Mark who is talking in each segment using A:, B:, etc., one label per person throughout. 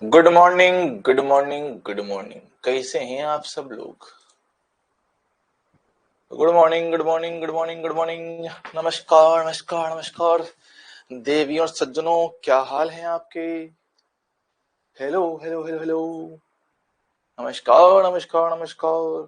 A: Good morning, good morning, good morning. कैसे हैं आप सब लोग? Good morning, good morning, good morning, good morning. नमस्कार, नमस्कार, नमस्कार। देवी और सज्जनों, क्या हाल है आपके? Hello, hello, hello, hello. नमस्कार, नमस्कार, नमस्कार।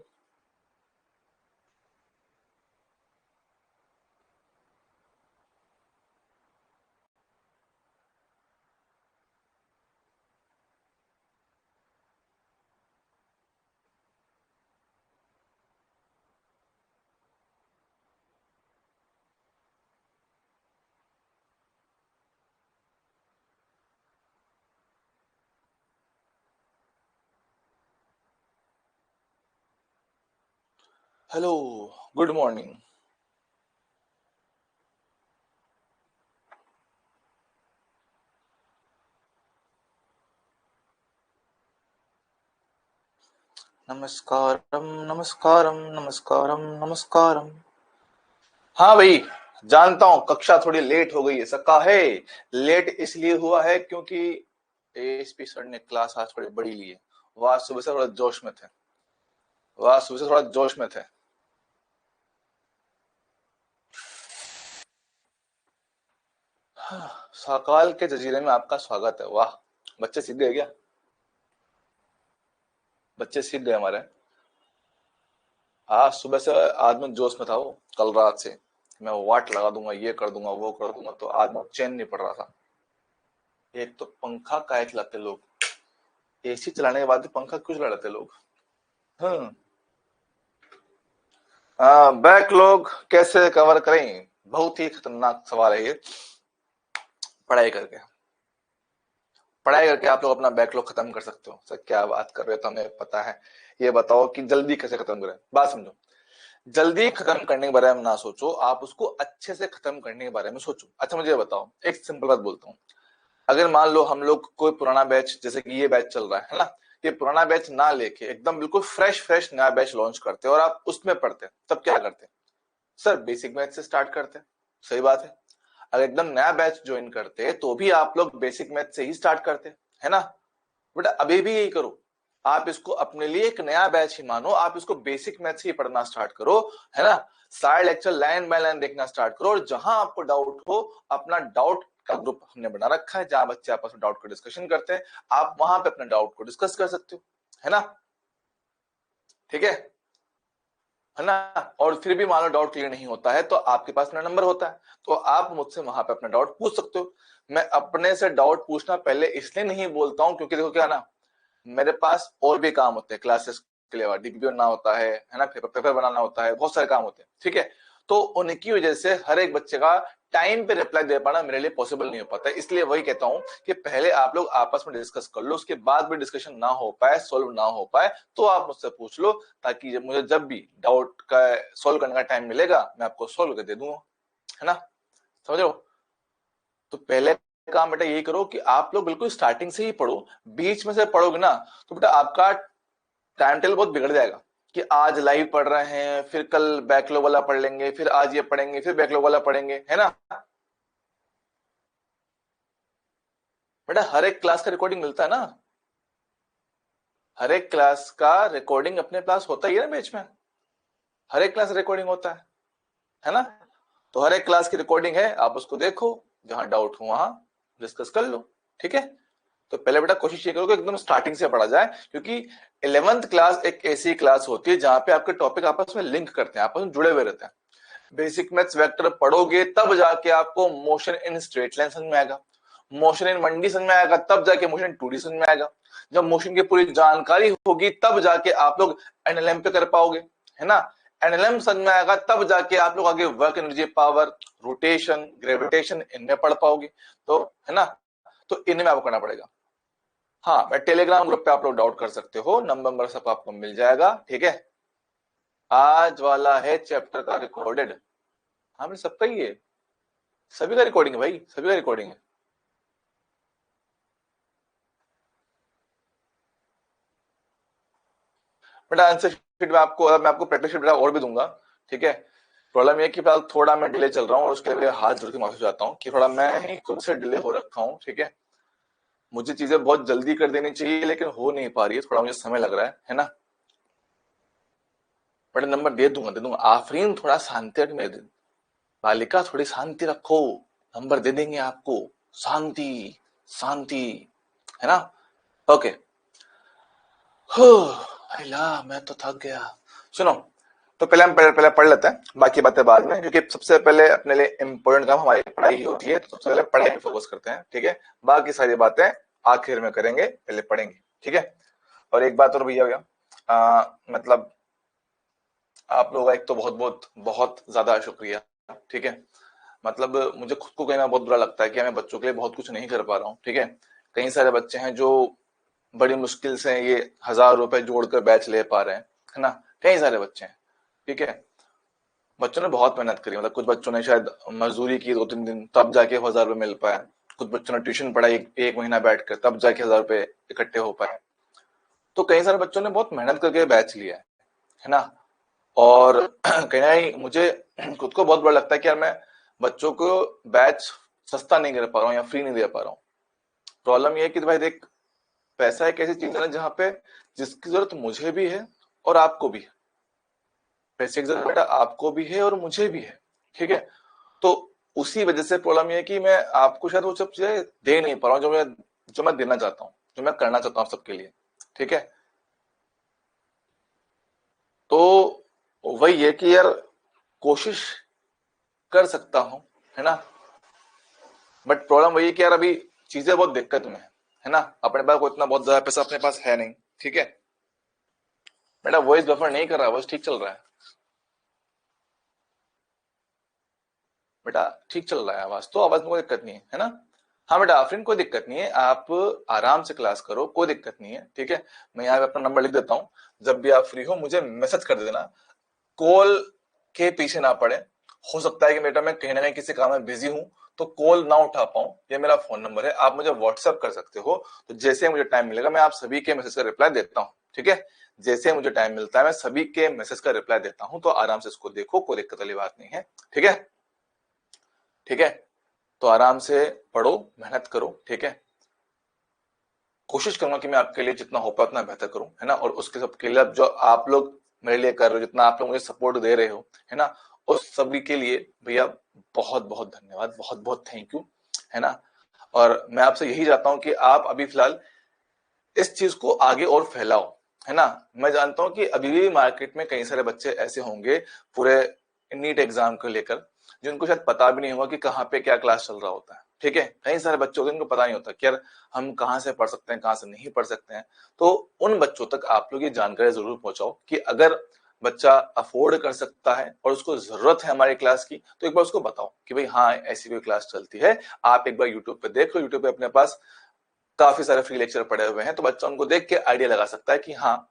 A: Hello, good morning. नमस्कारम, नमस्कारम, नमस्कारम, नमस्कारम। हाँ भाई, जानता हूँ कक्षा थोड़ी लेट हो गई है। सबका है। लेट इसलिए हुआ है क्योंकि एएसपी सर ने क्लास आज थोड़ी बड़ी ली है। वह आज सुबह से थोड़ा जोश में थे। वह आज सुबह से थोड़ा जोश में थे। हाँ, सकाल के जजीरे में आपका स्वागत है। वाह, बच्चे सीख गए क्या? बच्चे सीख गए हमारे। आज सुबह से आदमी जोश में था। वो कल रात से मैं वाट लगा दूंगा, ये कर दूंगा, वो कर दूंगा, तो आदमी चैन नहीं पड़ रहा था। एक तो पंखा काहे चलाते लोग? एसी चलाने के बाद भी पंखा क्यों चला लेते लोग? हाँ। बैकलॉग कैसे कवर करें? बहुत ही खतरनाक सवाल है ये। पढ़ाई करके। पढ़ाई करके आप लोग अपना बैकलॉग खत्म कर सकते हो। सर क्या बात कर रहे हो, तो हमें पता है। ये बताओ कि जल्दी कैसे खत्म करें, बात समझो। जल्दी खत्म करने के बारे में ना सोचो, आप उसको अच्छे से खत्म करने के बारे में सोचो। अच्छा मुझे ये बताओ, एक सिंपल बात बोलता हूँ। अगर मान लो हम लोग कोई पुराना बैच, जैसे कि ये बैच चल रहा है ना, ये पुराना बैच ना लेके एकदम बिल्कुल फ्रेश फ्रेश नया बैच लॉन्च करते और आप उसमें पढ़ते, तब क्या करते? सर बेसिक मैथ से स्टार्ट करते। सही बात है। अगर एकदम नया बैच ज्वाइन करते तो भी आप लोग बेसिक मैथ से ही स्टार्ट करते, है ना? बेटा अभी भी यही करो। आप इसको अपने लिए एक नया बैच ही मानो, आप इसको बेसिक मैथ से ही पढ़ना स्टार्ट करो, है ना? सारे लेक्चर लाइन बाय लाइन देखना स्टार्ट करो, और जहां आपको डाउट हो, अपना डाउट का ग्रुप हमने बना रखा है जहां बच्चे आपस में डाउट को डिस्कशन करते हैं। आप वहां पे अपने डाउट को डिस्कस कर सकते हो, है ना? ठीक है ना? और फिर भी मान लो डाउट क्लियर नहीं होता है, तो आपके पास मेरा नंबर होता है, तो आप मुझसे वहां पे अपना डाउट पूछ सकते हो। मैं अपने से डाउट पूछना पहले इसलिए नहीं बोलता हूं क्योंकि देखो क्या ना, मेरे पास और भी काम होते हैं क्लासेस के लिए, डीपीपी बनना होता है ना, पेपर बनाना होता है, बहुत सारे काम होते हैं। ठीक है। तो उनकी वजह से हर एक बच्चे का टाइम पे रिप्लाई दे पाना मेरे लिए पॉसिबल नहीं हो पाता है। इसलिए वही कहता हूं कि पहले आप लोग आपस में डिस्कस कर लो, उसके बाद भी डिस्कशन ना हो पाए, सोल्व ना हो पाए, तो आप मुझसे पूछ लो, ताकि मुझे जब भी डाउट का सोल्व करने का टाइम मिलेगा मैं आपको सोल्व कर दे दूंगा, है ना? समझ लो। तो पहले काम बेटा यही करो कि आप लोग बिल्कुल स्टार्टिंग से ही पढ़ो। बीच में से पढ़ोगे ना तो बेटा आपका टाइम टेबल बहुत बिगड़ जाएगा, कि आज लाइव पढ़ रहे हैं, फिर कल बैकलॉग वाला पढ़ लेंगे, फिर आज ये पढ़ेंगे, फिर बैकलॉग वाला पढ़ेंगे, है ना? बेटा हर एक क्लास का रिकॉर्डिंग मिलता है ना। हर एक क्लास का रिकॉर्डिंग अपने पास होता ही है ना बैच में। हर एक क्लास रिकॉर्डिंग होता है ना? तो हर एक क्लास की रिकॉर्डिंग है, आप उसको देखो, जहां डाउट हो वहां डिस्कस कर लो। ठीक है। तो पहले बेटा कोशिश ये करो कि एकदम स्टार्टिंग से पढ़ा जाए, क्योंकि 11th क्लास एक ऐसी क्लास होती है जहां पे आपके टॉपिक आपस में लिंक करते हैं, आपस में जुड़े हुए रहते हैं। बेसिक मैथ्स वेक्टर पढ़ोगे तब जाके आपको मोशन इन स्ट्रेट लाइन समझ में आएगा, मोशन इन 1D समझ में आएगा, तब जाके मोशन इन 2D समझ में आएगा। जब मोशन की पूरी जानकारी होगी तब जाके आप लोग एनएलएम पे कर पाओगे, है ना? एनएलएम समझ में आएगा तब जाके आप लोग आगे work energy power, rotation, gravitation इनमें पढ़ पाओगे। तो है ना? तो इनमें आपको करना पड़ेगा। हाँ, मैं टेलीग्राम ग्रुप पे आप लोग डाउट कर सकते हो, नंबर सब आपको मिल जाएगा। ठीक है। आज वाला है चैप्टर का रिकॉर्डेड। हाँ भाई, सबका ही है। सभी का रिकॉर्डिंग है भाई, सभी का रिकॉर्डिंग है। बेटा आंसर शीट में आपको, मैं आपको प्रैक्टिस शीट और भी दूंगा। ठीक है। प्रॉब्लम ये कि फिलहाल थोड़ा मैं डिले चल रहा हूँ, और उसके लिए हाथ जोड़ के माफी चाहता हूँ कि थोड़ा मैं ही खुद से डिले हो रखा हूँ। ठीक है। मुझे चीजें बहुत जल्दी कर देनी चाहिए लेकिन हो नहीं पा रही है, थोड़ा मुझे समय लग रहा है ना। बड़ा नंबर दे दूंगा। आफरीन थोड़ा शांति रख मेरे दिन, बालिका थोड़ी शांति रखो, नंबर दे देंगे आपको। शांति शांति, है ना। ओके। अल्लाह मैं तो थक गया। सुनो, तो पहले हम पहले पढ़ लेते हैं, बाकी बातें बाद में, क्योंकि सबसे पहले अपने लिए इम्पोर्टेंट काम हमारी पढ़ाई होती है, तो सबसे पहले पढ़ाई पे फोकस करते हैं, ठीक है। बाकी सारी बातें आखिर में करेंगे, पहले पढ़ेंगे, ठीक है। और एक बात और भैया, मतलब आप लोगों का एक तो बहुत बहुत बहुत ज्यादा शुक्रिया, ठीक है। मतलब मुझे खुद को कहना बहुत बुरा लगता है कि मैं बच्चों के लिए बहुत कुछ नहीं कर पा रहा हूँ, ठीक है। कई सारे बच्चे हैं जो बड़ी मुश्किल से ये 1000 रुपए जोड़कर बैच ले पा रहे हैं, है ना। कई सारे बच्चे हैं, ठीक है। बच्चों ने बहुत मेहनत करी, मतलब कुछ बच्चों ने शायद मजदूरी की 2-3 दिन, तब जाके 1000 रुपए मिल पाए। कुछ बच्चों ने ट्यूशन पढ़ाई एक महीना बैठकर, तब जाके 1000 रुपए इकट्ठे हो पाए। तो कई सारे बच्चों ने बहुत मेहनत करके बैच लिया है ना। और कहीं ना कहीं मुझे खुद को बहुत बुरा लगता है कि यार मैं बच्चों को बैच सस्ता नहीं कर पा रहा हूँ या फ्री नहीं दे पा रहा हूँ। प्रॉब्लम ये है कि भाई देख, पैसा एक ऐसी चीज है ना जहाँ पे जिसकी जरूरत मुझे भी है और आपको भी है। पैसे की जरूरत बेटा आपको भी है और मुझे भी है, ठीक है। तो उसी वजह से प्रॉब्लम ये है कि मैं आपको शायद वो सब चीजें दे नहीं पा रहा हूँ जो मैं देना चाहता हूँ, जो मैं करना चाहता हूँ सबके लिए, ठीक है। तो वही है कि यार कोशिश कर सकता हूँ, है ना। बट प्रॉब्लम वही है कि यार अभी चीजें बहुत दिक्कत में है ना। अपने पास कोई इतना बहुत ज्यादा पैसा अपने पास है नहीं, ठीक है। बेटा वॉइस बफर नहीं कर रहा, वॉइस ठीक चल रहा है बेटा, ठीक चल रहा है आवाज, तो आवाज में कोई दिक्कत नहीं है ना। हाँ बेटा आफरीन कोई दिक्कत नहीं है, आप आराम से क्लास करो, कोई दिक्कत नहीं है, ठीक है। मैं यहाँ पे अपना नंबर लिख देता हूँ, जब भी आप फ्री हो मुझे मैसेज कर देना। कॉल के पीछे ना पड़े, हो सकता है कि बेटा मैं कहीं ना कहीं किसी काम में बिजी हूं तो कॉल ना उठा पाऊं। ये मेरा फोन नंबर है, आप मुझे व्हाट्सएप कर सकते हो। तो जैसे मुझे टाइम मिलेगा मैं आप सभी के मैसेज का रिप्लाई देता हूँ, ठीक है। जैसे मुझे टाइम मिलता है मैं सभी के मैसेज का रिप्लाई देता हूँ, तो आराम से इसको देखो, कोई दिक्कत वाली बात नहीं है, ठीक है। ठीक है, तो आराम से पढ़ो, मेहनत करो, ठीक है। कोशिश करूंगा कि मैं आपके लिए जितना हो पाए उतना बेहतर करूं, है ना। और उसके सबके लिए जो आप लोग मेरे लिए कर रहे हो, जितना आप लोग मुझे सपोर्ट दे रहे हो, है ना, उस सभी के लिए भैया बहुत बहुत धन्यवाद, बहुत बहुत थैंक यू, है ना। और मैं आपसे यही चाहता हूं कि आप अभी फिलहाल इस चीज को आगे और फैलाओ, है ना। मैं जानता हूं कि अभी भी मार्केट में कई सारे बच्चे ऐसे होंगे पूरे नीट एग्जाम को लेकर, जिनको शायद पता भी नहीं होगा कि कहाँ पे क्या क्लास चल रहा होता है, ठीक है। कई सारे बच्चे होते हैं जिनको पता नहीं होता कि यार हम कहाँ से पढ़ सकते हैं, कहाँ से नहीं पढ़ सकते हैं। तो उन बच्चों तक आप लोग ये जानकारी जरूर पहुंचाओ कि अगर बच्चा अफोर्ड कर सकता है और उसको जरूरत है हमारी क्लास की, तो एक बार उसको बताओ कि भाई हाँ ऐसी कोई क्लास चलती है, आप एक बार यूट्यूब पे देख लो। यूट्यूब पे अपने पास काफी सारे फ्री लेक्चर पड़े हुए हैं, तो बच्चा उनको देख के आइडिया लगा सकता है कि हाँ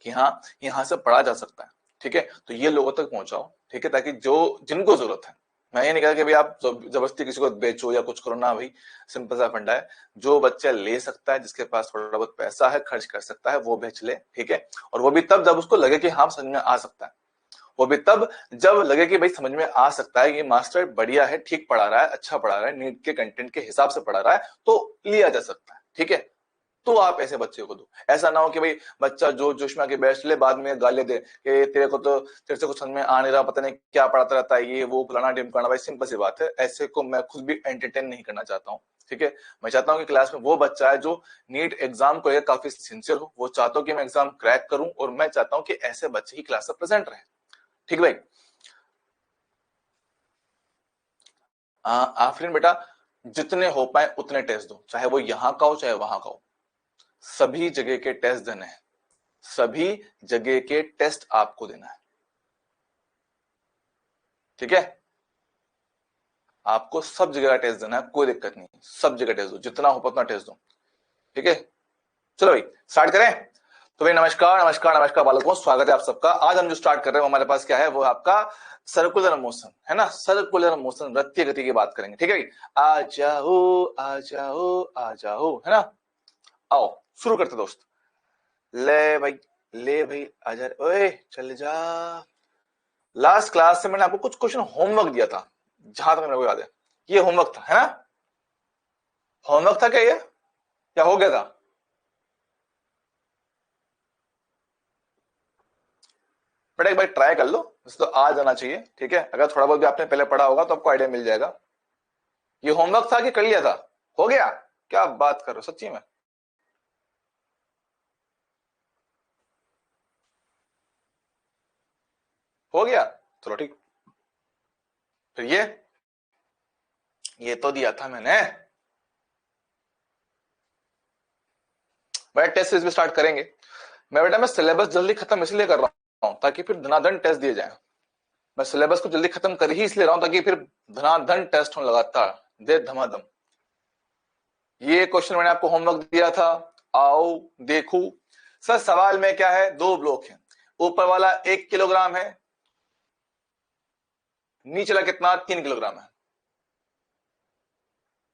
A: यहाँ से पढ़ा जा सकता है, ठीक है। तो ये लोगों तक पहुंचाओ, ठीक है, ताकि जो जिनको जरूरत है। मैं ये नहीं कहा कि भाई आप जबरदस्ती किसी को बेचो या कुछ करो ना भाई, सिंपल सा फंडा है। जो बच्चा ले सकता है, जिसके पास थोड़ा बहुत पैसा है, खर्च कर सकता है, वो बेच ले, ठीक है। और वो भी तब जब उसको लगे कि हाँ समझ में आ सकता है। वो भी तब जब लगे कि भाई समझ में आ सकता है, ये मास्टर बढ़िया है, ठीक पढ़ा रहा है, अच्छा पढ़ा रहा है, नीट के कंटेंट के हिसाब से पढ़ा रहा है, तो लिया जा सकता है, ठीक है। तो आप ऐसे बच्चे को दो। ऐसा ना हो कि भाई बच्चा जो जोश में आके बैठ ले, बाद में गाली दे कि तेरे को तो तेरे से कुछ समझ में आ नहीं रहा, पता नहीं क्या पढ़ाता रहता है, ये वो फलाना ढिमकाना। भाई सिंपल सी बात है, ऐसे को मैं खुद भी एंटरटेन नहीं करना चाहता हूँ, ठीक है। मैं चाहता हूँ कि क्लास में वो बच्चा है जो नीट एग्जाम को लेकर काफी सिंसियर हो, वो चाहता हूँ कि मैं एग्जाम क्रैक करूं, और मैं चाहता हूँ कि ऐसे बच्चे ही क्लास में प्रेजेंट रहे, ठीक भाई। आफरीन बेटा जितने हो पाए उतने टेस्ट दो, चाहे वो यहाँ का हो चाहे वहां का हो। सभी जगह के टेस्ट देने हैं, सभी जगह के टेस्ट आपको देना है, ठीक है। आपको सब जगह का टेस्ट देना है, कोई दिक्कत नहीं, सब जगह टेस्ट दो, जितना हो उतना टेस्ट दो, ठीक है। चलो भाई स्टार्ट करें। तो भाई नमस्कार नमस्कार नमस्कार बालकों, स्वागत है आप सबका। आज हम जो स्टार्ट कर रहे हैं हमारे पास क्या है, वो आपका सर्कुलर मोशन, है ना। सर्कुलर मोशन, वृत्तीय गति की बात करेंगे, ठीक है भाई। आ जाओ आ जाओ आ जाओ, है ना। आओ शुरू करते दोस्त। ले भाई, ले भाई आजा, ओए चल जा। लास्ट क्लास से मैंने आपको कुछ क्वेश्चन होमवर्क दिया था, जहां तक मेरे को याद है। ये होमवर्क था, है ना। होमवर्क था क्या ये? क्या हो गया था? बेटा एक बार ट्राई कर लो, वैसे तो आ जाना चाहिए, ठीक है। अगर थोड़ा बहुत भी आपने पहले पढ़ा होगा तो आपको आइडिया मिल जाएगा। ये होमवर्क था कि कर लिया था? हो गया? क्या बात कर रहे हो सच्ची में? हो गया, चलो ठीक। फिर ये तो दिया था मैंने। बेटा टेस्ट सीरीज भी स्टार्ट करेंगे। मैं सिलेबस जल्दी खत्म इसलिए कर रहा हूं ताकि फिर धनाधन टेस्ट दिए जाए। मैं सिलेबस को जल्दी खत्म कर ही इसलिए रहा हूं ताकि फिर धनाधन टेस्ट हो लगातार, दे धमाधम। ये क्वेश्चन मैंने आपको होमवर्क दिया था, आओ देखो। सर सवाल में क्या है, दो ब्लॉक है, ऊपर वाला 1 किलोग्राम है, नीचे वाला कितना 3 किलोग्राम है।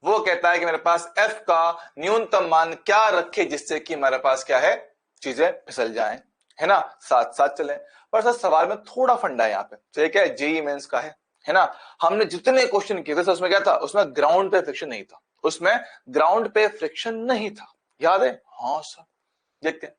A: वो कहता है कि मेरे पास एफ का न्यूनतम मान क्या रखे जिससे कि मेरे पास क्या है, चीजें फिसल जाएं, है ना, साथ साथ चले। पर सर सवाल में थोड़ा फंडा है यहाँ पे, तो ये क्या है, जेई मेंस का है ना। हमने जितने क्वेश्चन किए थे सर उसमें क्या था, उसमें ग्राउंड पे फ्रिक्शन नहीं था, उसमें ग्राउंड पे फ्रिक्शन नहीं था, याद है? हाँ सर, देखते हैं।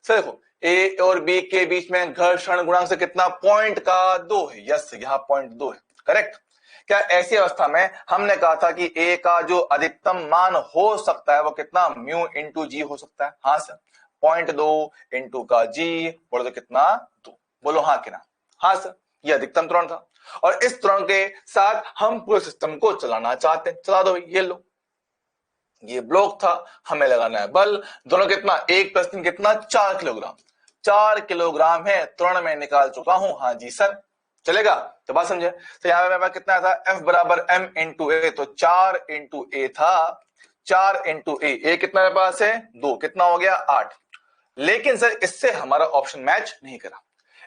A: सर देखो, ए और बी के बीच में घर्षण गुणांक से कितना, पॉइंट का 2 है। यस, यहाँ पॉइंट 2 है, करेक्ट। क्या ऐसी अवस्था में हमने कहा था कि ए का जो अधिकतम मान हो सकता है वो कितना, म्यू इंटू जी हो सकता है? हाँ सर, 0.2 इंटू का जी, बोलो तो कितना, 2। बोलो हाँ कि ना? हाँ सर, ये अधिकतम त्वरण था, और इस त्वरण के साथ हम पूरे सिस्टम को चलाना चाहते हैं। चला दो, ये लो, ये ब्लॉक था, हमें लगाना है बल। दोनों कितना, 1 + 3 कितना, 4 किलोग्राम। 4 किलोग्राम है, त्वरण में निकाल चुका हूं। हाँ जी सर, चलेगा? तो बात समझे। तो यहां पे मेरे पास कितना था, F बराबर m इंटू ए, तो 4 इंटू ए था, 4 इंटू ए कितना मेरे पास है, 2, कितना हो गया, 8। लेकिन सर इससे हमारा ऑप्शन मैच नहीं करा,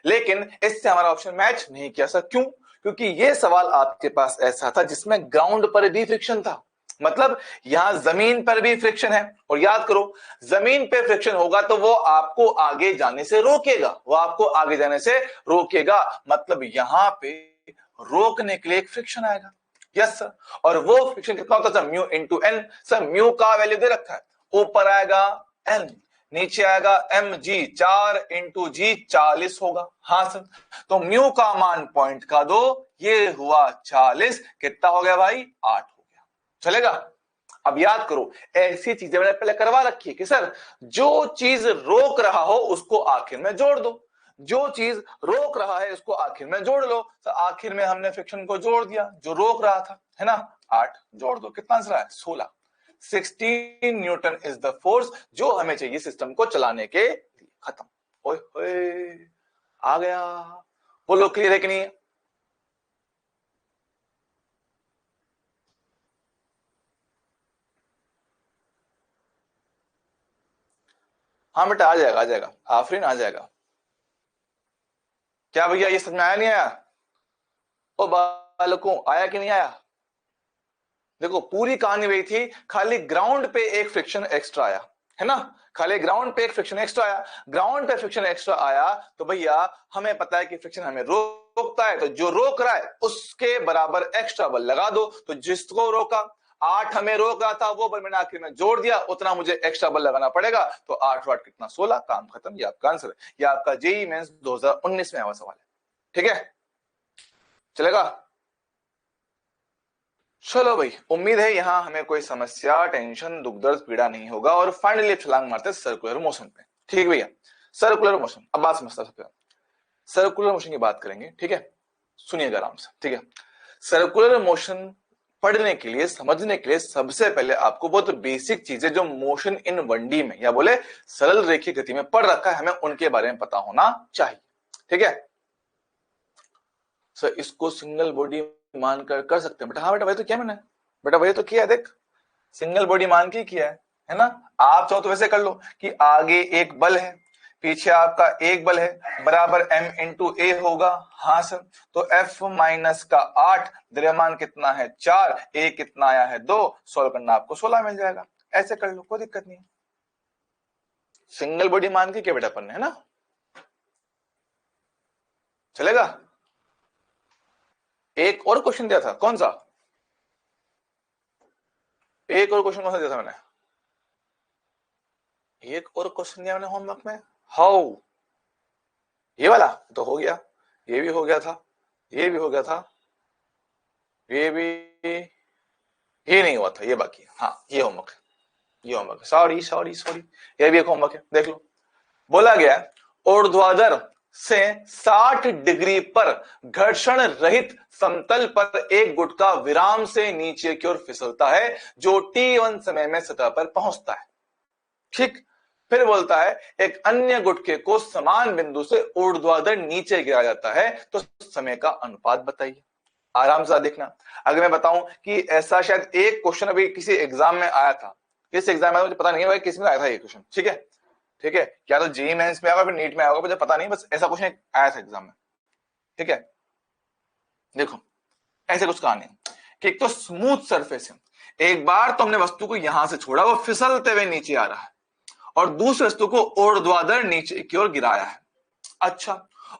A: लेकिन इससे हमारा ऑप्शन मैच नहीं किया सर, क्यों? क्योंकि ये सवाल आपके पास ऐसा था जिसमें ग्राउंड पर भी फ्रिक्शन था, मतलब यहां जमीन पर भी फ्रिक्शन है। और याद करो, जमीन पे फ्रिक्शन होगा तो वो आपको आगे जाने से रोकेगा, वो आपको आगे जाने से रोकेगा, मतलब यहां पे रोकने के लिए एक फ्रिक्शन आएगा। यस सर, और वो फ्रिक्शन कितना होता है, mu into N. Sir mu का वैल्यू दे रखा है, ऊपर आएगा एन, नीचे आएगा एम जी, 4 इंटू जी 40 होगा। हाँ सर, तो म्यू का मान पॉइंट का 2, ये हुआ 40, कितना हो गया भाई, 8 हो गया। चलेगा? अब याद करो, ऐसी चीजें मैंने पहले करवा रखी है कि सर जो चीज रोक रहा हो उसको आखिर में जोड़ दो, जो चीज रोक रहा है उसको आखिर में जोड़ लो। तो आखिर में हमने फ्रिक्शन को जोड़ दिया जो रोक रहा था, है ना। 8 जोड़ दो, कितना आंसर है, 16। 16 न्यूटन इज द फोर्स जो हमें चाहिए सिस्टम को चलाने के लिए। खत्म। ओए होए, आ गया। बोलो क्लियर है कि नहीं? हाँ बेटा, आ जाएगा, आ जाएगा, आफरीन आ जाएगा। क्या भैया ये समझ में आया नहीं आया? ओ बालकों, आया कि नहीं आया? देखो पूरी कहानी वही थी, खाली ग्राउंड पे एक फ्रिक्शन एक्स्ट्रा आया, है ना। खाली ग्राउंड पे एक फ्रिक्शन एक्स्ट्रा आया, ग्राउंड पे फ्रिक्शन एक्स्ट्रा आया तो भैया हमें पता है कि फ्रिक्शन हमें रोकता है, तो जो रोक रहा है उसके बराबर एक्स्ट्रा बल लगा दो। तो जिसको रोका, 8 हमें रोक रहा था, वो बल मैंने आखिर में जोड़ दिया, उतना मुझे एक्स्ट्रा बल लगाना पड़ेगा। तो 8 वाट कितना, 16, काम खत्म। ये आपका आंसर है, ये आपका जेई मेंस 2019 में आया सवाल है, ठीक है। चलेगा? चलो भाई, उम्मीद है यहां हमें कोई समस्या, टेंशन, दुख दर्द, पीड़ा नहीं होगा। और फाइनली छलांग मारते सर्कुलर मोशन पे, ठीक भैया। सर्कुलर मोशन, अब बात समझता सबसे, सर्कुलर मोशन की बात करेंगे, ठीक है। सुनिएगा आराम से, ठीक है। सर्कुलर मोशन पढ़ने के लिए, समझने के लिए सबसे पहले आपको बहुत बेसिक चीजें जो मोशन इन 1D में या बोले सरल रेखीय गति में पढ़ रखा है, हमें उनके बारे में पता होना चाहिए, ठीक है। सर इसको सिंगल बॉडी मानकर कर सकते हैं बेटा? हाँ बेटा, वही तो किया मैंने, बेटा वही तो किया है, देख सिंगल बॉडी मान के किया है ना। आप चाहो तो वैसे कर लो कि आगे एक बल है, पीछे आपका एक बल है, बराबर m इंटू ए होगा। हाँ सर, तो F माइनस का 8, द्रव्यमान कितना है 4, ए कितना आया है 2, सॉल्व करना आपको 16 मिल जाएगा। ऐसे कर लो, कोई दिक्कत नहीं। सिंगल बॉडी मान के क्या बेटा अपन, है ना। चलेगा? एक और क्वेश्चन दिया था, कौन सा? एक और क्वेश्चन कौन सा दिया था मैंने? एक और क्वेश्चन दिया मैंने होमवर्क में, हाउ, ये वाला तो हो गया, ये भी हो गया था, ये भी हो गया था, ये भी, ये नहीं हुआ था, ये बाकी है। हाँ ये होमवर्क है, ये होमवर्क है, सॉरी सॉरी सॉरी, ये भी एक होमवर्क है, देख लो। बोला गया ऊर्ध्वाधर से 60 डिग्री पर घर्षण रहित समतल पर एक गुटका विराम से नीचे की ओर फिसलता है जो t1 समय में सतह पर पहुंचता है। ठीक, फिर बोलता है एक अन्य गुटके को समान बिंदु से ऊर्ध्वाधर नीचे गिराया जाता है, तो समय का अनुपात बताइए। आराम से देखना, अगर मैं बताऊं कि ऐसा शायद एक क्वेश्चन अभी किसी एग्जाम में आया था, किस एग्जाम में मुझे पता नहीं है किस में आया था ये क्वेश्चन, ठीक है, ठीक है, क्या तो जेईई मेंस में आएगा फिर नीट में आएगा, मुझे पता नहीं, बस ऐसा क्वेश्चन आया था एग्जाम में, ठीक है। देखो ऐसे कुछ कहानी कि एक तो स्मूथ सरफेस है, एक बार तो हमने वस्तु को यहां से छोड़ा, वो फिसलते हुए नीचे आ रहा है, और दूसरी वस्तु को ऊर्ध्वाधर नीचे की ओर गिराया है। अच्छा,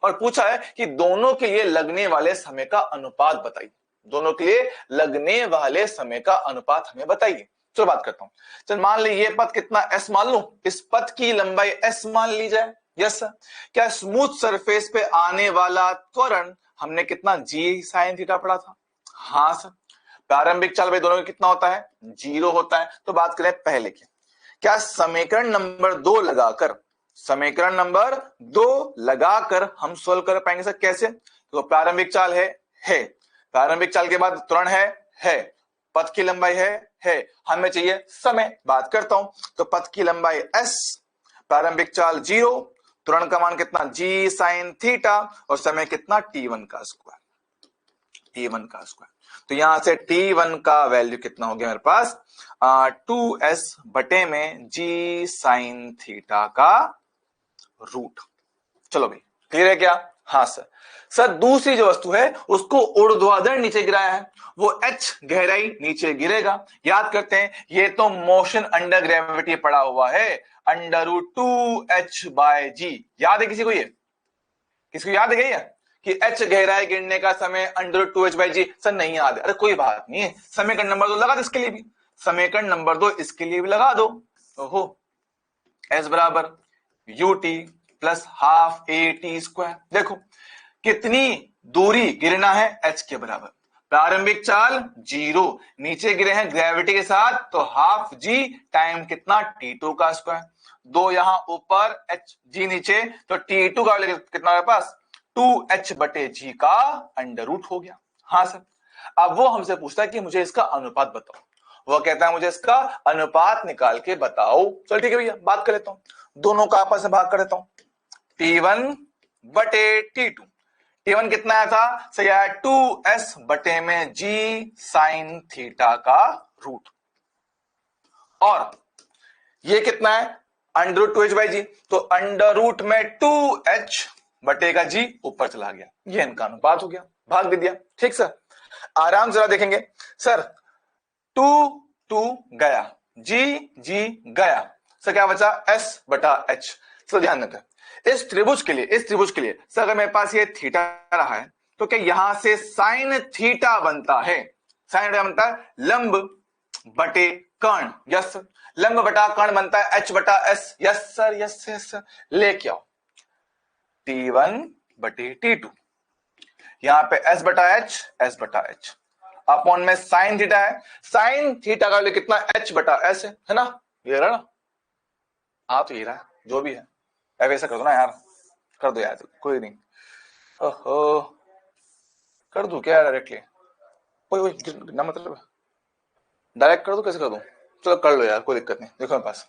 A: और पूछा है कि दोनों के लिए लगने वाले समय का अनुपात बताइए, दोनों के लिए लगने वाले समय का अनुपात हमें बताइए। चलो बात करता हूं, चल मान ली ये पथ कितना s मान लूं, इस पथ की लंबाई s मान ली जाए। यस सर, क्या स्मूथ सरफेस पे आने वाला त्वरण हमने कितना g sin थीटा पढ़ा था? हाँ सर। प्रारंभिक चाल भाई दोनों में कितना होता है? 0 होता है। तो बात करें पहले की, क्या समीकरण नंबर 2 लगाकर, समीकरण नंबर 2 लगाकर हम सोल्व कर पाएंगे सर? कैसे? तो प्रारंभिक चाल है, प्रारंभिक चाल के बाद त्वरण है, पथ की लंबाई है, हमें चाहिए समय। बात करता हूं, तो पथ की लंबाई s, प्रारंभिक चाल 0, त्वरण का मान कितना g sin थीटा, और समय कितना t1 का स्क्वायर, t1 का स्क्वायर। तो यहां से t1 का वैल्यू कितना हो गया मेरे पास, 2s बटे में g sin थीटा का रूट। चलो भाई क्लियर है क्या? हाँ सर। सर दूसरी जो वस्तु है उसको ऊर्ध्वाधर नीचे गिराया है, वो h गहराई नीचे गिरेगा। याद करते हैं, ये तो मोशन अंडर ग्रेविटी पड़ा हुआ है, अंडर रूट 2h बाय जी। याद है किसी को? ये किसको याद है क्या कि h गहराई गिरने का समय अंडर रूट 2h बाय जी? सर नहीं याद है, अरे कोई बात नहीं है, समीकरण नंबर 2 लगा दो इसके लिए भी, समीकरण नंबर 2 इसके लिए भी लगा दो। ओहो, s बराबर ut plus half A T square. देखो कितनी दूरी गिरना है, h के बराबर, प्रारंभिक चाल 0, नीचे गिरे हैं ग्रेविटी के साथ, तो हाफ जी टाइम कितना t2 का स्क्वायर, 2 यहां ऊपर h जी नीचे, तो t2 का वैल्यू कितना मेरे पास 2h बटे जी का अंडर रूट हो गया। हाँ सर। अब वो हमसे पूछता है कि मुझे इसका अनुपात बताओ, वो कहता है मुझे इसका अनुपात निकाल के बताओ। चल ठीक है भैया, बात कर लेता हूं, दोनों का आपस में भाग कर लेता हूं, t1 बटे t2, t1 कितना आया था? सही आया 2s बटे में g sin थीटा का रूट, और ये कितना है अंडर रूट 2h बाई जी, तो अंडर रूट में 2h बटे का g ऊपर चला गया, ये इनका अनुपात हो गया, भाग भी दिया। ठीक सर, आराम से देखेंगे सर, 2 2 गया, g गया, सर क्या बचा s बटा h। सर ध्यान देते हैं, इस त्रिभुज के लिए सर अगर मेरे पास ये थीटा रहा है, तो क्या यहां से साइन थीटा बनता है? साइन थीटा बनता है लंब बटे कर्ण। यस सर, लंब बटा कर्ण बनता है h बटा s। Yes sir, yes sir, लेके आओ t1 बटे t2, यहां पे s बटा h अपॉन में साइन थीटा है, साइन थीटा का वैल्यू कितना h बटा s है ना, ये रहा ना, हाँ तो ये रहा जो भी है। अब ऐसा कर दो ना यार, कर दो यार, कोई नहीं, ओहो कर दू क्या डायरेक्टली, कोई ना मतलब डायरेक्ट कर दो, कैसे कर दू? चलो कर लो यार, कोई दिक्कत नहीं। देखो मेरे पास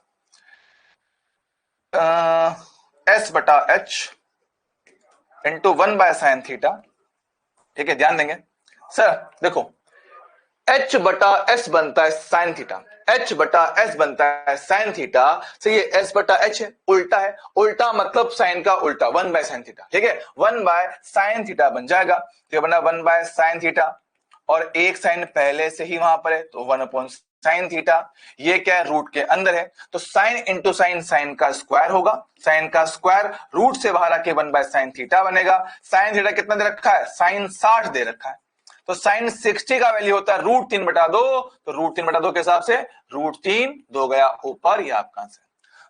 A: s बटा h into 1 by sine theta, ठीक है, ध्यान देंगे सर। देखो h बटा s बनता है साइन थीटा, h बटा s बनता है साइन थीटा, से ये s बटा h है, उल्टा है, उल्टा मतलब साइन का उल्टा 1 बाय साइन थीटा, ठीक है, 1 बाय साइन थीटा बन जाएगा, तो ये बना 1 बाय साइन थीटा, और एक साइन पहले से ही वहां पर है, तो 1 अपॉन साइन थीटा, ये क्या है रूट के अंदर है, तो साइन इंटू साइन, साइन का स्क्वायर होगा, साइन का स्क्वायर रूट से बाहर आके 1 बाय साइन थीटा बनेगा। साइन थीटा कितना दे रखा है? साइन 60 दे रखा है, तो साइन 60 का वैल्यू होता है रूट 3 बटा 2, तो रूट 3 बटा 2 के हिसाब से रूट 3 दो गया ऊपर, ये आपका आंसर।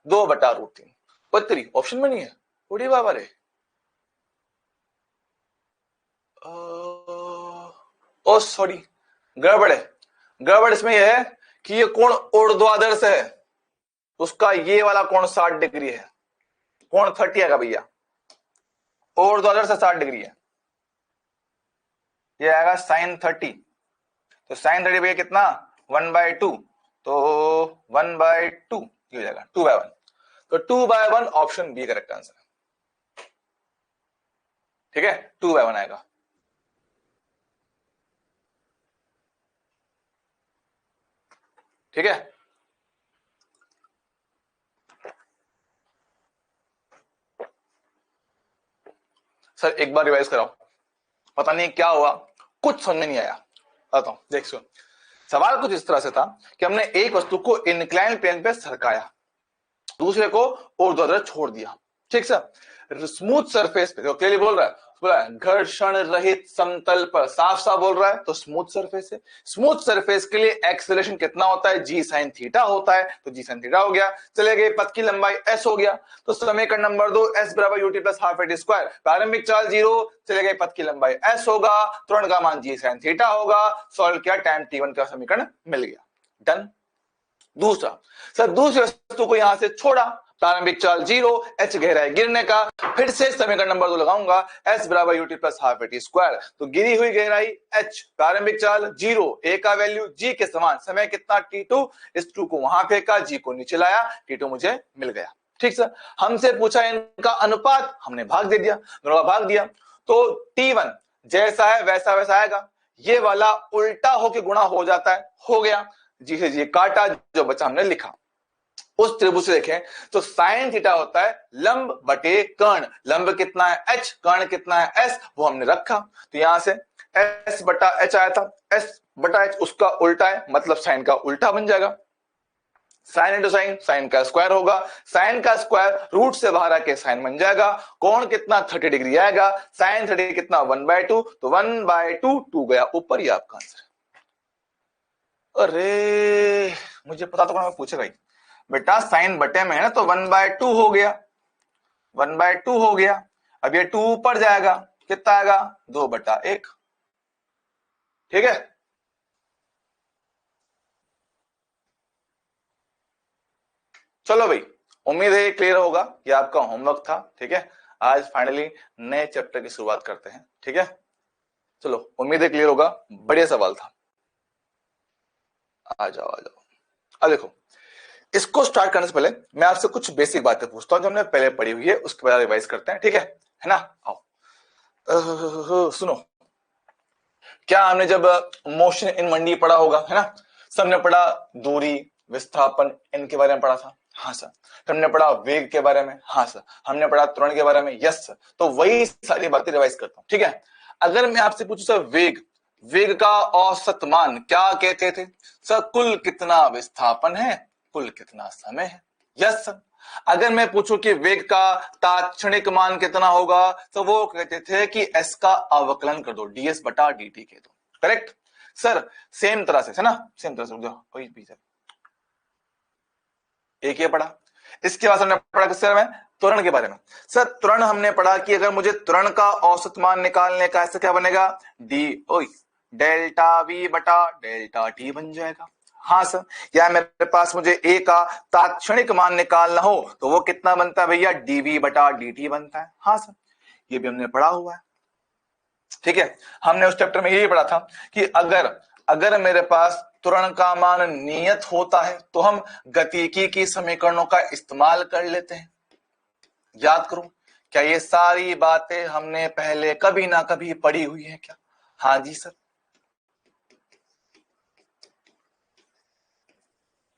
A: 2/√3। पत्री ऑप्शन में नहीं है, उड़ी बाबा रे। ओ सॉरी, गड़बड़ है। गड़बड़ इसमें यह है कि ये कोण ऊर्ध्वाधर से है, उसका ये वाला कोण 60 डिग्री है, कोण 30 आएगा भैया, ऊर्ध्वाधर से 60 डिग्री है, ये आएगा sin 30। तो sin 30 भैया कितना 1/2, तो 1/2 ये हो जाएगा 2/1। तो 2/1 ऑप्शन बी करेक्ट आंसर, ठीक है, 2/1 आएगा। ठीक है, सर एक बार रिवाइज कराओ, पता नहीं क्या हुआ, कुछ समझ में नहीं आया। आता हूं, देख सुन। सवाल कुछ इस तरह से था कि हमने एक वस्तु को इंक्लाइन प्लेन पे सरकाया, दूसरे को ऊर्ध्वाधर छोड़ दिया, ठीक सर। स्मूथ सरफेस पे, तो क्लियरली बोल रहा है, बोला है घर्षण रहित समतल पर, साफ साफ बोल रहा है, तो स्मूथ सरफेस है। स्मूथ सरफेस के लिए एक्सेलरेशन कितना होता है, जी साइन थीटा होता है, तो जी साइन थीटा हो गया। चले गए, पथ की लंबाई एस हो गया, तो समीकरण नंबर 2 एस बराबर UT plus half eighty square, प्रारंभिक चाल 0, चले गए, पथ की लंबाई एस होगा, त्वरण का मान जी साइन थीटा होगा, सॉल्व किया, टाइम t1 का समीकरण मिल गया, डन। दूसरा, सर दूसरी वस्तु को यहां से छोड़ा, प्रारंभिक चाल 0, h गहराई गिरने का, फिर से समीकरण नंबर 2 लगाऊंगा, s बराबर UT plus half eighty square, तो गिरी हुई गहराई h, प्रारंभिक चाल 0, a का वैल्यू g के समान, समय कितना t2, इस 2 को वहां फेंका, g को नीचे लाया, t2 मुझे मिल गया, ठीक सर। हमसे पूछा इनका अनुपात, हमने भाग दे दिया, दोनों का भाग दिया, तो t1 जैसा है वैसा वैसा आएगा, ये वाला उल्टा होके गुणा हो जाता है, हो गया, जी से जी काटा, जो बचा हमने लिखा। उस त्रिभुज से देखें तो साइन थीटा होता है लंब बटे कर्ण, लंब कितना है h, कर्ण कितना है s, वो हमने रखा, तो यहां से s बटा h आया था, s बटा h उसका उल्टा है, मतलब साइन का उल्टा बन जाएगा, साइन इंटू साइन, साइन का स्क्वायर होगा, साइन का स्क्वायर रूट से बाहर आके साइन बन जाएगा, कोण कितना 30 डिग्री आएगा, साइन 30 कितना 1/2, तो 1/2 2 गया ऊपर, ही आपका आंसर। अरे मुझे पता तो मैं पूछेगा ही, बेटा साइन बटे में है ना, तो 1/2 हो गया, 1/2 हो गया, अब ये 2 ऊपर जाएगा, कितना आएगा 2/1, ठीक है। चलो भाई, उम्मीद है क्लियर होगा, ये आपका होमवर्क था, ठीक है। आज फाइनली नए चैप्टर की शुरुआत करते हैं, ठीक है। चलो उम्मीद है क्लियर होगा, बढ़िया सवाल था, आ जाओ आ जाओ। अब देखो, इसको स्टार्ट करने से पहले मैं आपसे कुछ बेसिक बातें पूछता हूं जो हमने पहले पढ़ी हुई है, उसके बाद रिवाइज करते हैं, ठीक है ना। आओ सुनो, क्या हमने जब मोशन इन मंडी पढ़ा होगा, है ना, सबने पढ़ा दूरी, विस्थापन, इनके बारे में पढ़ा था, हाँ सर। हमने पढ़ा वेग के बारे में, हाँ सर। हमने पढ़ा त्वरण के बारे में, यस सर। तो वही सारी बातें रिवाइज करता हूं, ठीक है। अगर मैं आपसे पूछूं सर वेग, वेग का औसत मान क्या कहते थे सर, कुल कितना विस्थापन है, कुल कितना समय है, यस सर। अगर मैं पूछूं कि वेग का तात्क्षणिक मान कितना होगा, तो वो कहते थे कि एस का अवकलन कर दो, डीएस बटा डीटी कह दो, करेक्ट सर। सेम तरह से है ना, सेम तरह से वही भी सर, एक ये पढ़ा। इसके बाद हमने पढ़ा किसके बारे में, त्वरण के बारे में। सर त्वरण हमने पढ़ा कि अगर मुझे त्वरण का औसत मान निकालने का, ऐसा क्या बनेगा, डी ओ डेल्टा वी बटा डेल्टा टी बन जाएगा, हाँ सर। या मेरे पास मुझे ए का तात्क्षणिक मान निकालना हो, तो वो कितना बनता है भैया, डीवी बटा डी बनता है, हाँ सर। ये भी हमने पढ़ा हुआ है, ठीक है। हमने उस चैप्टर में यही पढ़ा था कि अगर अगर मेरे पास त्वरण का मान नियत होता है, तो हम गतिकी की समीकरणों का इस्तेमाल कर लेते हैं। याद करो, क्या ये सारी बातें हमने पहले कभी ना कभी पढ़ी हुई है क्या, हाँ जी सर।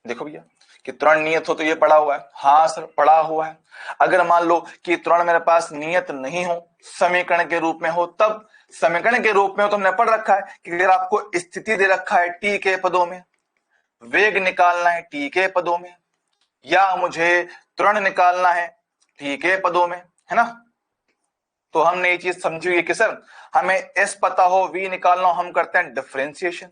A: देखो भैया कि त्वरण नियत हो तो ये पढ़ा हुआ है, हाँ सर पढ़ा हुआ है। अगर मान लो कि त्वरण मेरे पास नियत नहीं हो, समीकरण के रूप में हो, तब समीकरण के रूप में हो तो हमने पढ़ रखा है कि अगर आपको स्थिति दे रखा है टी के पदों में, वेग निकालना है टी के पदों में, या मुझे त्वरण निकालना है टी के पदों में, है ना, तो हमने ये चीज समझी हुई है कि सर हमें एस पता हो, वी निकालना हो, हम करते हैं डिफरेंशिएशन,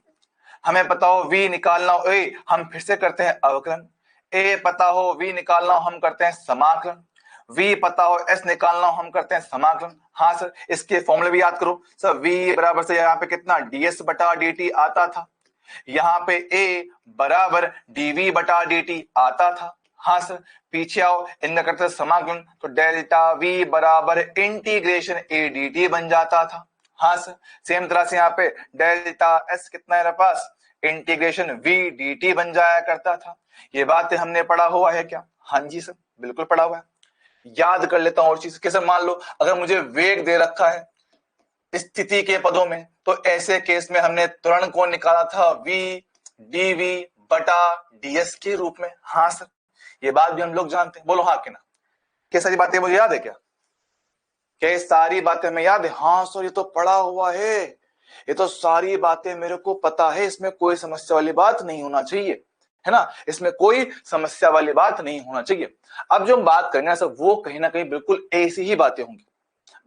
A: हमें पता हो वी निकालना हो ए, हम फिर से करते हैं अवकलन, ए पता हो, v निकालना हो हम करते हैं समाकलन, v पता हो, s निकालना हो हम करते हैं समाकलन। हाँ सर, इसके फॉर्मूले भी याद करो सर। v बराबर से यहाँ पे कितना ds बटा dt आता था, यहाँ पे a बराबर dv बटा dt आता था। हाँ सर, पीछे आओ, इनका करते समाकलन, तो डेल्टा v बराबर इंटीग्रेशन a dt बन जाता था। हाँ सर, सेम तरह से यहाँ पे डेल्टा s कितना है मेरे पास, इंटीग्रेशन v dt बन जाया करता था। ये बातें हमने पढ़ा हुआ है क्या? हाँ जी सर, बिल्कुल पढ़ा हुआ है। याद कर लेता हूं और चीज, कैसे मान लो अगर मुझे वेग दे रखा है स्थिति के पदों में, तो ऐसे केस में हमने त्वरण को निकाला था v dv बटा ds के रूप में। हाँ सर, ये बात भी हम लोग जानते हैं, बोलो हाँ कि ना? क्या सारी बातें मुझे याद है क्या? क्या सारी बातें हमें याद है? हाँ सर, ये तो पढ़ा हुआ है, ये तो सारी बातें मेरे को पता है, इसमें कोई समस्या वाली बात नहीं होना चाहिए, है ना? इसमें कोई समस्या वाली बात नहीं होना चाहिए। अब जो हम बात करेंगे सर, वो कहीं ना कहीं बिल्कुल ऐसी ही बातें होंगी,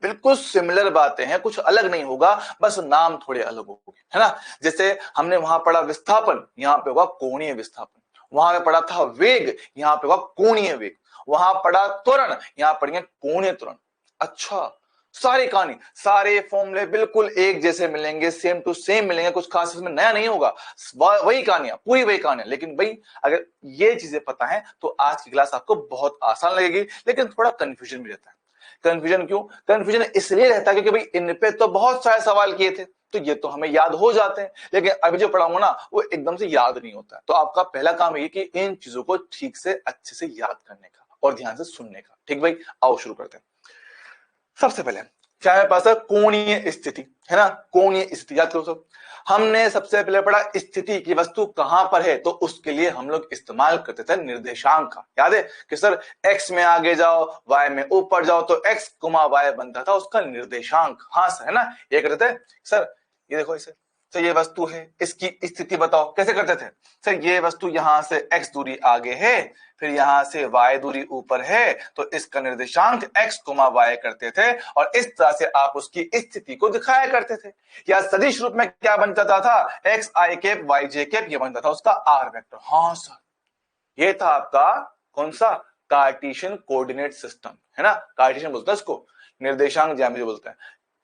A: बिल्कुल सिमिलर बातें हैं, कुछ अलग नहीं होगा, बस नाम थोड़े अलग होंगे, है ना? जैसे हमने वहां पढ़ा विस्थापन, यहाँ पे होगा कोणीय विस्थापन। वहां पे पढ़ा था वेग, यहाँ पे होगा कोणीय वेग। वहां पढ़ा त्वरण, यहाँ पढ़ेंगे कोणीय त्वरण। अच्छा, सारी कहानी, सारे फॉर्मूले बिल्कुल एक जैसे मिलेंगे, सेम टू सेम मिलेंगे, कुछ खास इसमें नया नहीं होगा, वही कहानियां, पूरी वही कहानियां। लेकिन भाई अगर ये चीजें पता है तो आज की क्लास आपको बहुत आसान लगेगी, लेकिन थोड़ा कंफ्यूजन भी रहता है। कंफ्यूजन क्यों? कंफ्यूजन इसलिए रहता है क्योंकि भाई इन पे तो बहुत सारे सवाल किए थे, तो ये तो हमें याद हो जाते हैं, लेकिन अभी जो पढ़ाऊंगा ना वो एकदम से याद नहीं होता है। तो आपका पहला काम ये कि इन चीजों को ठीक से अच्छे से याद करने का और ध्यान से सुनने का। ठीक भाई, आओ शुरू करते हैं। सबसे पहले क्या है पास, कोणीय स्थिति, है ना? कोणीय स्थिति याद करो सब। हमने सबसे पहले पढ़ा स्थिति की वस्तु कहां पर है, तो उसके लिए हम लोग इस्तेमाल करते थे निर्देशांक का। याद है कि सर x में आगे जाओ, y में ऊपर जाओ, तो x, y बनता था उसका निर्देशांक। हाँ सर, है ना? ये करते थे सर। ये देखो इसे, तो ये वस्तु है, इसकी स्थिति बताओ। कैसे करते थे सर? ये वस्तु यहां से x दूरी आगे है, फिर यहां से y दूरी ऊपर है, तो इसका निर्देशांक x, y करते थे, और इस तरह से आप उसकी स्थिति को दिखाया करते थे। या सदिश रूप में क्या बन जाता था, x i cap y j cap, ये बनता था उसका r वेक्टर। हाँ सर, ये था आपका कौन सा, कार्टेशियन कोऑर्डिनेट सिस्टम, है ना? कार्टेशियन बोलता है इसको, निर्देशांक ज्यामिति बोलते हैं।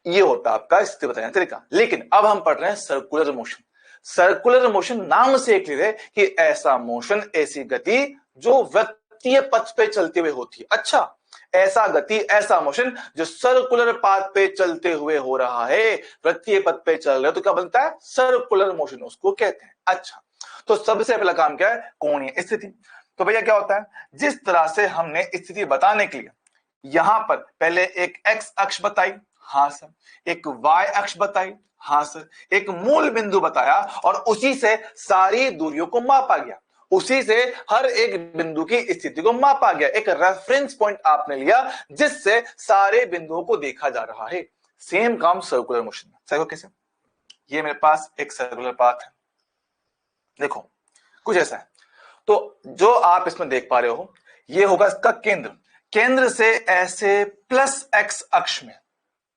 A: ये होता आपका स्थिति बताने का तरीका। लेकिन अब हम पढ़ रहे हैं सर्कुलर मोशन। सर्कुलर मोशन नाम से क्लियर है कि ऐसा मोशन, ऐसी गति जो वृत्तीय पथ पे चलते हुए होती है। अच्छा, ऐसा गति, ऐसा मोशन जो सर्कुलर पाथ पे चलते हुए हो रहा है, वृत्तीय पथ पे चल रहे हो, तो क्या बनता है, सर्कुलर मोशन उसको कहते हैं। अच्छा, तो सबसे पहला काम क्या है, कोणीय स्थिति। तो भैया क्या होता है, जिस तरह से हमने स्थिति बताने के लिए यहां पर पहले एक एक्स अक्ष बताई, हाँ सर, एक वाई अक्ष बताई, हाँ सर, एक मूल बिंदु बताया, और उसी से सारी दूरियों को मापा गया, उसी से हर एक बिंदु की स्थिति को मापा गया। एक रेफरेंस पॉइंट आपने लिया जिससे सारे बिंदुओं को देखा जा रहा है। सेम काम सर्कुलर मोशन में। देखो कैसे, ये मेरे पास एक सर्कुलर पाथ है, देखो कुछ ऐसा है। तो जो आप इसमें देख पा रहे हो, ये होगा इसका केंद्र। केंद्र से ऐसे प्लस एक्स अक्ष में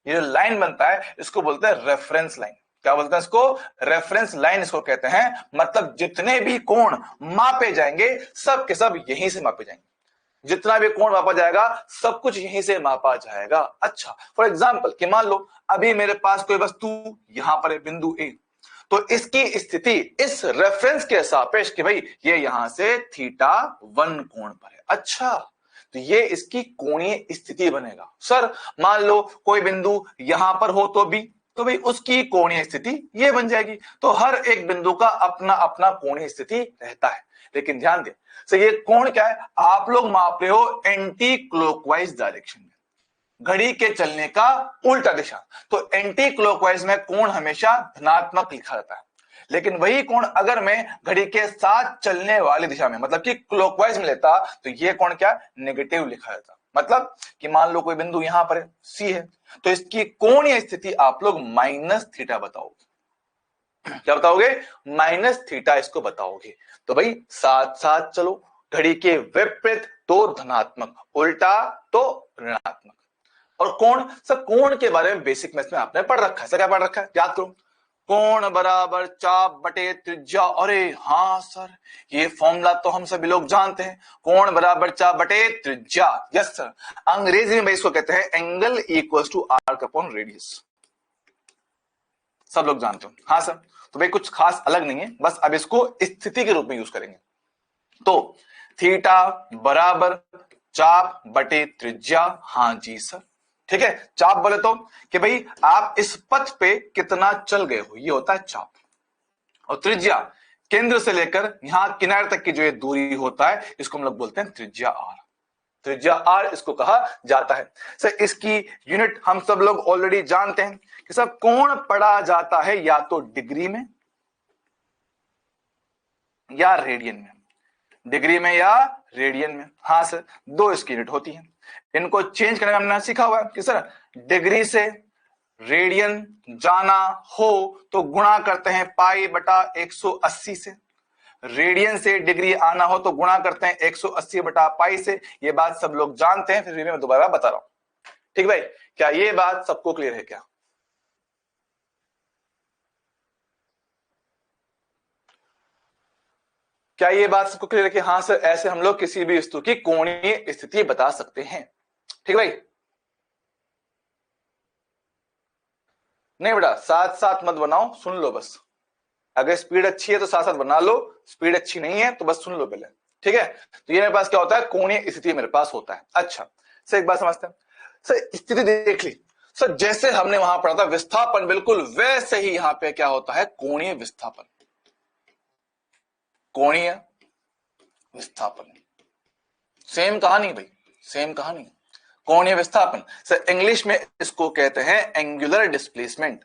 A: ये जो लाइन बनता है, इसको बोलते हैं रेफरेंस लाइन। क्या बोलते हैं इसको, रेफरेंस लाइन इसको कहते हैं। मतलब जितने भी कोण मापे जाएंगे, सब के सब यहीं से मापे जाएंगे। जितना भी कोण मापा जाएगा, सब कुछ यहीं से मापा जाएगा। अच्छा, फॉर एग्जाम्पल कि मान लो अभी मेरे पास कोई वस्तु यहां पर है, बिंदु ए, तो इसकी स्थिति इस रेफरेंस के सापेक्ष कि भाई ये यहां से थीटा 1 कोण पर है। अच्छा, तो ये इसकी कोणीय स्थिति बनेगा। सर मान लो कोई बिंदु यहां पर हो तो भी, तो भाई उसकी कोणीय स्थिति ये बन जाएगी। तो हर एक बिंदु का अपना अपना कोणीय स्थिति रहता है। लेकिन ध्यान दें, सर ये कोण क्या है, आप लोग माप रहे हो एंटी क्लॉकवाइज डायरेक्शन में, घड़ी के चलने का उल्टा दिशा। तो एंटी क्लॉकवाइज में कोण हमेशा धनात्मक लिखा जाता है, लेकिन वही कोण अगर मैं घड़ी के साथ चलने वाली दिशा में, मतलब कि क्लॉकवाइज में लेता, तो ये कोण क्या, नेगेटिव लिखा जाता। मतलब कि मान लो कोई बिंदु यहां पर है, सी है, तो इसकी कोणीय स्थिति आप लोग माइनस थीटा बताओगे। क्या बताओगे, माइनस थीटा इसको बताओगे। तो भाई साथ साथ चलो, घड़ी के विपरीत तो धनात्मक, उल्टा तो ऋणात्मक। और कोण, सब कोण के बारे में बेसिक मैथ्स में आपने पढ़ रखा है। क्या पढ़ रखा है, याद करो। कोण बराबर चाप बटे त्रिज्या। अरे हाँ सर, ये फॉर्मूला तो हम सभी लोग जानते हैं, कोण बराबर चाप बटे त्रिज्या। यस सर, अंग्रेजी में इसको कहते हैं angle equal to arc upon radius, सब लोग जानते हो। हाँ सर, तो भाई कुछ खास अलग नहीं है, बस अब इसको स्थिति के रूप में यूज करेंगे। तो थीटा बराबर चाप बटे त्रिज्या। हाँ जी सर, ठीक है। चाप बोले तो कि भाई आप इस पथ पे कितना चल गए हो, ये होता है चाप। और त्रिज्या केंद्र से लेकर यहां किनारे तक की जो ये दूरी होता है, इसको हम लोग बोलते हैं त्रिज्या आर। त्रिज्या आर इसको कहा जाता है। सर इसकी यूनिट हम सब लोग ऑलरेडी जानते हैं कि सर कोण पढ़ा जाता है या तो डिग्री में या रेडियन में, डिग्री में या रेडियन में। हाँ सर, दो इसकी यूनिट होती है। इनको चेंज करने में हमने सीखा हुआ है कि सर डिग्री से रेडियन जाना हो तो गुणा करते हैं पाई बटा 180 से, रेडियन से डिग्री आना हो तो गुणा करते हैं 180 बटा पाई से। ये बात सब लोग जानते हैं, फिर भी मैं दोबारा बता रहा हूं। ठीक भाई, क्या ये बात सबको क्लियर है? क्या ये बात सबको क्लियर है कि हाँ सर ऐसे हम लोग किसी भी वस्तु की कोणीय स्थिति बता सकते हैं? ठीक भाई, नहीं बेटा साथ साथ मत बनाओ, सुन लो बस। अगर स्पीड अच्छी है तो साथ साथ बना लो, स्पीड अच्छी नहीं है तो बस सुन लो पहले। ठीक है, तो ये मेरे पास क्या होता है, कोणीय स्थिति मेरे पास होता है। अच्छा सर एक बात समझते हैं, सर स्थिति देख ली सर, जैसे हमने वहां पढ़ा था विस्थापन, बिल्कुल वैसे ही यहां पे क्या होता है, कोणीय विस्थापन। कोणीय विस्थापन सेम कहानी भाई, सेम कहानी। कोणीय विस्थापन सर इंग्लिश में इसको कहते हैं एंगुलर डिस्प्लेसमेंट।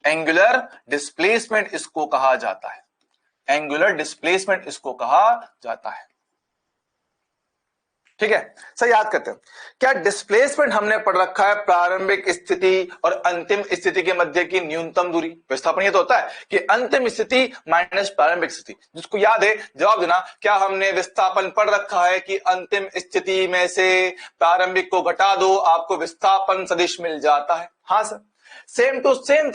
A: एंगुलर डिस्प्लेसमेंट इसको कहा जाता है, एंगुलर डिस्प्लेसमेंट इसको कहा जाता है। ठीक है सर, याद करते हैं क्या डिस्प्लेसमेंट हमने पढ़ रखा है, प्रारंभिक स्थिति और अंतिम स्थिति के मध्य की न्यूनतम दूरी। विस्थापन ये तो होता है कि अंतिम स्थिति माइनस प्रारंभिक स्थिति। जिसको याद है जवाब देना, क्या हमने विस्थापन पढ़ रखा है कि अंतिम स्थिति में से प्रारंभिक को घटा दो आपको विस्थापन सदिश मिल जाता है? हाँ सर, सेम टू सेम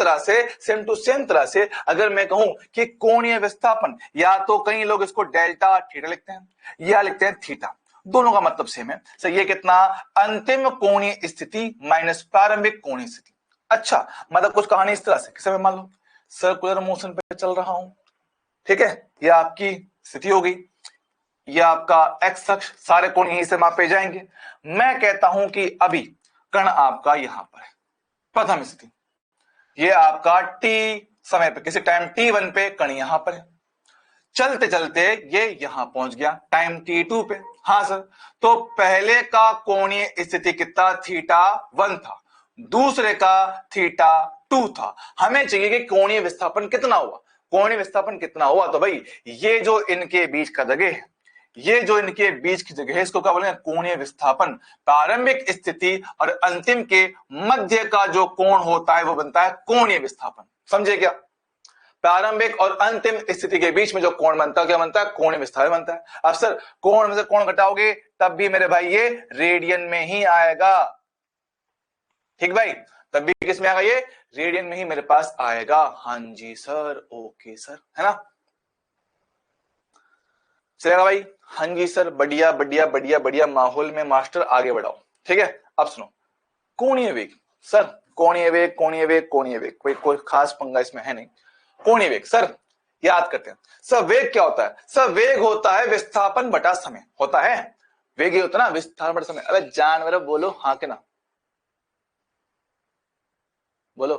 A: तरह से अगर मैं कहूं कि कोणीय विस्थापन, या तो कई लोग इसको डेल्टा थीटा लिखते हैं या लिखते हैं थीटा, दोनों का मतलब सेम है। सर ये कितना, अंतिम कोणीय स्थिति माइनस प्रारंभिक कोणीय स्थिति। अच्छा मतलब कुछ कहानी इस तरह से, किसे मैं मान लो सर्कुलर मोशन पे चल रहा हूं, ठीक है, ये आपकी स्थिति हो गई, ये आपका एक्स अक्ष, सारे कोण यहीं से मापे जाएंगे। मैं कहता हूं कि अभी कण आपका यहां पर है, प्रथम स्थिति, ये आपका टी समय पे, किसी टाइम t1 पे कण यहां पर है, चलते चलते ये यहां पहुंच गया टाइम t2 पे। हाँ सर, तो पहले का कोणीय स्थिति कितना, θ1 था, दूसरे का θ2 था। हमें चाहिए कि कोणीय विस्थापन कितना हुआ, कोणीय विस्थापन कितना हुआ, तो भाई ये जो इनके बीच का जगह है, ये जो इनके बीच की जगह है, इसको क्या बोलेंगे, कोणीय विस्थापन। प्रारंभिक स्थिति और अंतिम के मध्य का जो कोण होता है वो बनता है कोणीय विस्थापन। समझे क्या? प्रारंभिक और अंतिम स्थिति के बीच में जो कोण बनता है क्या बनता है, कोणीय विस्थापन बनता है। अब सर कोण में से कोण घटाओगे तब भी मेरे भाई ये रेडियन में ही आएगा। ठीक भाई, तब भी किस में आएगा, ये रेडियन में ही मेरे पास आएगा। हाँ जी सर, ओके सर, है ना, चलेगा भाई? हाँ जी सर, बढ़िया बढ़िया बढ़िया बढ़िया, माहौल में मास्टर आगे बढ़ाओ। ठीक है, अब सुनो, कोणीय वेग। सर कोणीय वेग, कोणीय वेग, कोणीय वेग, कोई खास पंगा इसमें है नहीं। कोणीय वेग सर याद करते हैं, सर वेग क्या होता है? सर वेग होता है विस्थापन बटा समय, होता है वेग ही होता है ना, विस्थापन बटा समय। अरे जानवर बोलो हाँ के ना, बोलो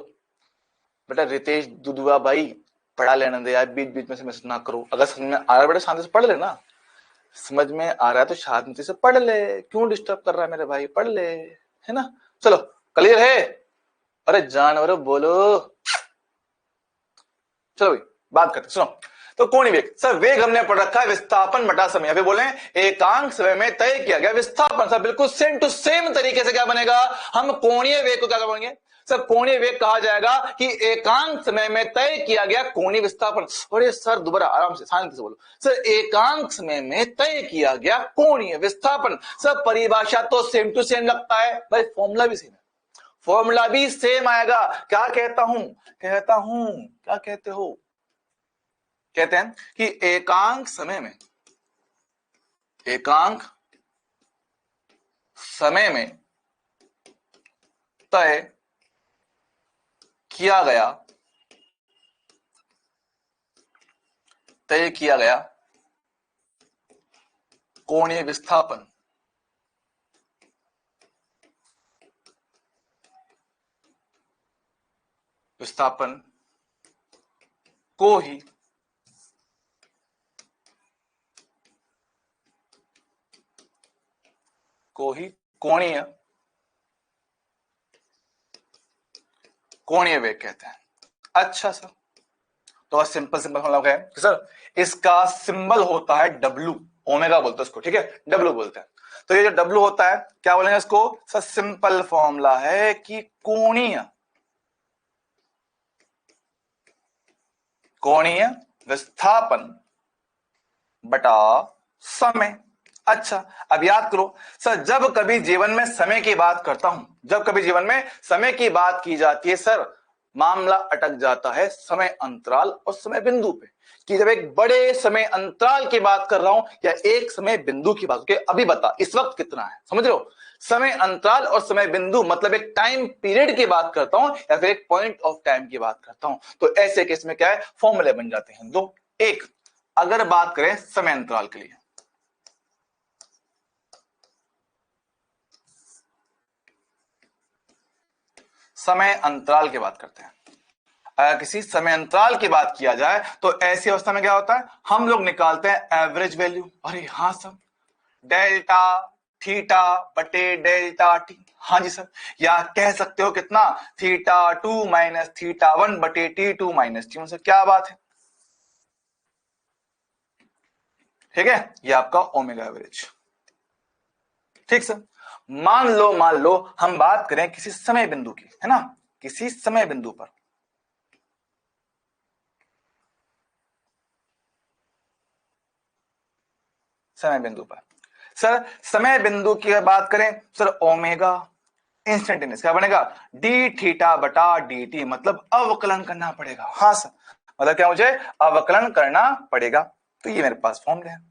A: बेटा। रितेश दुदुआ भाई पढ़ा लेने दे यार, बीच बीच में से मैसेज ना करो। अगर समझ में आ रहा है बेटा शांति से पढ़ लेना, समझ में आ रहा है तो शांति से पढ़ ले, क्यों डिस्टर्ब कर रहा है मेरे भाई, पढ़ ले, है ना। चलो क्लियर है? अरे जानवर बोलो। चलो भाई बात करते, सुनो। तो कोणीय वेग, सर वेग हमने पढ़ रखा है विस्थापन बटा समय। अभी बोले एकांक समय में तय किया गया विस्थापन। सर बिल्कुल सेम टू सेम तरीके से क्या बनेगा, हम कोणीय वेग को क्या करेंगे, सर कोणीय वेग कहा जाएगा कि एकांक समय में तय किया गया कोणीय विस्थापन। और सर दोबारा आराम से शांति से बोलो, सर एकांक समय में तय किया गया कोणीय विस्थापन। सर परिभाषा तो सेम टू सेम लगता है भाई, फॉर्मूला भी सेम है, फॉर्मूला भी सेम आएगा। क्या कहता हूं क्या कहते हो, कहते हैं कि एकांक समय में तय किया गया कोणीय विस्थापन को ही कोणीय वेग कहते हैं। अच्छा सर, तो सिंपल मतलब है कि सर इसका सिंबल होता है डब्ल्यू, ओमेगा बोलते हैं उसको, ठीक है, डब्ल्यू बोलते हैं। तो ये जो डब्ल्यू होता है क्या बोलेंगे इसको सर, सिंपल फॉर्मूला है कि कोणीय विस्थापन बटा समय। अच्छा, अब याद करो सर, जब कभी जीवन में समय की बात करता हूं, जब कभी जीवन में समय की बात की जाती है सर, मामला अटक जाता है समय अंतराल और समय बिंदु पे, कि जब एक बड़े समय अंतराल की बात कर रहा हूं या एक समय बिंदु की बात, अभी बता इस वक्त कितना है, समझ रहे हो, समय अंतराल और समय बिंदु मतलब एक टाइम पीरियड की बात करता हूं या फिर एक पॉइंट ऑफ टाइम की बात करता हूं, तो ऐसे केस में क्या है, फॉर्मूले बन जाते हैं दो। एक, अगर बात करें समय अंतराल के लिए, समय अंतराल की बात करते हैं, अगर किसी समय अंतराल की बात किया जाए तो ऐसी अवस्था में क्या होता है, हम लोग निकालते हैं एवरेज वैल्यू। अरे हाँ सर, डेल्टा थीटा बटे डेल्टा टी, हाँ जी सर, या कह सकते हो कितना, थीटा 2 माइनस थीटा 1 बटे T2 माइनस T1। सर क्या बात है, ठीक है, ये आपका ओमेगा एवरेज। ठीक सर, मान लो हम बात करें किसी समय बिंदु की, है ना, किसी समय बिंदु पर, समय बिंदु पर सर, समय बिंदु की बात करें सर, ओमेगा इंस्टेंटेनियस क्या बनेगा, डी थीटा बटा डी टी, मतलब अवकलन करना पड़ेगा। हाँ सर, मतलब क्या, मुझे अवकलन करना पड़ेगा। तो ये मेरे पास फॉर्मूले है,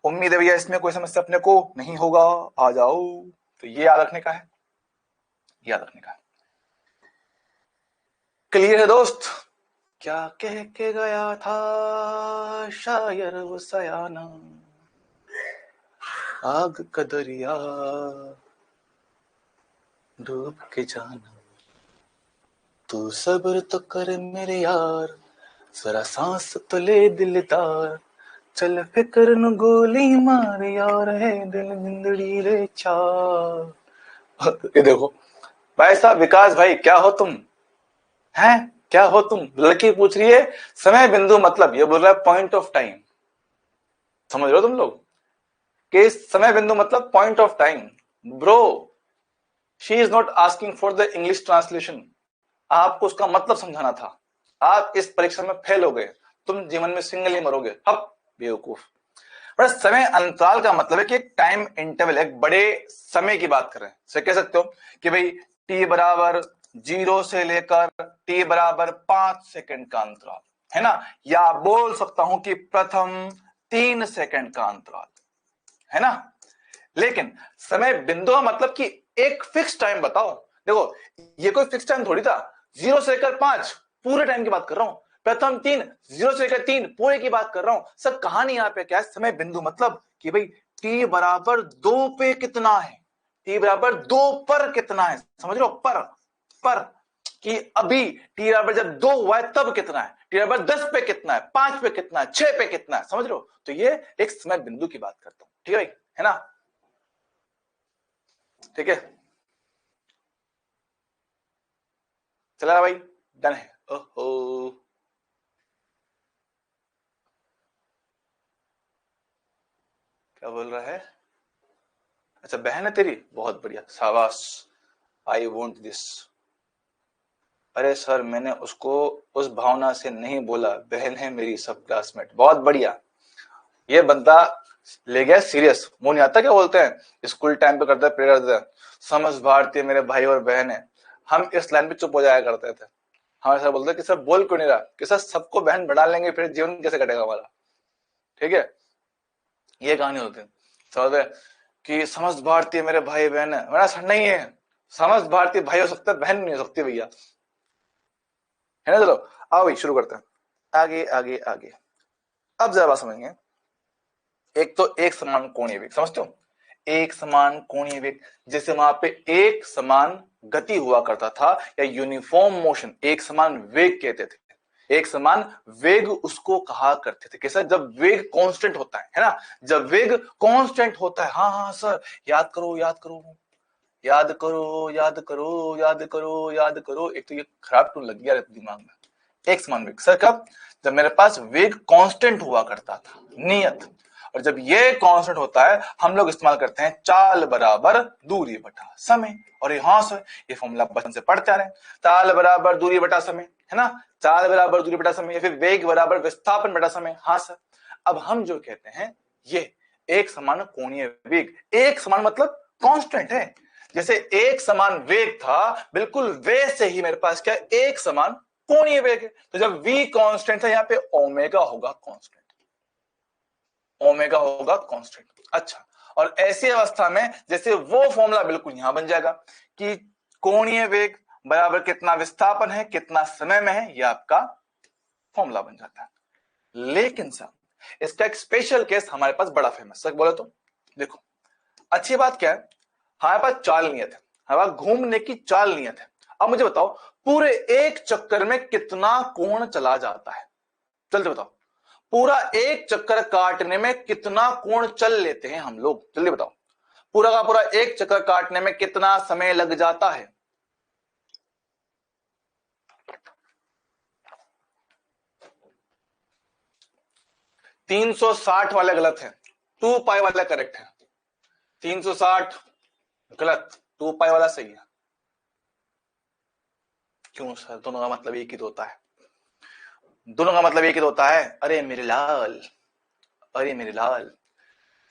A: उम्मीद है भैया इसमें कोई समस्या अपने को नहीं होगा। आ जाओ, तो ये याद रखने का है, याद रखने का है। क्लियर है दोस्त, क्या कह के गया था शायर वो सयाना, आग का दरिया डूब के जाना, तू सब्र तो कर मेरे यार, जरा सांस तो ले दिलदार, चल फिक्र न गोली मार यार, है दिल जिंदड़ी रे चा। ये देखो भाई साहब, विकास भाई क्या हो तुम, हैं क्या हो तुम, लड़की पूछ रही है समय बिंदु मतलब, ये बोल रहा है पॉइंट ऑफ टाइम। समझ रहे हो तुम लोग कि समय बिंदु मतलब point of time. Bro, she is not asking for the English translation, आपको उसका मतलब समझाना था। आप इस परीक्षा में फेल हो गए, तुम जीवन में सिंगल ही मरोगे, हप बेवकूफ। पर समय अंतराल का मतलब है कि एक टाइम इंटरवल, एक बड़े समय की बात कर रहे हैं। से कह सकते हो कि भाई t बराबर 0 से लेकर t बराबर 5 सेकंड का अंतराल, है ना, या बोल सकता हूं कि प्रथम 3 सेकंड का अंतराल, है ना। लेकिन समय बिंदु मतलब कि एक फिक्स टाइम बताओ। देखो ये कोई फिक्स टाइम थोड़ी था, 0 से लेकर 5 पूरे टाइम की बात कर रहा हूं, प्रथम 3 0 से लेकर 3 पूरे की बात कर रहा हूं। सर कहानी यहां पे क्या है, समय बिंदु मतलब कि भाई t बराबर 2 पे कितना है, t बराबर 2 पर कितना है, समझ लो, पर कि अभी t बराबर जब 2 हुआ है तब कितना है, t बराबर 10 पे कितना है, 5 पे कितना है, 6 पे कितना है, समझ लो। तो ये एक समय बिंदु की बात करता हूं, ठीक है भाई, है ना, ठीक है, चला भाई, डन है। ओहो, क्या बोल रहा है, अच्छा बहन है तेरी, बहुत बढ़िया, शाबाश, आई वॉन्ट दिस। अरे सर मैंने उसको उस भावना से नहीं बोला, बहन है मेरी, सब क्लासमेट, बहुत बढ़िया। ये बंदा ले गया सीरियस, मुंह नहीं आता क्या बोलते हैं, स्कूल टाइम पे करता है, प्रेयर करता है, समझ भारतीय मेरे भाई और बहन है, हम इस लाइन पे चुप हो जाया करते थे। हमारे सर बोलते कि सर बोल क्यों नहीं रहा, कि सर सबको बहन बढ़ा लेंगे फिर जीवन कैसे कटेगा हमारा। ठीक है, ये कहानी होती है। समझते कि समस्त भारतीय मेरे भाई बहन है, मेरा सर नहीं है, समस्त भारतीय भाई हो सकता है, बहन नहीं हो सकती भैया, है ना। चलो आओ भाई शुरू करते हैं, आगे आगे आगे। अब जरा बात समझेंगे, एक तो एक समान कोणीय वेग, समझते हो, एक समान कोणीय वेग, जैसे वहां पे एक समान गति हुआ करता था या यूनिफॉर्म मोशन, एक समान वेग कहते थे, एक समान वेग उसको कहा करते थे। कैसा, जब वेग कांस्टेंट होता है ना, जब वेग कांस्टेंट होता है। हाँ हाँ सर, याद करो याद करो याद करो याद करो याद करो याद करो। एक तो ये खराब टून लग गया दिमाग में। एक समान वेग सर कब, जब मेरे पास वेग कांस्टेंट हुआ करता था, नियत। और जब ये कांस्टेंट होता है हम लोग इस्तेमाल करते हैं चाल बराबर दूरी बटा समय। और हाँ सर, ये फॉर्मूला बचपन से पढ़ते आ रहे हैं, चाल बराबर दूरी बटा समय, है ना, चाल बराबर दूरी बटा समय, या फिर वेग बराबर विस्थापन बटा समय। हाँ सर, अब हम जो कहते हैं ये एक समान कोणीय वेग, एक समान मतलब कांस्टेंट है। जैसे एक समान वेग था, बिल्कुल वैसे ही मेरे पास क्या, एक समान कोणीय वेग है। तो जब v कांस्टेंट है, यहाँ पे ओमेगा होगा कांस्टेंट, ओमेगा होगा कांस्टेंट। अच्छा, और ऐसी अवस्था में जैसे वो फॉर्मूला बिल्कुल यहां बन जाएगा कि कोणीय वेग बराबर कितना विस्थापन है कितना समय में है, यह आपका फॉर्मूला बन जाता है। लेकिन सर इसका एक स्पेशल केस हमारे पास बड़ा फेमस, सर बोले तो देखो, अच्छी बात क्या है, हमारे पास चाल नियत है, हमारे पास घूमने की चाल नियत है। अब मुझे बताओ पूरे एक चक्कर में कितना कोण चला जाता है, जल्दी बताओ, पूरा एक चक्कर काटने में कितना कोण चल लेते हैं हम लोग, जल्दी बताओ, पूरा का पूरा एक चक्कर काटने में कितना समय लग जाता है। तीन सौ साठ वाले गलत है, 2 पाई वाला करेक्ट है। 360 गलत, 2 पाई वाला सही है। क्यों सर, दोनों का मतलब एक ही तो होता है, दोनों का मतलब एक ही तो होता है। अरे मेरे लाल, अरे मेरे लाल,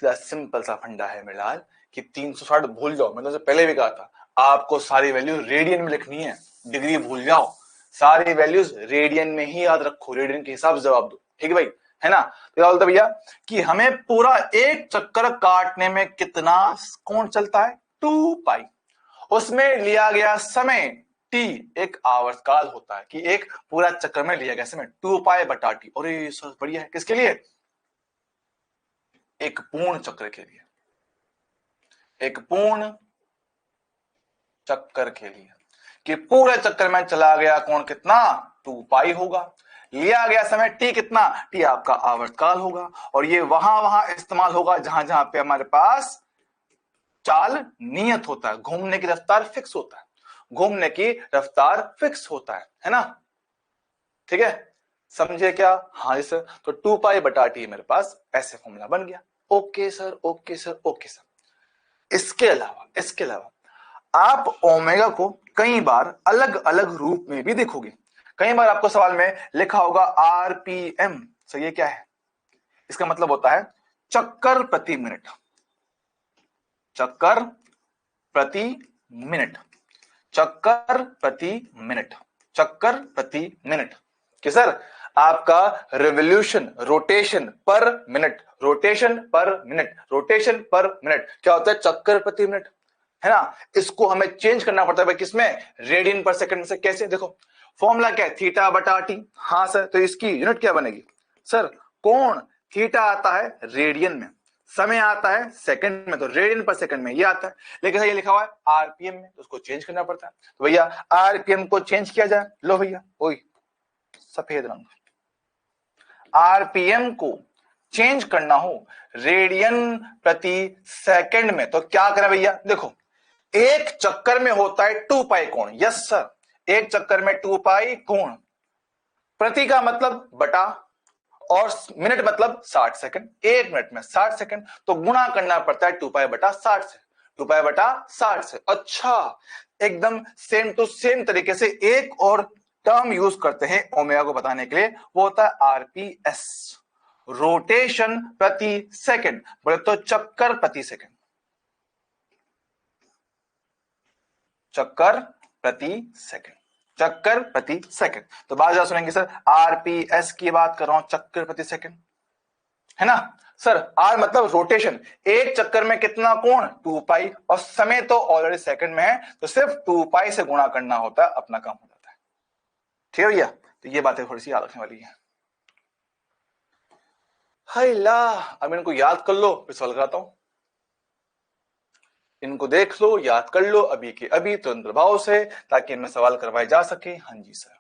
A: सिंपल सा फंडा है मेरे लाल कि 360 भूल जाओ, मैंने तो पहले भी कहा था, आपको सारी वैल्यू रेडियन में लिखनी है, डिग्री भूल जाओ, सारी वैल्यूज रेडियन में ही याद रखो, रेडियन के हिसाब से जवाब दो, ठीक है भाई, है ना। तो क्या बोलते भैया कि हमें पूरा एक चक्कर काटने में कितना कोण चलता है, 2 पाई, उसमें लिया गया समय t, एक आवर्तकाल होता है कि एक पूरा चक्कर में लिया गया समय 2 पाई बटा टी। और ये सर बढ़िया है, किसके लिए, एक पूर्ण चक्र के लिए, एक पूर्ण चक्कर के लिए, कि पूरे चक्कर में चला गया कोण कितना, 2 पाई होगा, लिया गया समय t कितना, t आपका आवर्तकाल होगा। और ये वहां वहां इस्तेमाल होगा जहां जहां पे हमारे पास चाल नियत होता है, घूमने की रफ्तार फिक्स होता है, घूमने की रफ्तार फिक्स होता है ना, ठीक है, समझे क्या। हाँ जी सर, तो 2 पाई बटा टी मेरे पास ऐसे फॉर्मूला बन गया। Okay sir okay sir okay sir. इसके अलावा आप ओमेगा को कई बार अलग अलग रूप में भी देखोगे। कई बार आपको सवाल में लिखा होगा आरपीएम, सर ये क्या है, इसका मतलब होता है चक्कर प्रति मिनट, चक्कर प्रति मिनट, चक्कर प्रति मिनट, चक्कर प्रति मिनट, कि सर आपका रिवोल्यूशन, रोटेशन पर मिनट, रोटेशन पर मिनट, रोटेशन पर मिनट क्या होता है, चक्कर प्रति मिनट, है ना। इसको हमें चेंज करना पड़ता है भाई, किसमें, रेडियन पर सेकंड से। कैसे, देखो फॉर्मूला क्या है, थीटा बटा टी। हाँ सर, तो इसकी यूनिट क्या बनेगी, सर कोण थीटा आता है रेडियन में, समय आता है सेकंड में, तो रेडियन पर सेकंड में ये आता है। लेकिन ये लिखा हुआ है आरपीएम में, तो उसको चेंज करना पड़ता है। तो भैया आरपीएम को चेंज किया जाए, लो भैया ओए सफेद रंग, आरपीएम को चेंज करना हो रेडियन प्रति सेकंड में, तो क्या करें भैया, देखो एक चक्कर में होता है 2 पाई कोण, यस सर, एक चक्कर में 2 पाई कोण, प्रति का मतलब बटा, और मिनट मतलब 60 सेकंड, एक मिनट में 60 सेकंड, तो गुणा करना पड़ता है 2 पाई बटा 60 से, 2 पाई बटा 60 से। अच्छा, एकदम सेम टू सेम तरीके से एक और टर्म यूज करते हैं ओमेगा को बताने के लिए, वो होता है आरपीएस, रोटेशन प्रति सेकंड, बोले तो चक्कर प्रति सेकंड, चक्कर प्रति सेकंड, चक्कर प्रति सेकंड। तो बात ज्यादा सुनेंगे सर, आरपीएस की बात कर रहा हूं, चक्कर प्रति सेकंड, है ना सर। आर मतलब रोटेशन, एक चक्कर में कितना कोण 2 पाई, और समय तो ऑलरेडी सेकंड में है, तो सिर्फ 2 पाई से गुणा करना होता है, अपना काम हो जाता है। ठीक है भैया, तो ये बातें थोड़ी सी याद रखने वाली है। हाय ला, अब इनको याद कर लो, फिर सवाल कराता हूं। इनको देख लो, याद कर लो अभी के अभी तुरंत प्रभाव से, ताकि इनमें सवाल करवाए जा सके। हाँ जी सर।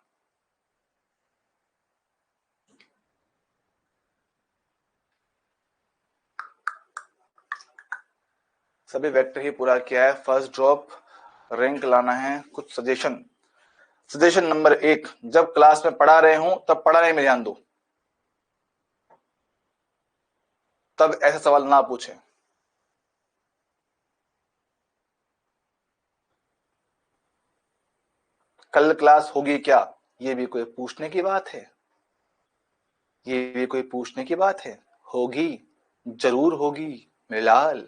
A: सभी वेक्टर ही पूरा किया है, फर्स्ट ड्रॉप रैंक लाना है। कुछ सजेशन, सजेशन नंबर 1, जब क्लास में पढ़ा रहे हूं तब पढ़ाने में ध्यान दो, तब ऐसे सवाल ना पूछे। कल क्लास होगी क्या, ये भी कोई पूछने की बात है? ये भी कोई पूछने की बात है? होगी, जरूर होगी मेरे लाल।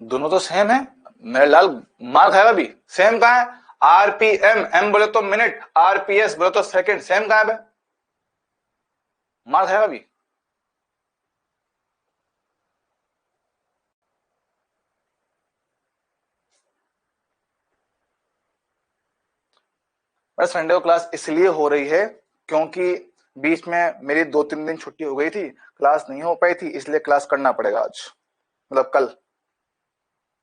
A: दोनों तो सेम है मेरे लाल, मार खाएगा भी। सेम कहां है? आरपीएम, एम बोले तो मिनट, आरपीएस बोले तो सेकंड, सेम कहां है? मार खाएगा भी। संडे को क्लास इसलिए हो रही है क्योंकि बीच में मेरी 2-3 दिन छुट्टी हो गई थी, क्लास नहीं हो पाई थी, इसलिए क्लास करना पड़ेगा आज, मतलब कल,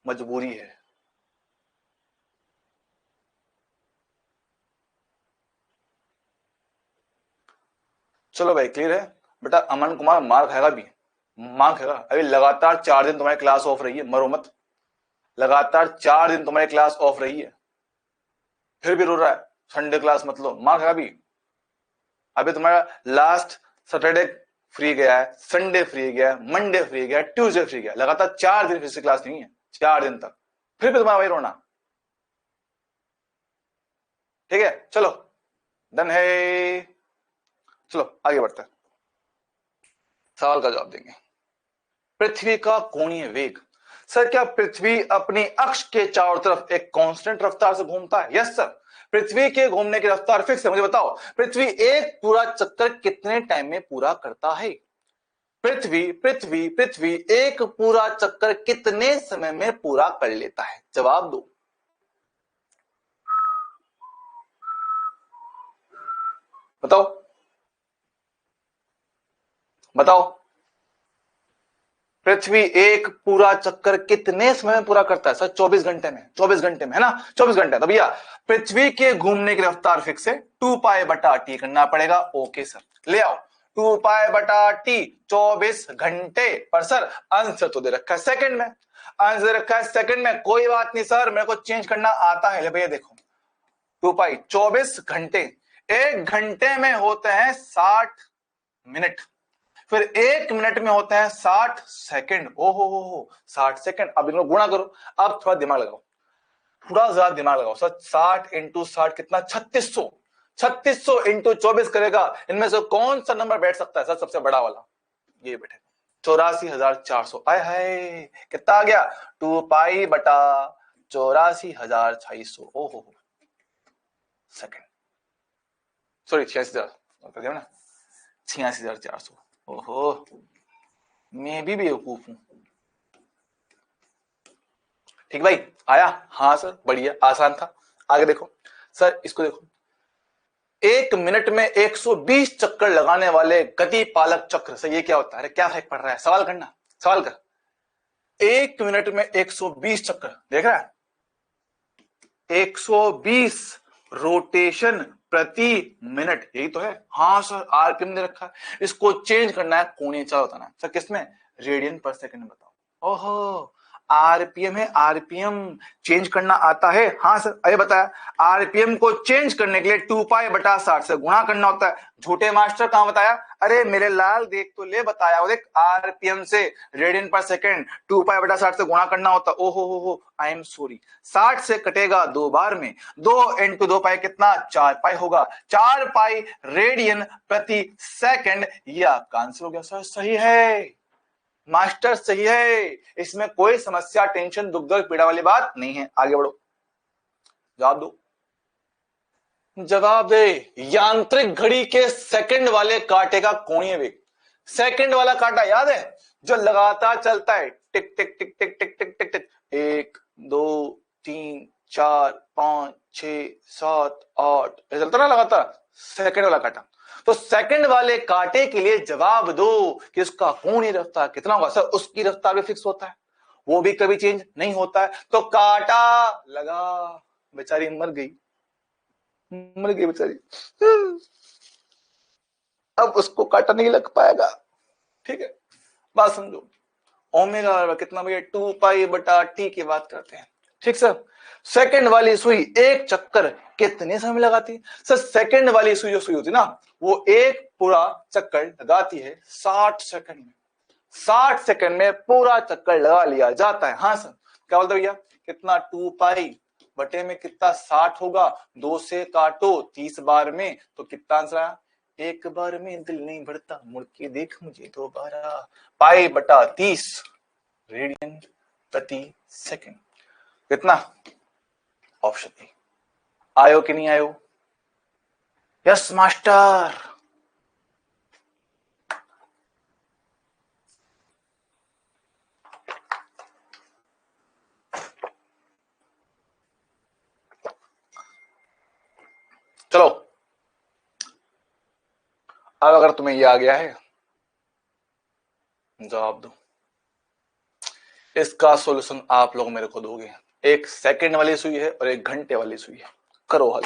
A: मजबूरी है। चलो भाई क्लियर है बेटा। अमन कुमार मार खाएगा भी, मार खाएगा। अभी लगातार 4 दिन तुम्हारी क्लास ऑफ रही है, मरो मत। लगातार 4 दिन तुम्हारी क्लास ऑफ रही है, फिर भी रो रहा है संडे क्लास मत लो, मार खाएगा भी। अभी तुम्हारा लास्ट सैटरडे फ्री गया है, संडे फ्री गया है, मंडे फ्री गया है, ट्यूसडे फ्री गया है, लगातार 4 दिन फिर से क्लास नहीं है, 4 दिन तक, फिर भी तुम्हारा वही रोना। ठीक है चलो, डन है। चलो आगे बढ़ते हैं, सवाल का जवाब देंगे। पृथ्वी का कोणीय वेग, सर क्या पृथ्वी अपनी अक्ष के चारों तरफ एक कांस्टेंट रफ्तार से घूमता है? यस सर, पृथ्वी के घूमने की रफ्तार फिक्स है। मुझे बताओ, पृथ्वी एक पूरा चक्कर कितने टाइम में पूरा करता है? पृथ्वी पृथ्वी पृथ्वी एक पूरा चक्कर कितने समय में पूरा कर लेता है? जवाब दो, बताओ बताओ। पृथ्वी एक पूरा चक्कर कितने समय में पूरा करता है? सर 24 घंटे में, 24 घंटे में, है ना, 24 घंटे। तो भैया पृथ्वी के घूमने की रफ्तार फिक्स है, 2 पाई बटा टी करना पड़ेगा। ओके सर, ले आओ 2 पाई बटा टी, 24 घंटे। पर सर आंसर तो दे रखा है सेकंड में, आंसर दे रखा है सेकंड में। कोई बात नहीं सर, मेरे को चेंज करना आता है। भैया देखो 2 पाई 24 घंटे, एक घंटे में होते हैं 60 मिनट, फिर एक मिनट में होते हैं 60 सेकंड। ओहो हो 60 सेकंड। अब इनको गुणा करो, अब थोड़ा दिमाग लगाओ, थोड़ा ज्यादा दिमाग लगाओ सर। 60 इंटू 60 कितना? 3600। 3600 इंटू 24 करेगा, इनमें से कौन सा नंबर बैठ सकता है सर सबसे बड़ा वाला? ये बैठे 84,400। आय हाय, कितना आ गया? 2 पाई बटा 84,600 ओहो सेकंड, सॉरी 86,000 ना, 86,400। ओहो, मैं भी बेवकूफ हूं। ठीक भाई, आया? हाँ सर बढ़िया, आसान था। आगे देखो सर, इसको देखो, एक मिनट में 120 चक्कर लगाने वाले गति पालक चक्र से ये क्या होता है? अरे क्या फर्क पड़ रहा है, सवाल करना, सवाल कर। एक मिनट में 120 चक्कर, देख रहा है? 120 रोटेशन प्रति मिनट, यही तो है। हाँ सर, आरपीएम दे रखा है, इसको चेंज करना है, कोणीय चाल बताना है। सर किसमें? रेडियन पर सेकंड में बताओ। ओहो, आरपीएम है, आरपीएम चेंज करना आता है? हाँ सर, अरे बताया आरपीएम को चेंज करने के लिए 2π/60 से गुणा करना होता है। झूठे मास्टर, कहां बताया? अरे मेरे लाल देख तो ले, बताया, देख आरपीएम से रेडियन पर सेकेंड 2π/60 से गुणा करना होता। ओहो हो, आई एम सॉरी, 60 से कटेगा 2 बार में, 2 × 2π कितना? 4π होगा, 4π रेडियन प्रति सेकंड। ये आपका आंसर हो गया सर। सही है मास्टर, सही है, इसमें कोई समस्या, टेंशन, दुख दर्द, पीड़ा वाली बात नहीं है। आगे बढ़ो, जवाब दो, जवाब दे। यांत्रिक घड़ी के सेकंड वाले कांटे का कोणीय वेग। सेकंड वाला कांटा याद है, जो लगातार चलता है, टिक टिक टिक टिक टिक टिक टिक टिक, 1 2 3 4 5 6 7 8 चलता ना लगातार, सेकंड वाला कांटा। तो सेकंड वाले कांटे के लिए जवाब दो कि उसका कोणीय रफ्तार कितना होगा। सर उसकी रफ्तार भी फिक्स होता है, वो भी कभी चेंज नहीं होता है। तो कांटा लगा, बेचारी मर गई, मर गई बेचारी, अब उसको कांटा नहीं लग पाएगा। ठीक है, बात समझो। ओमेगा कितना भैया? 2π/t की बात करते हैं। ठीक सर, सेकंड वाली सुई एक चक्कर कितने समय में लगाती है? सर सेकंड वाली सुई जो सुई होती है ना, वो एक पूरा चक्कर लगाती है 60 सेकंड में। 60 सेकंड में पूरा चक्कर लगा लिया जाता है। हाँ सर, क्या बोलते भैया? कितना? 2π में कितना? 60 होगा, 2 से काटो 30 बार में, तो कितना आंसर आया? एक बार में दिल नहीं भरता, मुड़ के देख मुझे दोबारा। π/30 रेडियन प्रति सेकंड। कितना? Option A. आयो कि नहीं आयो? Yes master. चलो, अब अगर तुम्हें यह आ गया है, जवाब दो। इसका सॉल्यूशन आप लोग मेरे को दोगे। एक सेकंड वाली सुई है और एक घंटे वाली सुई है, करो हल।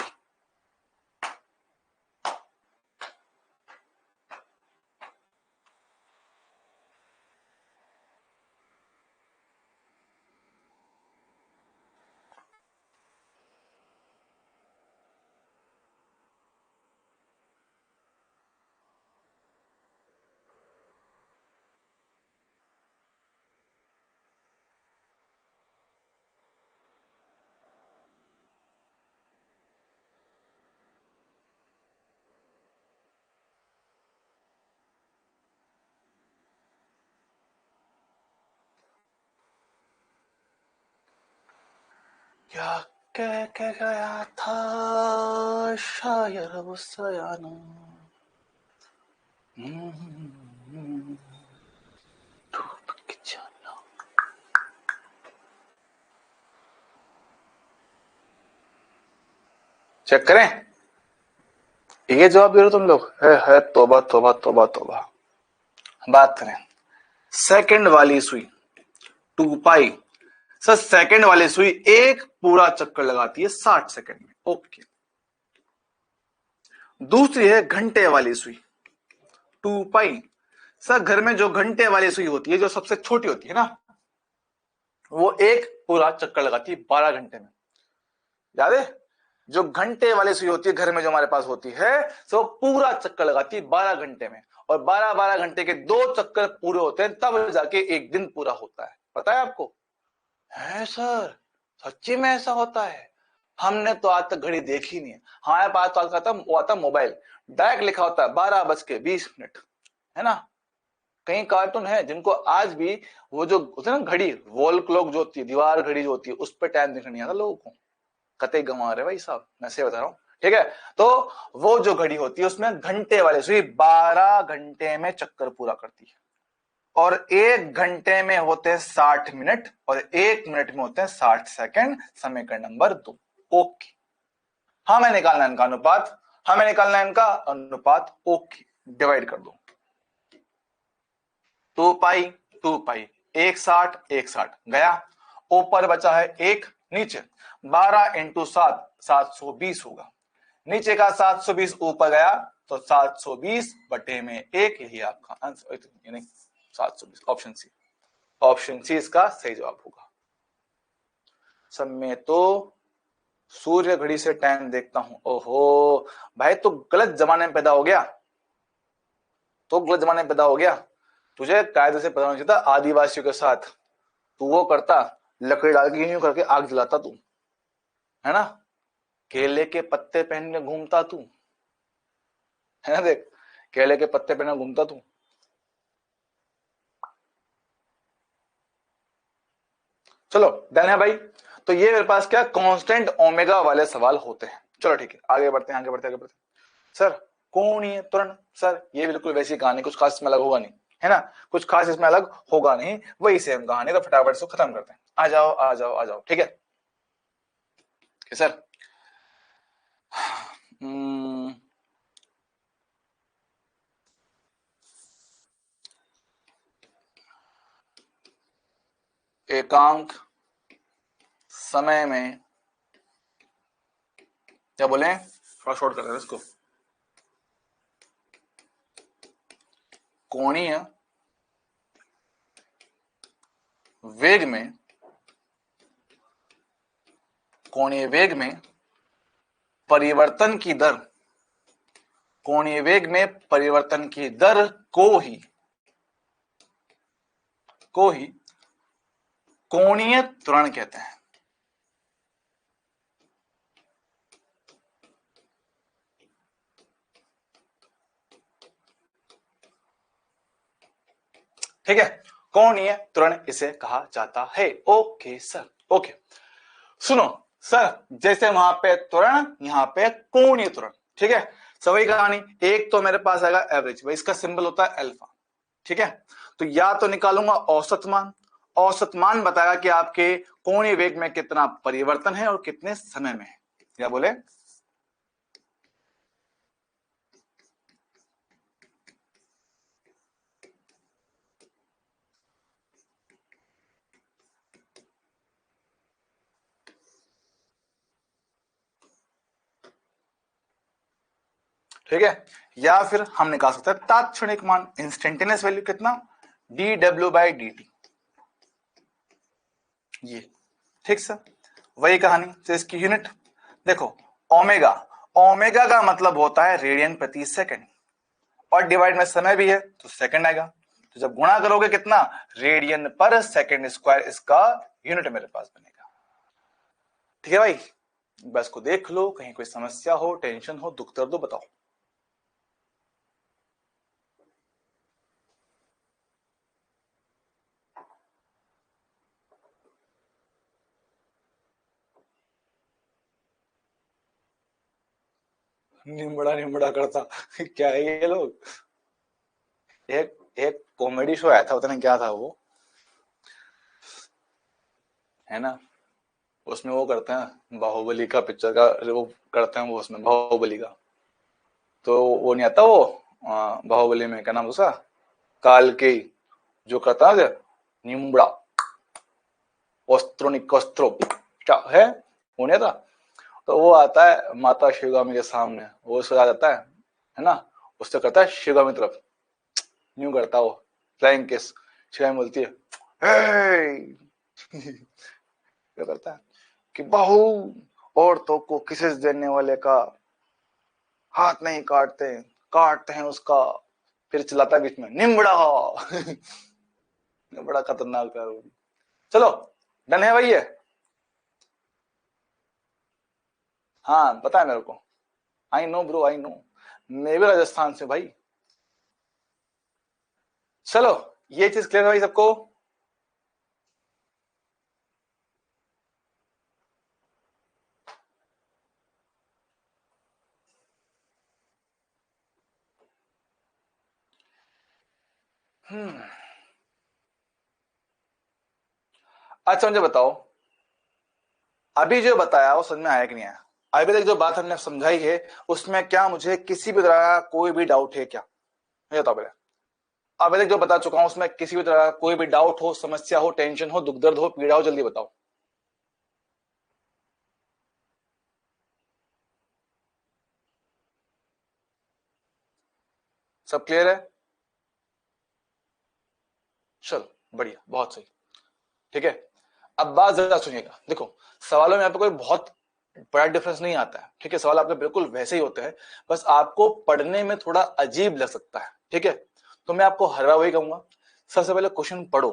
A: क्या कह के गया था शायर वो सयाना, धूप की छाया। चेक करें, ये जवाब दे रहे हो तुम लोग? है तौबा तौबा तौबा तौबा। बात करें सेकंड वाली सुई 2π। सर सेकंड वाली सुई एक पूरा चक्कर लगाती है 60 सेकंड में। ओके, दूसरी है घंटे वाली सुई 2π। सर घर में जो घंटे वाली सुई होती है, जो सबसे छोटी होती है ना, वो एक पूरा चक्कर लगाती है 12 घंटे में। याद है, जो घंटे वाली सुई होती है घर में जो हमारे पास होती है, तो पूरा चक्कर लगाती है 12 घंटे में। और 12-12 घंटे के 2 चक्कर पूरे होते हैं, तब जाके एक दिन पूरा होता है। पता है आपको? है सर, सच्ची में ऐसा होता है? हमने तो आज तक घड़ी देखी नहीं है। हमारे पास तो वो आता मोबाइल, डायरेक्ट लिखा होता है 12:20, है ना। कई कार्टून है जिनको आज भी वो जो होते हैं ना घड़ी, वॉल क्लॉक जो होती है, दीवार घड़ी जो होती है, उस पर टाइम देखने नहीं आता लोगों को। कतई गंवा रहे भाई साहब, मैं से बता रहा हूँ। ठीक है, तो वो जो घड़ी होती है उसमें घंटे वाले सुई 12 घंटे में चक्कर पूरा करती है, और 1 घंटे में होते हैं 60 मिनट, और 1 मिनट में होते हैं 60 सेकंड। समय का नंबर 2। ओके, हमें निकालना है इनका अनुपात, हमें निकालना है इनका अनुपात। ओके, डिवाइड कर दो। 2π 2π, 160 गया, ऊपर बचा है 1, नीचे 12 × 7 720 होगा। नीचे का 720 ऊपर गया तो 720/1, यही आपका आंसर। यानी 720, ऑप्शन सी। ऑप्शन सी इसका सही जवाब होगा। सब मैं तो सूर्य घड़ी से टाइम देखता हूं। ओहो भाई, तो गलत जमाने में पैदा हो गया, तो गलत जमाने में पैदा हो गया। तुझे कायदे से पैदा होना चाहिए था आदिवासियों के साथ। तू वो करता, लकड़ी डाल के यूं करके आग जलाता तू, है ना, केले के पत्ते पहन के घूमता तू, है ना, देख केले के पत्ते पहन के घूमता तू। चलो डन है भाई। तो ये मेरे पास क्या कांस्टेंट ओमेगा वाले सवाल होते हैं। चलो ठीक है, आगे बढ़ते हैं, आगे बढ़ते हैं, आगे बढ़ते हैं। सर कोणीय त्वरण, सर ये बिल्कुल वैसी कहानी, कुछ खास इसमें अलग होगा नहीं, है ना, कुछ खास इसमें अलग होगा नहीं, वही सेम कहानी। तो फटाफट से खत्म करते हैं, आ जाओ आ जाओ आ जाओ, ठीक है सर। हम्म, एकांक समय में, क्या बोले, थोड़ा शॉर्ट करते हैं इसको, कोणीय वेग में, कोणीय वेग में परिवर्तन की दर, कोणीय वेग में परिवर्तन की दर को ही कोणीय त्वरण कहते हैं। ठीक है, कोणीय त्वरण इसे कहा जाता है। Okay sir, okay. सुनो सर, जैसे वहां पे त्वरण, यहां पे कोणीय त्वरण, ठीक है, सभी कहानी। एक तो मेरे पास आएगा एवरेज, भाई इसका सिंबल होता है अल्फा, ठीक है। तो या तो निकालूंगा औसत मान, औसत मान बताएगा कि आपके कोणीय वेग में कितना परिवर्तन है और कितने समय में है, क्या बोले। ठीक है, या फिर हम निकाल सकते हैं तात्क्षणिक मान, इंस्टेंटेनियस वैल्यू कितना, D W by D T, ये ठीक सर, वही कहानी। तो इसकी यूनिट देखो, ओमेगा, ओमेगा का मतलब होता है रेडियन प्रति सेकंड, और डिवाइड में समय भी है तो सेकंड आएगा। तो जब गुणा करोगे कितना, रेडियन पर सेकंड स्क्वायर, इसका यूनिट मेरे पास बनेगा। ठीक है भाई, बस को देख लो, कहीं कोई समस्या हो, टेंशन हो, दुख दर्द हो, बताओ। निमड़ा निमड़ा करता क्या है ये लोग। एक एक कॉमेडी शो आया था, पता नहीं क्या था वो, है ना, उसमें वो करते हैं बाहुबली का पिक्चर का, वो करते हैं वो उसमें बाहुबली का, तो वो नहीं आता वो, बाहुबली में क्या नाम उसका, काल के, जो करता है निमड़ा, वस्त्रो क्या है, वो नहीं था। तो वो आता है माता शिवगामी के सामने, वो उसको आ जाता है ना, उससे करता है शिवगामी तरफ, यूं करता वो फ्लाइंग किस, शिवगामी बोलती है क्या करता है कि बहू औरतों को किसेस देने वाले का हाथ नहीं काटते, काटते हैं उसका, फिर चलाता है बीच में निमड़ा बड़ा खतरनाक है वो। चलो डन है भाई ये, हाँ पता है मेरे को, I know bro I know, मैं भी राजस्थान से भाई। चलो ये चीज क्लियर है भाई सबको। अच्छा मुझे बताओ, अभी जो बताया वो समझ में आया कि नहीं आया, अभी तक जो बात हमने समझाई है उसमें क्या मुझे किसी भी तरह का कोई भी डाउट है क्या, ये बताओ पहले। अभी तक जो बता चुका हूं उसमें किसी भी तरह का कोई भी डाउट हो, समस्या हो, टेंशन हो, दुख दर्द हो, पीड़ा हो, जल्दी बताओ। सब क्लियर है, चलो बढ़िया, बहुत सही। ठीक है, अब बात जरा सुनिएगा, देखो सवालों में यहाँ पे कोई बहुत बड़ा डिफरेंस नहीं आता है, ठीक है, सवाल आपके बिल्कुल वैसे ही होते हैं, बस आपको पढ़ने में थोड़ा अजीब लग सकता है, ठीक है। तो मैं आपको हर बार वही कहूंगा, सबसे पहले क्वेश्चन पढ़ो।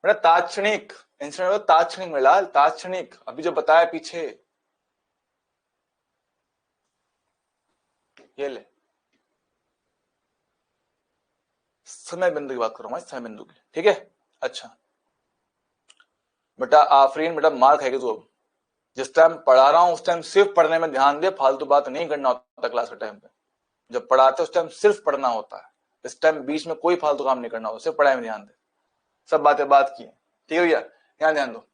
A: बेटा ताक्षणिक, इंस्टेंट ताक्षणिक मिला, ताक्षणिक अभी जो बताया पीछे, ये ले समय बिंदु की बात कर रहा हूं, समय बिंदु की, ठीक है। अच्छा बेटा आफरीन, बेटा मार खाएगी तू। जिस टाइम पढ़ा रहा हूं उस टाइम सिर्फ पढ़ने में ध्यान दे, फालतू बात नहीं करना होता क्लास के टाइम पे। जब पढ़ाते उस टाइम सिर्फ पढ़ना होता है, इस टाइम बीच में कोई फालतू काम नहीं करना होता, सिर्फ पढ़ाई में ध्यान दे। सब बातें बात की, ठीक है भैया, यहाँ ध्यान दो।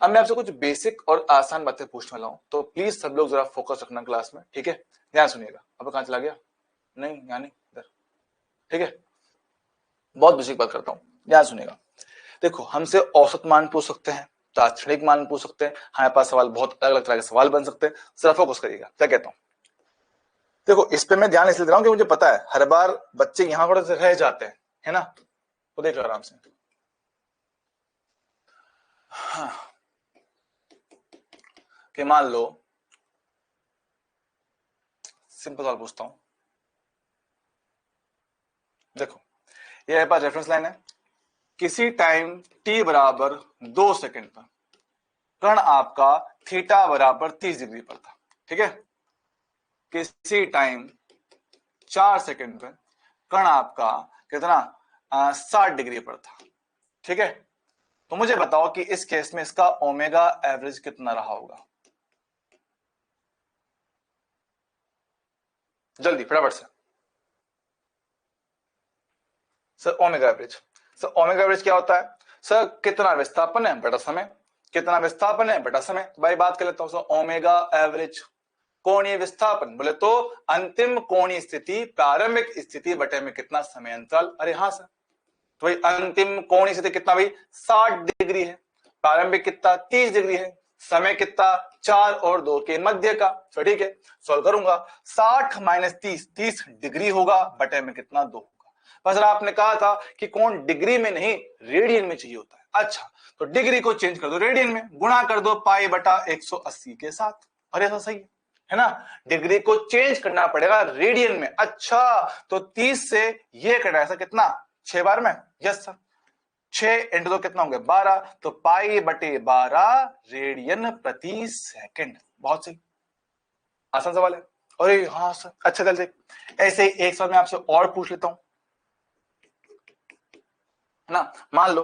A: अब मैं आपसे कुछ बेसिक और आसान बातें पूछने वाला हूं, तो प्लीज सब लोग जरा फोकस रखना क्लास में, ठीक है। ध्यान सुनिएगा। अब कहां चला गया, नहीं यहाँ नहीं, इधर, ठीक है। बहुत बेसिक बात करता हूँ, ध्यान सुनिएगा। देखो हमसे औसत मान पूछ सकते हैं, ताक्षणिक मान पूछ सकते हैं, हमारे पास सवाल बहुत अलग अलग तरह के सवाल बन सकते हैं, जरा फोकस करिएगा क्या कहता हूं। देखो इस पे मैं ध्यान इसलिए दे रहा हूं कि मुझे पता है हर बार बच्चे यहां थोड़े से रह जाते हैं, है ना, तो देख लो आराम से। हाँ। कि मान लो सिंपल सवाल पूछता हूं, देखो ये मेरे पास रेफरेंस लाइन है, किसी टाइम t बराबर 2 सेकंड पर कण आपका थीटा बराबर 30 डिग्री पर था, ठीक है। किसी टाइम 4 सेकंड पर कण आपका कितना 60 डिग्री पर था, ठीक है। तो मुझे बताओ कि इस केस में इसका ओमेगा एवरेज कितना रहा होगा, जल्दी फटाफट से। Sir omega average, sir omega average क्या होता है, सर कितना विस्थापन है बटा समय, कितना विस्थापन है बटा समय। तो भाई बात कर लेता हूं, सर ओमेगा एवरेज कोणीय विस्थापन बोले तो अंतिम कोणीय स्थिति प्रारंभिक स्थिति बटे में कितना समय अंतराल। अरे हाँ सर, तो भाई अंतिम कोणीय स्थिति कितना भाई 60 डिग्री है, प्रारंभिक कितना 30 डिग्री है, समय कितना 4 और 2 के मध्य का। तो ठीक है, सॉल्व करूंगा, 60 माइनस 30, 30 डिग्री होगा बटे में कितना 2 होगा। बस आपने कहा था कि कोण डिग्री में नहीं रेडियन में चाहिए होता है। अच्छा तो डिग्री को चेंज कर दो रेडियन में, गुणा कर दो पाई बटा 180 के साथ। अरे ऐसा सही है ना, डिग्री को चेंज करना पड़ेगा रेडियन में। अच्छा तो 30 से ये कटा ऐसा कितना 6 बार में, यस सर, 6 इंटू 2 कितना होंगे 12, तो पाई बटे 12 रेडियन प्रति सेकंड। बहुत सही, आसान सवाल है। अरे हाँ सर, अच्छा चल देख, ऐसे एक सवाल मैं आपसे और पूछ लेता हूं ना। मान लो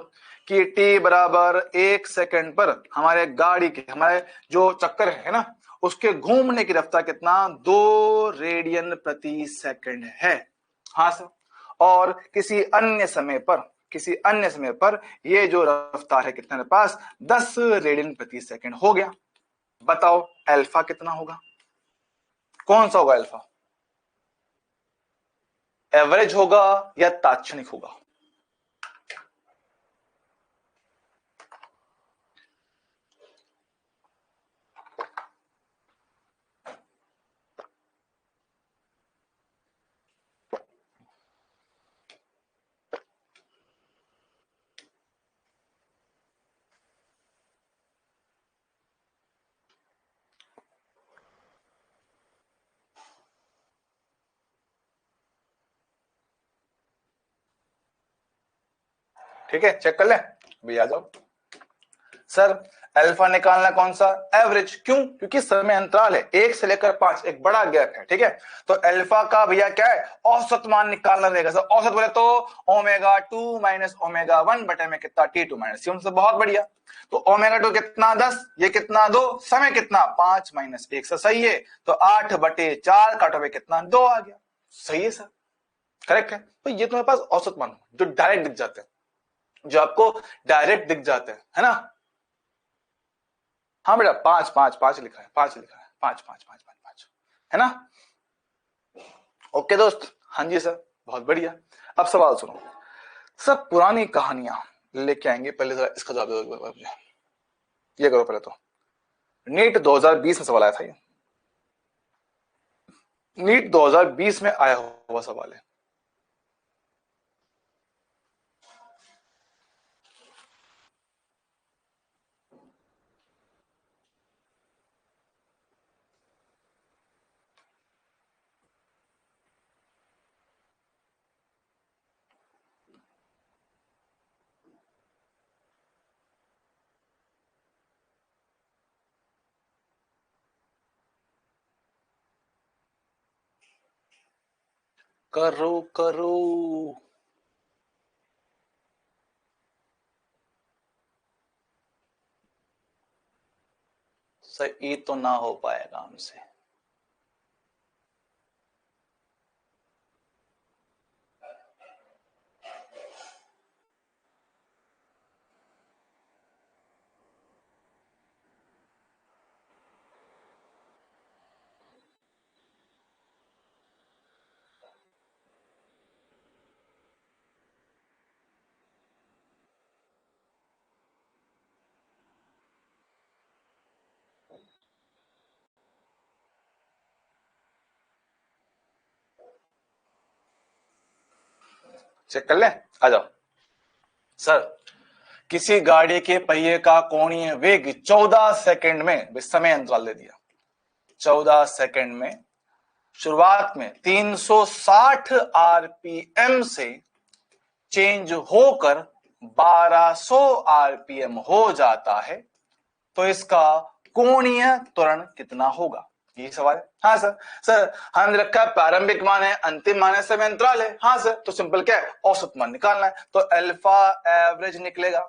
A: कि t बराबर 1 सेकंड पर हमारे गाड़ी के, हमारे जो चक्कर है ना, उसके घूमने की रफ्तार कितना 2 रेडियन प्रति सेकंड है। हाँ सर, और किसी अन्य समय पर, किसी अन्य समय पर ये जो रफ्तार है कितने पास 10 रेडियन प्रति सेकंड हो गया। बताओ अल्फा कितना होगा, कौन सा होगा अल्फा, एवरेज होगा या तात्क्षणिक होगा। ठीक है चेक कर ले भैया, आ जाओ। सर अल्फा निकालना कौन सा, एवरेज। क्यों, क्योंकि समय अंतराल है 1 से लेकर 5, एक बड़ा गैप है, ठीक है। तो अल्फा का भैया क्या है, औसत मान निकालना रहेगा। सर औसत बोले तो ओमेगा 2 माइनस ओमेगा 1 बटे में कितना T2 माइनस T1 से। बहुत बढ़िया, तो ओमेगा 2 कितना 10, ये कितना 2, समय कितना 5 माइनस 1 से, सही है। तो 8 बटे 4 काटो में कितना 2 आ गया, सही है सर, करेक्ट है। तो ये तुम्हारे पास औसत मान जो डायरेक्ट दिख जाते हैं, जो आपको डायरेक्ट दिख जाते हैं, है ना। हाँ बेटा 5 5 5 लिखा है, 5 लिखा है, 5 5 5 5 5, है ना। ओके दोस्त, हाँ जी सर, बहुत बढ़िया। अब सवाल सुनो, सब पुरानी कहानियां लेके आएंगे, पहले जरा इसका जवाब दो मुझे। ये करो पहले तो, नीट 2020 में सवाल आया था, ये नीट 2020 में आया हुआ सवाल है। करो करो। सही तो ना हो पाएगा हमसे। चेक कर ले, आ जाओ। सर, किसी गाड़ी के पहिए का कोणीय वेग 14 सेकंड में, समय अंतराल दे दिया, 14 सेकंड में शुरुआत में 360 आरपीएम से चेंज होकर 1200 आरपीएम हो जाता है, तो इसका कोणीय त्वरण कितना होगा? ये सवाल है। हाँ सर। सर हमने रखा है प्रारंभिक मान है, अंतिम मान है, समय अंतराल है। हाँ सर, तो सिंपल क्या है, औसत मान निकालना है, तो अल्फा एवरेज निकलेगा।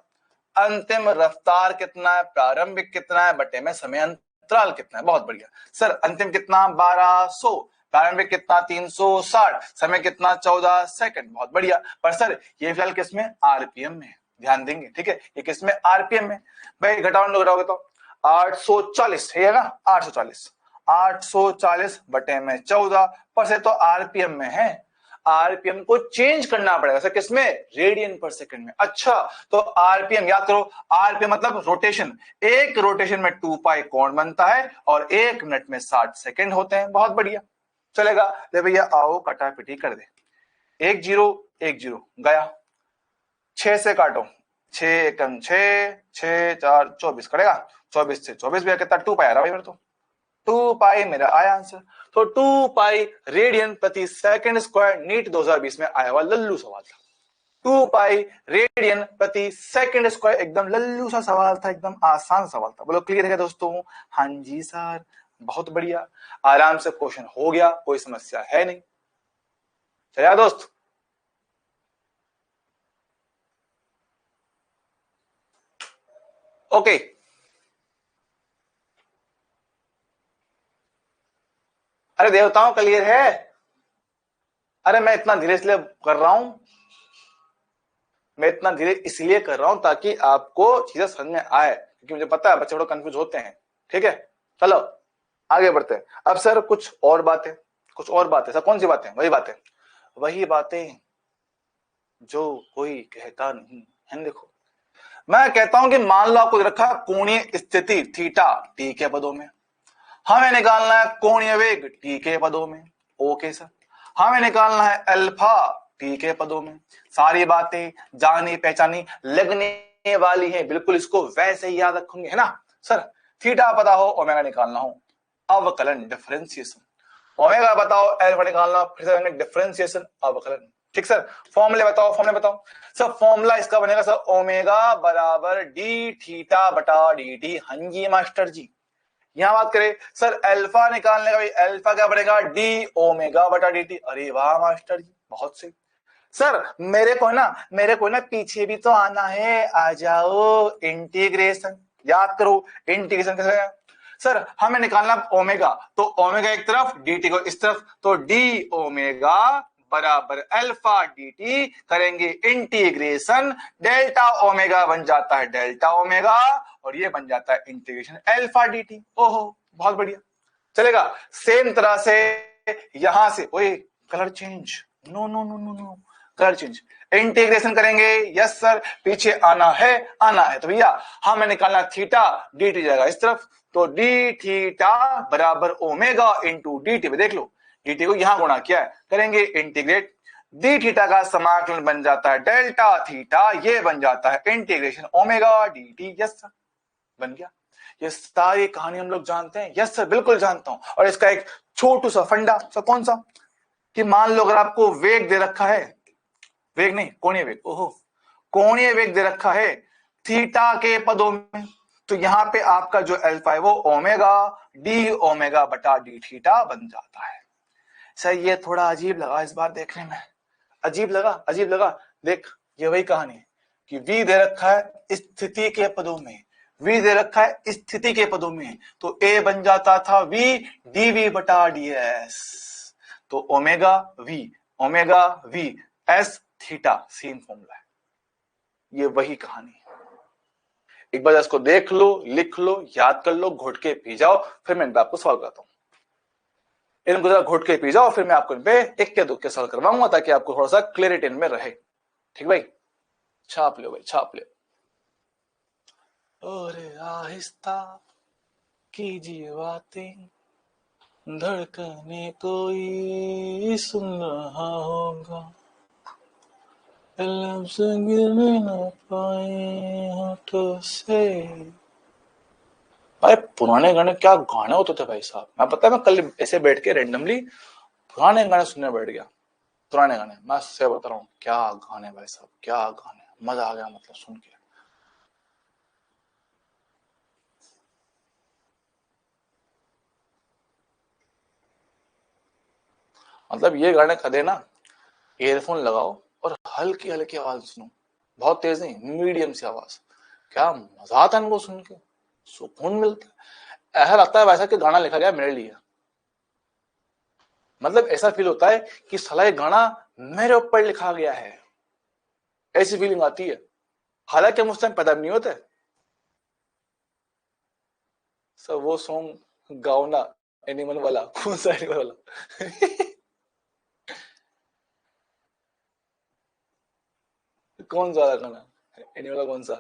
A: अंतिम रफ्तार कितना है, प्रारंभिक कितना है, बटे में समय अंतराल कितना है। बहुत बढ़िया सर। अंतिम कितना 1200, प्रारंभिक कितना 360, समय कितना 14 सेकंड। बहुत बढ़िया। पर सर ये फिलहाल किसमें, आरपीएम में, ध्यान देंगे। ठीक है, ये किसमें, आरपीएम में। भाई घटाओगे तो 840 है ना, 840, 840 बटे में 14 पर से तो आरपीएम में है। आरपीएम को चेंज करना पड़ेगा सर, किसमें, रेडियन पर सेकंड में। अच्छा, तो आरपीएम याद करो, आरपीएम मतलब रोटेशन। एक रोटेशन में 2 पाई कोण बनता है और 1 मिनट में 60 सेकंड होते हैं। बहुत बढ़िया, चलेगा। ले भैया आओ कटापिटी कर दे। 1 0 1 0 गया, 6 से काटो, 6 एकम 6, 6 4 24 करेगा। 24 से 24 भी कितना, 2 पाई आ रहा भाई मेरे तो, 2 पाई मेरा आया आंसर। तो 2 पाई रेडियन प्रति सेकंड स्क्वायर, नीट 2020 में आया हुआ लल्लू सवाल था। 2 पाई रेडियन प्रति सेकंड स्क्वायर, एकदम लल्लू सा सवाल था, एकदम आसान सवाल था। बोलो क्लियर है दोस्तों? हाँ जी सर, बहुत बढ़िया, आराम से क्वेश्चन हो गया, कोई समस्या है नहीं। चलिए दोस्त, ओके। अरे देवताओं क्लियर है? अरे मैं इतना धीरे इसलिए कर रहा हूं, मैं इतना धीरे इसलिए कर रहा हूं ताकि आपको चीजें समझ में आए, क्योंकि मुझे पता है बच्चे थोड़ा कंफ्यूज होते हैं। ठीक है, चलो आगे बढ़ते हैं। अब सर कुछ और बातें, कुछ और बातें। सर कौन सी बातें? वही बातें, वही बातें जो कोई कहता नहीं है। देखो, मैं कहता हूं कि मान लो आपको रखा कोणीय स्थिति थीटा टी के पदों में, हमें निकालना है कोणीय वेग टी के पदों में। ओके सर, हमें निकालना है अल्फा टी के पदों में। सारी बातें जानी पहचानी लगने वाली हैं, बिल्कुल इसको वैसे ही याद रखोगे, है ना सर? थीटा पता हो, ओमेगा निकालना हो, अवकलन डिफरेंशिएशन। ओमेगा बताओ, अल्फा निकालना, फिर से डिफरेंशिएशन, अवकलन। ठीक सर, फॉर्मूले बताओ, फॉर्मूले बताओ सर। फॉर्मूला इसका बनेगा सर, ओमेगा बराबर डी थीटा बटा डी टी। हाँ जी मास्टर जी। यहां बात करें सर अल्फा निकालने का, भाई अल्फा क्या बनेगा, डी ओमेगा बटा डी टी। अरे वाह मास्टर जी, बहुत सही। सर मेरे को ना पीछे भी तो आना है, आ जाओ। इंटीग्रेशन याद करो, इंटीग्रेशन कैसे है सर? हमें निकालना ओमेगा, तो ओमेगा एक तरफ, dt को इस तरफ, तो डी ओमेगा बराबर अल्फा dt, करेंगे इंटीग्रेशन, डेल्टा ओमेगा बन जाता है डेल्टा ओमेगा, और ये बन जाता है इंटीग्रेशन अल्फा dt। ओहो बहुत बढ़िया, चलेगा। सेम तरह से यहां से, ओए colour change, no no no no no, colour change, integration करेंगे। यस सर, पीछे आना है, आना है। तो भैया हमें निकालना थीटा, dt जाएगा इस तरफ, तो डी थीटा बराबर ओमेगा इंटू डी टी। देख लो, डी टी को यहां गुणा किया है, करेंगे इंटीग्रेट, डी थीटा का समाकलन बन जाता है डेल्टा थीटा, ये बन जाता है integration omega D T. Yes sir, बन गया। ये सारी कहानी हम लोग जानते हैं। यस सर, बिल्कुल जानता हूं। और इसका एक छोटू सा फंडा सर, कौन सा, कि मान लो अगर आपको वेग दे रखा है, वेग नहीं कोणीय वेग, ओहो कोणीय वेग दे रखा है थीटा के पदों में, तो यहां पे आपका जो अल्फा है वो ओमेगा डी ओमेगा बटा डी थीटा बन जाता है। सर ये थोड़ा अजीब लगा इस बार देखने में, अजीब लगा। देख ये वही कहानी है कि वी दे रखा है स्थिति के पदों में, वी दे रखा है स्थिति के पदों में, तो ए बन जाता था वी डीवी बटा डीएस, तो omega V S theta same formula है। ये वही कहानी है। एक बार इसको देख लो, लिख लो, याद कर लो, घोट के पी जाओ, फिर मैं इन पे आपको सॉल्व करता हूं। इनको जरा घोट के पी जाओ, फिर मैं आपको इन पे इक्के दुक्के सॉल्व करवाऊंगा ताकि आपको थोड़ा सा क्लियरिटी इनमें रहे। ठीक भाई, छाप लो भाई, छाप लो। और आहिस्ता कीजिए बातें, धड़कने कोई सुन रहा होगा, लफ्ज़ गिरने न पाए होठों से। भाई पुराने गाने क्या गाने होते थे भाई साहब। मैं पता है मैं कल ऐसे बैठ के रेंडमली पुराने गाने सुनने बैठ गया। पुराने गाने मैं से बता रहा हूँ, क्या गाने भाई साहब, क्या गाने, मजा आ गया मतलब सुन के। मतलब ये गाने कदे ना ईयरफोन लगाओ और हल्की हल्की आवाज सुनो, बहुत तेज नहीं, मीडियम सी आवाज, क्या मजा आता है इनको सुन के, सुकून मिलता है। ऐसा लगता है वैसा कि गाना लिखा गया मेरे लिए। मतलब ऐसा फील होता है कि साला ये गाना मेरे ऊपर लिखा गया है, ऐसी फीलिंग आती है। हालांकि हम उस टाइम पैदा नहीं होते। सर वो सॉन्ग गाओ ना, एनिमल वाला, कौन सा एनिमल वाला? कौन सा गाना, एनिमल का कौन सा?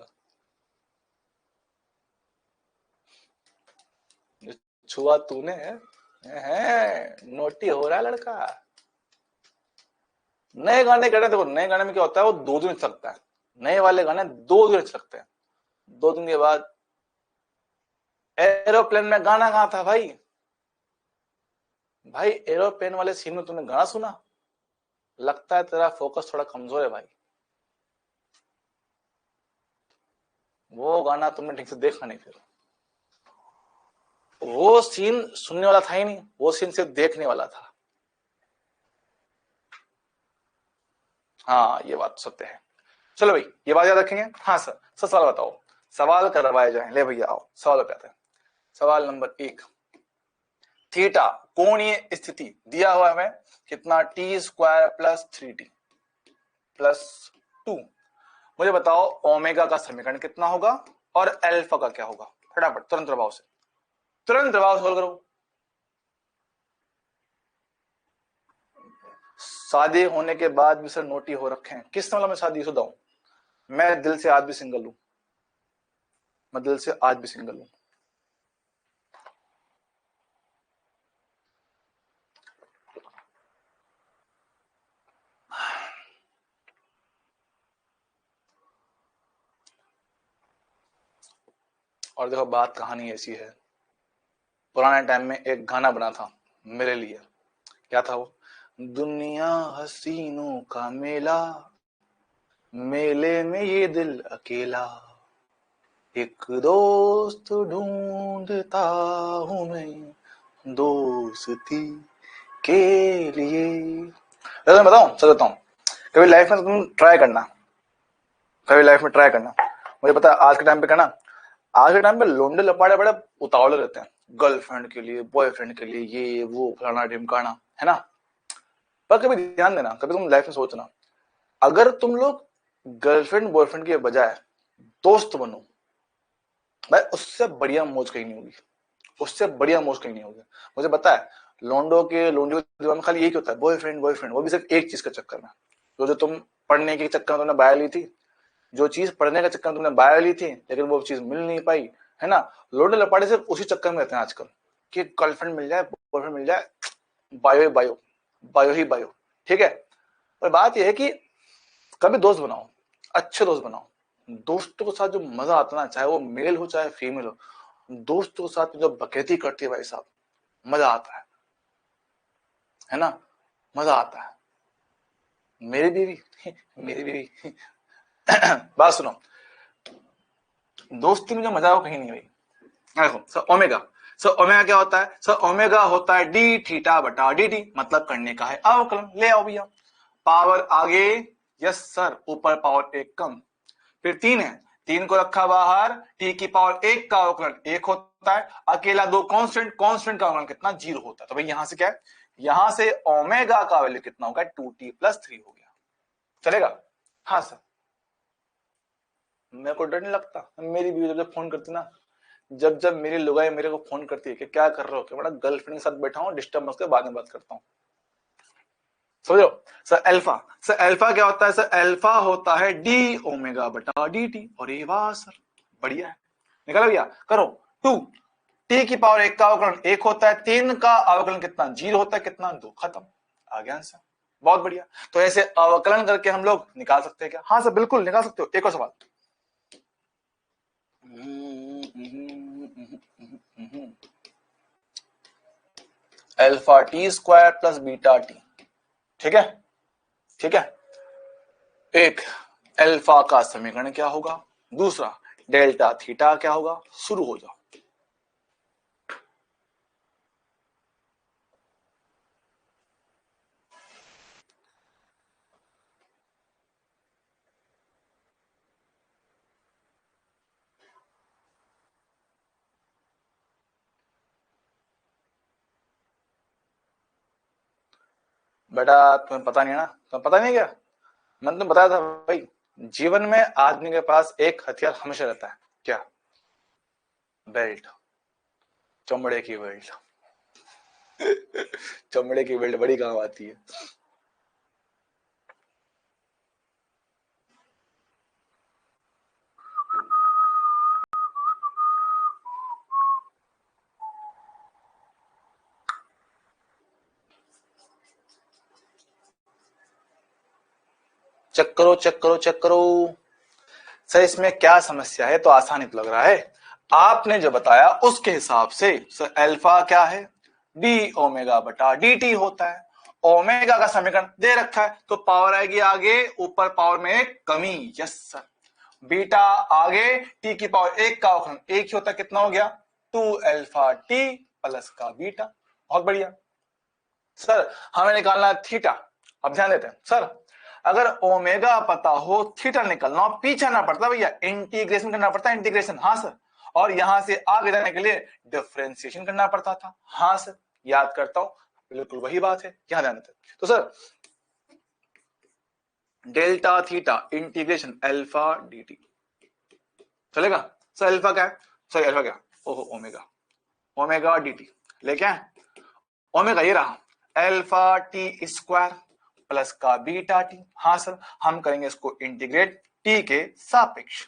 A: छुआ तूने है, नोटी हो रहा है लड़का। नए गाने कहते देखो, नए गाने में क्या होता है, वो 2 दिन चलता है। नए वाले गाने 2 दिन चलते हैं, 2 दिन के बाद एरोप्लेन में गाना कहाँ था भाई? भाई एरोप्लेन वाले सीन में तुमने गाना सुना? लगता है तेरा फोकस थोड़ा कमजोर है भाई, वो गाना तुमने ठीक से देखा नहीं। फिर वो सीन सुनने वाला था ही नहीं, वो सीन सिर्फ देखने वाला था। हाँ ये बात सत्य है। चलो भाई ये बात याद रखेंगे। हाँ सर, सवाल बताओ, सवाल करवाए जाए। ले भैया आओ सवाल बताते हैं। सवाल नंबर 1, थीटा कोणीय स्थिति दिया हुआ है कितना, T square plus 3t plus 2। मुझे बताओ ओमेगा का समीकरण कितना होगा और अल्फा का क्या होगा। फटाफट तुरंत प्रभाव से, तुरंत प्रभाव सोल्व करो। शादी होने के बाद भी सर नोटी हो रखे हैं, किस मामला में शादीशुदा हूं? मैं दिल से आज भी सिंगल हूं, मैं दिल से आज भी सिंगल हूं। और देखो बात कहानी ऐसी है, पुराने टाइम में एक गाना बना था मेरे लिए। क्या था वो? दुनिया हसीनों का मेला, मेले में ये दिल अकेला, एक दोस्त ढूंढता हूं मैं दोस्ती के लिए। मैं बताऊं, सच बताऊं, कभी लाइफ में तुम ट्राई करना, कभी लाइफ में ट्राई करना। मुझे पता है आज के टाइम पे करना, आज के टाइम पे लोंडे लपाड़े बड़े उतावले रहते हैं, गर्लफ्रेंड के लिए, बॉयफ्रेंड के लिए, ये वो फलाना ढिमकाना, है ना। पर कभी ध्यान देना, कभी तुम लाइफ में सोचना, अगर तुम लोग गर्लफ्रेंड बॉयफ्रेंड के बजाय दोस्त बनो, भाई उससे बढ़िया मौज कहीं नहीं होगी, उससे बढ़िया मौज कहीं नहीं होगी। मुझे पता है लोंडो के दिमाग में खाली यही होता है, बॉयफ्रेंड बॉयफ्रेंड, वो भी सिर्फ एक चीज के चक्कर में, जो तुम पढ़ने के चक्कर में तुमने बायो ली थी, जो चीज पढ़ने के चक्कर में तुमने बायो ली थी लेकिन वो चीज मिल नहीं पाई, है ना। लोडे लपाड़े सिर्फ उसी चक्कर में रहते हैं आजकल कि गर्लफ्रेंड मिल जाए, बॉयफ्रेंड मिल जाए, बायो ही बायो, बायो ही बायो। ठीक है, पर बात यह है कि कभी दोस्त बनाओ, अच्छे दोस्त बनाओ। दोस्तों के साथ जो मजा आता है ना, चाहे वो मेल हो चाहे फीमेल हो, दोस्तों के साथ जो बकैती करती है भाई साहब, मजा आता है ना, मजा आता है। मेरी बीवी मेरी बीवी बात सुनो, दोस्ती में जो मजा है वो कहीं नहीं भाई। देखो ओमेगा, सर ओमेगा क्या होता है? सर ओमेगा होता है डी थीटा बटा डी टी, मतलब करने का है अवकलन। ले आओ भैया, पावर आगे, यस सर, ऊपर पावर एक कम, फिर 3 है, 3 को रखा बाहर, टी की पावर 1 का अवकलन 1 होता है, अकेला 2 कांस्टेंट, कांस्टेंट का अवकलन कितना? 0 होता है। तो भाई यहां से क्या है, यहां से ओमेगा का वैल्यू कितना होगा? 2t+3 हो गया। चलेगा? हाँ सर। मेरे को डर नहीं लगता, मेरी बीवी जब फोन करती ना, जब मेरी लुगाई मेरे को फोन करती है कि क्या कर रहे हो, कि बड़ा गर्लफ्रेंड के साथ बैठा हूँ, डिस्टर्ब मत कर, बाद में बात करता हूँ, समझो। सर अल्फा, सर अल्फा क्या होता है? सर अल्फा होता है डी ओमेगा बटा डी टी, और ये वाह सर बढ़िया है, निकालो भैया, करो। 2 टी की पावर 1 का अवकलन 1 होता है, 3 का अवकलन कितना? 0 होता है, कितना? 2, खत्म, आ गया आंसर। बहुत बढ़िया। तो ऐसे अवकलन करके हम लोग निकाल सकते हैं क्या? हाँ सर बिल्कुल निकाल सकते हो। एक और सवाल, alpha T square plus beta T, ठीक है, ठीक है। एक, अल्फा का समीकरण क्या होगा? दूसरा, डेल्टा थीटा क्या होगा? शुरू हो जाओ। बेटा तुम्हें पता नहीं है ना? तुम्हें पता नहीं क्या? मैंने तुम्हें बताया था भाई, जीवन में आदमी के पास एक हथियार हमेशा रहता है, क्या? बेल्ट, चमड़े की बेल्ट। चमड़े की बेल्ट बड़ी काम आती है। चेक करो, चेक करो, चेक करो। सर इसमें क्या समस्या है? तो आसानी तो लग रहा है, आपने जो बताया उसके हिसाब से। सर अल्फा क्या है? डी ओमेगा बटा डी टी होता है। ओमेगा का समीकरण दे रखा है, तो पावर आएगी आगे, ऊपर पावर में एक कमी, यस सर। बीटा आगे, टी की पावर 1 का अवकलन 1 ही होता है, कितना हो गया? 2 अल्फा टी प्लस का बीटा। बहुत बढ़िया। सर हमें निकालना है थीटा। अब ध्यान देते हैं सर, अगर ओमेगा पता हो, थीटा निकलना हो, पीछे ना पड़ता भैया, इंटीग्रेशन करना पड़ता है, इंटीग्रेशन, हाँ सर। और यहां से आगे जाने के लिए डिफरेंशिएशन करना पड़ता था, हाँ सर, याद करता हूं, बिल्कुल वही बात है, यहां ध्यान देते हैं। तो sir delta theta integration alpha D T चलेगा? सर अल्फा क्या है? सॉरी अल्फा क्या? ओहो ओमेगा, ओमेगा डी टी लेके आए, ओमेगा ये रहा, अल्फा टी स्क्वायर प्लस का बीटा टी। हाँ सर, हम करेंगे इसको इंटीग्रेट टी के सापेक्ष,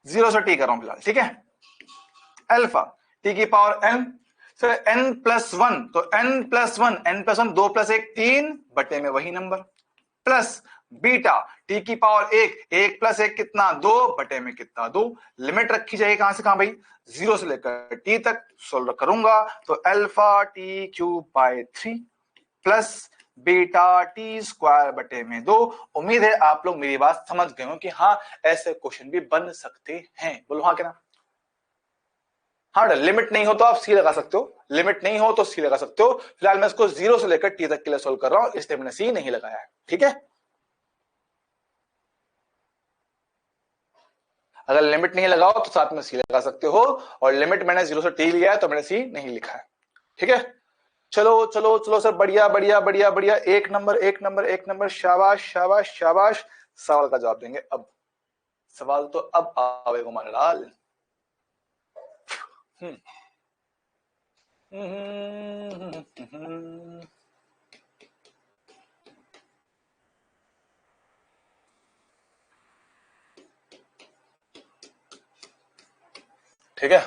A: 0 से टी कर रहा हूं फिलहाल, ठीक है। अल्फा टी की power N, sir N plus one, तो N plus one, N plus one 2 plus 1 3 बटे में वही नंबर, प्लस बीटा टी की पावर 1, 1 प्लस 1 कितना? 2 बटे में कितना? 2। लिमिट रखी जाएगी कहां से कहां भाई? 0 से लेकर टी तक। सोल्व करूंगा तो alpha T cube by 3 plus beta T square बटे में 2। उम्मीद है आप लोग मेरी बात समझ गए हो कि हाँ ऐसे क्वेश्चन भी बन सकते हैं। बोलो हाँ क्या ना? हाँ, लिमिट नहीं हो तो आप सी लगा सकते हो, लिमिट नहीं हो तो सी लगा सकते हो। फिलहाल मैं इसको 0 से लेकर टी तक के लिए सोल्व कर रहा हूं, इसलिए मैंने सी नहीं लगाया है, ठीक है। अगर लिमिट नहीं लगाओ तो साथ में सी लगा सकते हो, और लिमिट मैंने 0 से टी लिया है तो मैंने सी नहीं लिखा है, ठीक है। चलो चलो चलो सर, बढ़िया बढ़िया बढ़िया बढ़िया, एक नंबर एक नंबर एक नंबर, शाबाश शाबाश शाबाश। सवाल का जवाब देंगे अब, सवाल तो अब आवेगा हमारा लाल। ठीक है,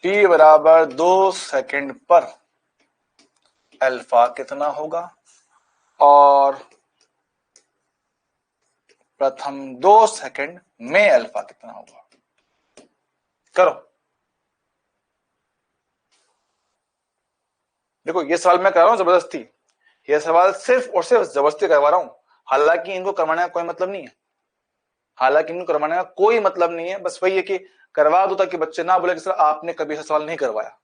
A: t बराबर 2 सेकंड पर अल्फा कितना होगा, और प्रथम 2 सेकंड में अल्फा कितना होगा? करो। देखो ये सवाल मैं कर रहा हूं जबरदस्ती, ये सवाल सिर्फ और सिर्फ जबरदस्ती करवा रहा हूं, हालांकि इनको करवाने का कोई मतलब नहीं है, हालांकि इनको करवाने का कोई मतलब नहीं है, बस वही है कि करवा दो ताकि बच्चे ना बोले कि सर आपने कभी ऐसा सवाल नहीं करवाया।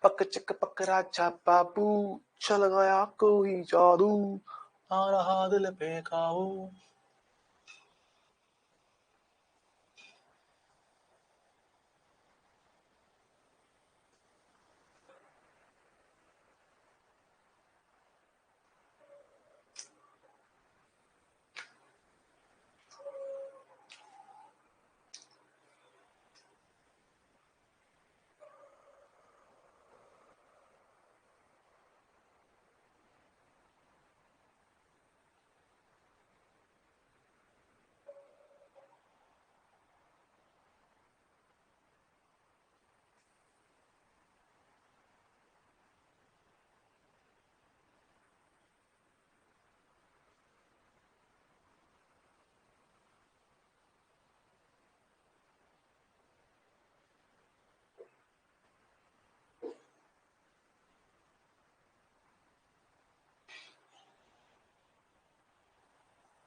A: पक चक पकड़ा चापा पू, चल गया कोई जादू, आ रहा दिल पे काबू।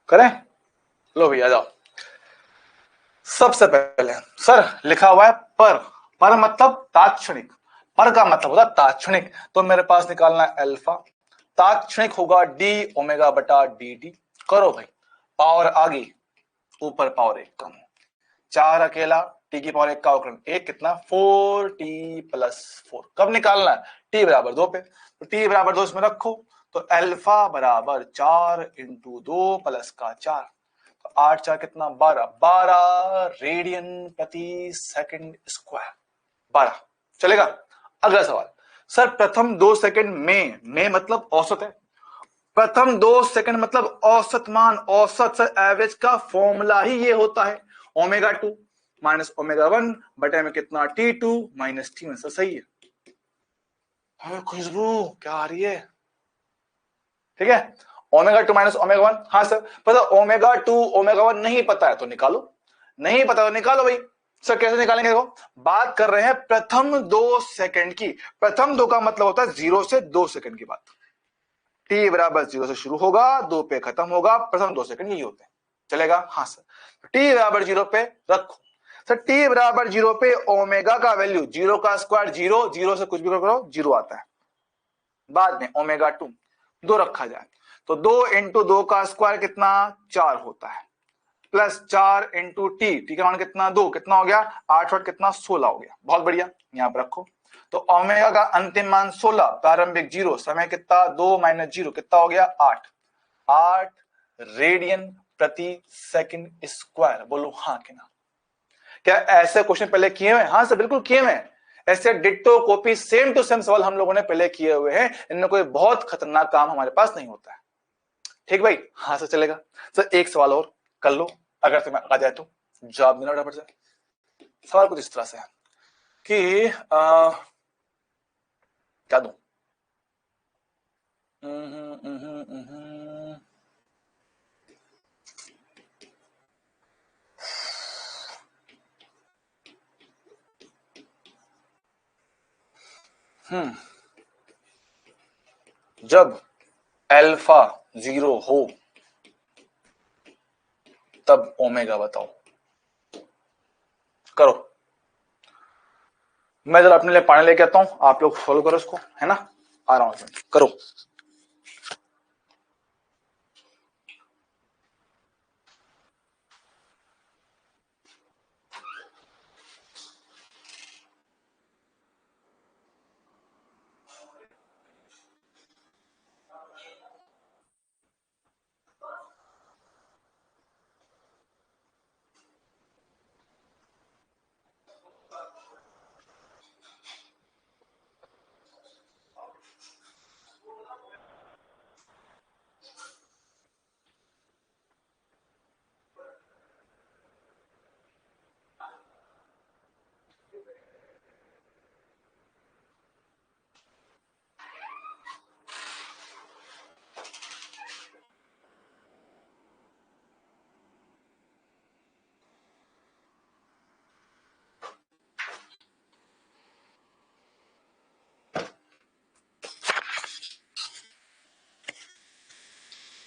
A: करें, लो भैया जाओ। सबसे पहले सर लिखा हुआ है पर मतलब तात्क्षणिक, पर का मतलब होता है तात्क्षणिक, तो मेरे पास निकालना है अल्फा, तात्क्षणिक होगा डी ओमेगा बटा डी टी। करो भाई, पावर आ गई, ऊपर पावर एक कम, 4 अकेला, टी की पावर एक का अवकलन एक, कितना 4t प्लस 4। कब निकालना है? टी बराबर 2 पे, तो टी बराबर 2 इसमें रखो, तो अल्फा बराबर 4 इंटू 2 प्लस का 4, तो 8 4 कितना 12, 12 रेडियन प्रति सेकंड स्क्वायर, 12। चलेगा। अगला सवाल, सर प्रथम 2 सेकंड में मतलब औसत है, प्रथम 2 सेकंड मतलब औसत मान, औसत सर एवरेज का फॉर्मूला ही ये होता है, ओमेगा 2 माइनस ओमेगा 1 बटे में कितना T2 माइनस T1। सर सही है। खुशबू क्या आ रही है? ठीक है, ओमेगा 2 माइनस ओमेगा 1। हाँ सर पता, ओमेगा 2 ओमेगा 1 नहीं पता है तो निकालो, नहीं पता तो निकालो भाई। सर कैसे निकालेंगे? देखो, बात कर रहे हैं प्रथम 2 सेकंड की, प्रथम 2 का मतलब होता है 0 से 2 सेकंड की बात। टी बराबर 0 से शुरू होगा, 2 पे खत्म होगा, प्रथम 2 सेकंड यही होते हैं। चलेगा? हाँ सर। टी बराबर 0 पे रखो। सर टी बराबर 0 पे ओमेगा का वैल्यू, 0 का स्क्वायर 0, 0 से कुछ भी करो 0 आता है, बाद में ओमेगा 2 2 रखा जाए तो 2 इंटू 2 का स्क्वायर कितना 4 होता है, प्लस 4 इंटू टी का मान कितना 2, कितना हो गया 8 8 कितना 16 हो गया। बहुत बढ़िया, यहां पर रखो। तो ओमेगा का अंतिम मान 16, प्रारंभिक 0, समय कितना 2 माइनस 0 कितना हो गया 8, 8 रेडियन प्रति सेकंड स्क्वायर। बोलो हाँ कि ना? क्या ऐसे क्वेश्चन पहले किए हुए? हाँ सर बिल्कुल किए हुए हैं। ऐसे ditto copy same to same सवाल हम लोगों ने पहले किए हुए हैं, इनमें कोई बहुत खतरनाक काम हमारे पास नहीं होता है। ठीक भाई? हाँ सर चलेगा। सर एक सवाल और कर लो, अगर तुम्हें आ जाए तो जवाब देना फटाफट से। सवाल कुछ इस तरह से है कि क्या दूं? जब अल्फा 0 हो तब ओमेगा बताओ। करो, मैं जरा अपने लिए पानी लेके आता हूं, आप लोग फॉलो करो इसको, है ना? आ रहा हूं, करो।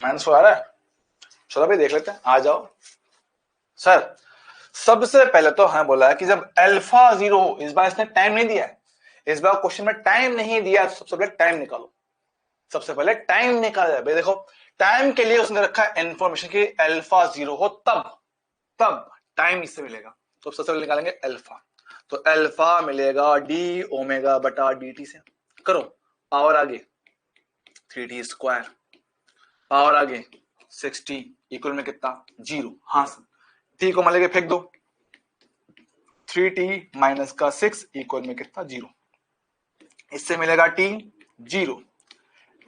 A: -4 आ रहा है, चलो भाई देख लेते हैं, आ जाओ सर। सबसे पहले तो हमें बोला है कि जब अल्फा 0 हो, इस बार इसने टाइम नहीं दिया है, इस बार क्वेश्चन में टाइम नहीं दिया, तो सबसे पहले टाइम निकालो, सबसे पहले टाइम निकाला जाए। भाई देखो टाइम के लिए उसने रखा है इन्फॉर्मेशन की अल्फा 0 हो तब टाइम इससे मिलेगा, तो सबसे पहले निकालेंगे अल्फा, तो अल्फा मिलेगा डी ओमेगा बटा डी टी से, करो पावर आगे 3t², पावर आगे 6t इक्वल में कितना 0, हाँ सर, t को मान फेंक दो, 3t माइनस का 6 इक्वल में कितना 0, इससे मिलेगा t 0,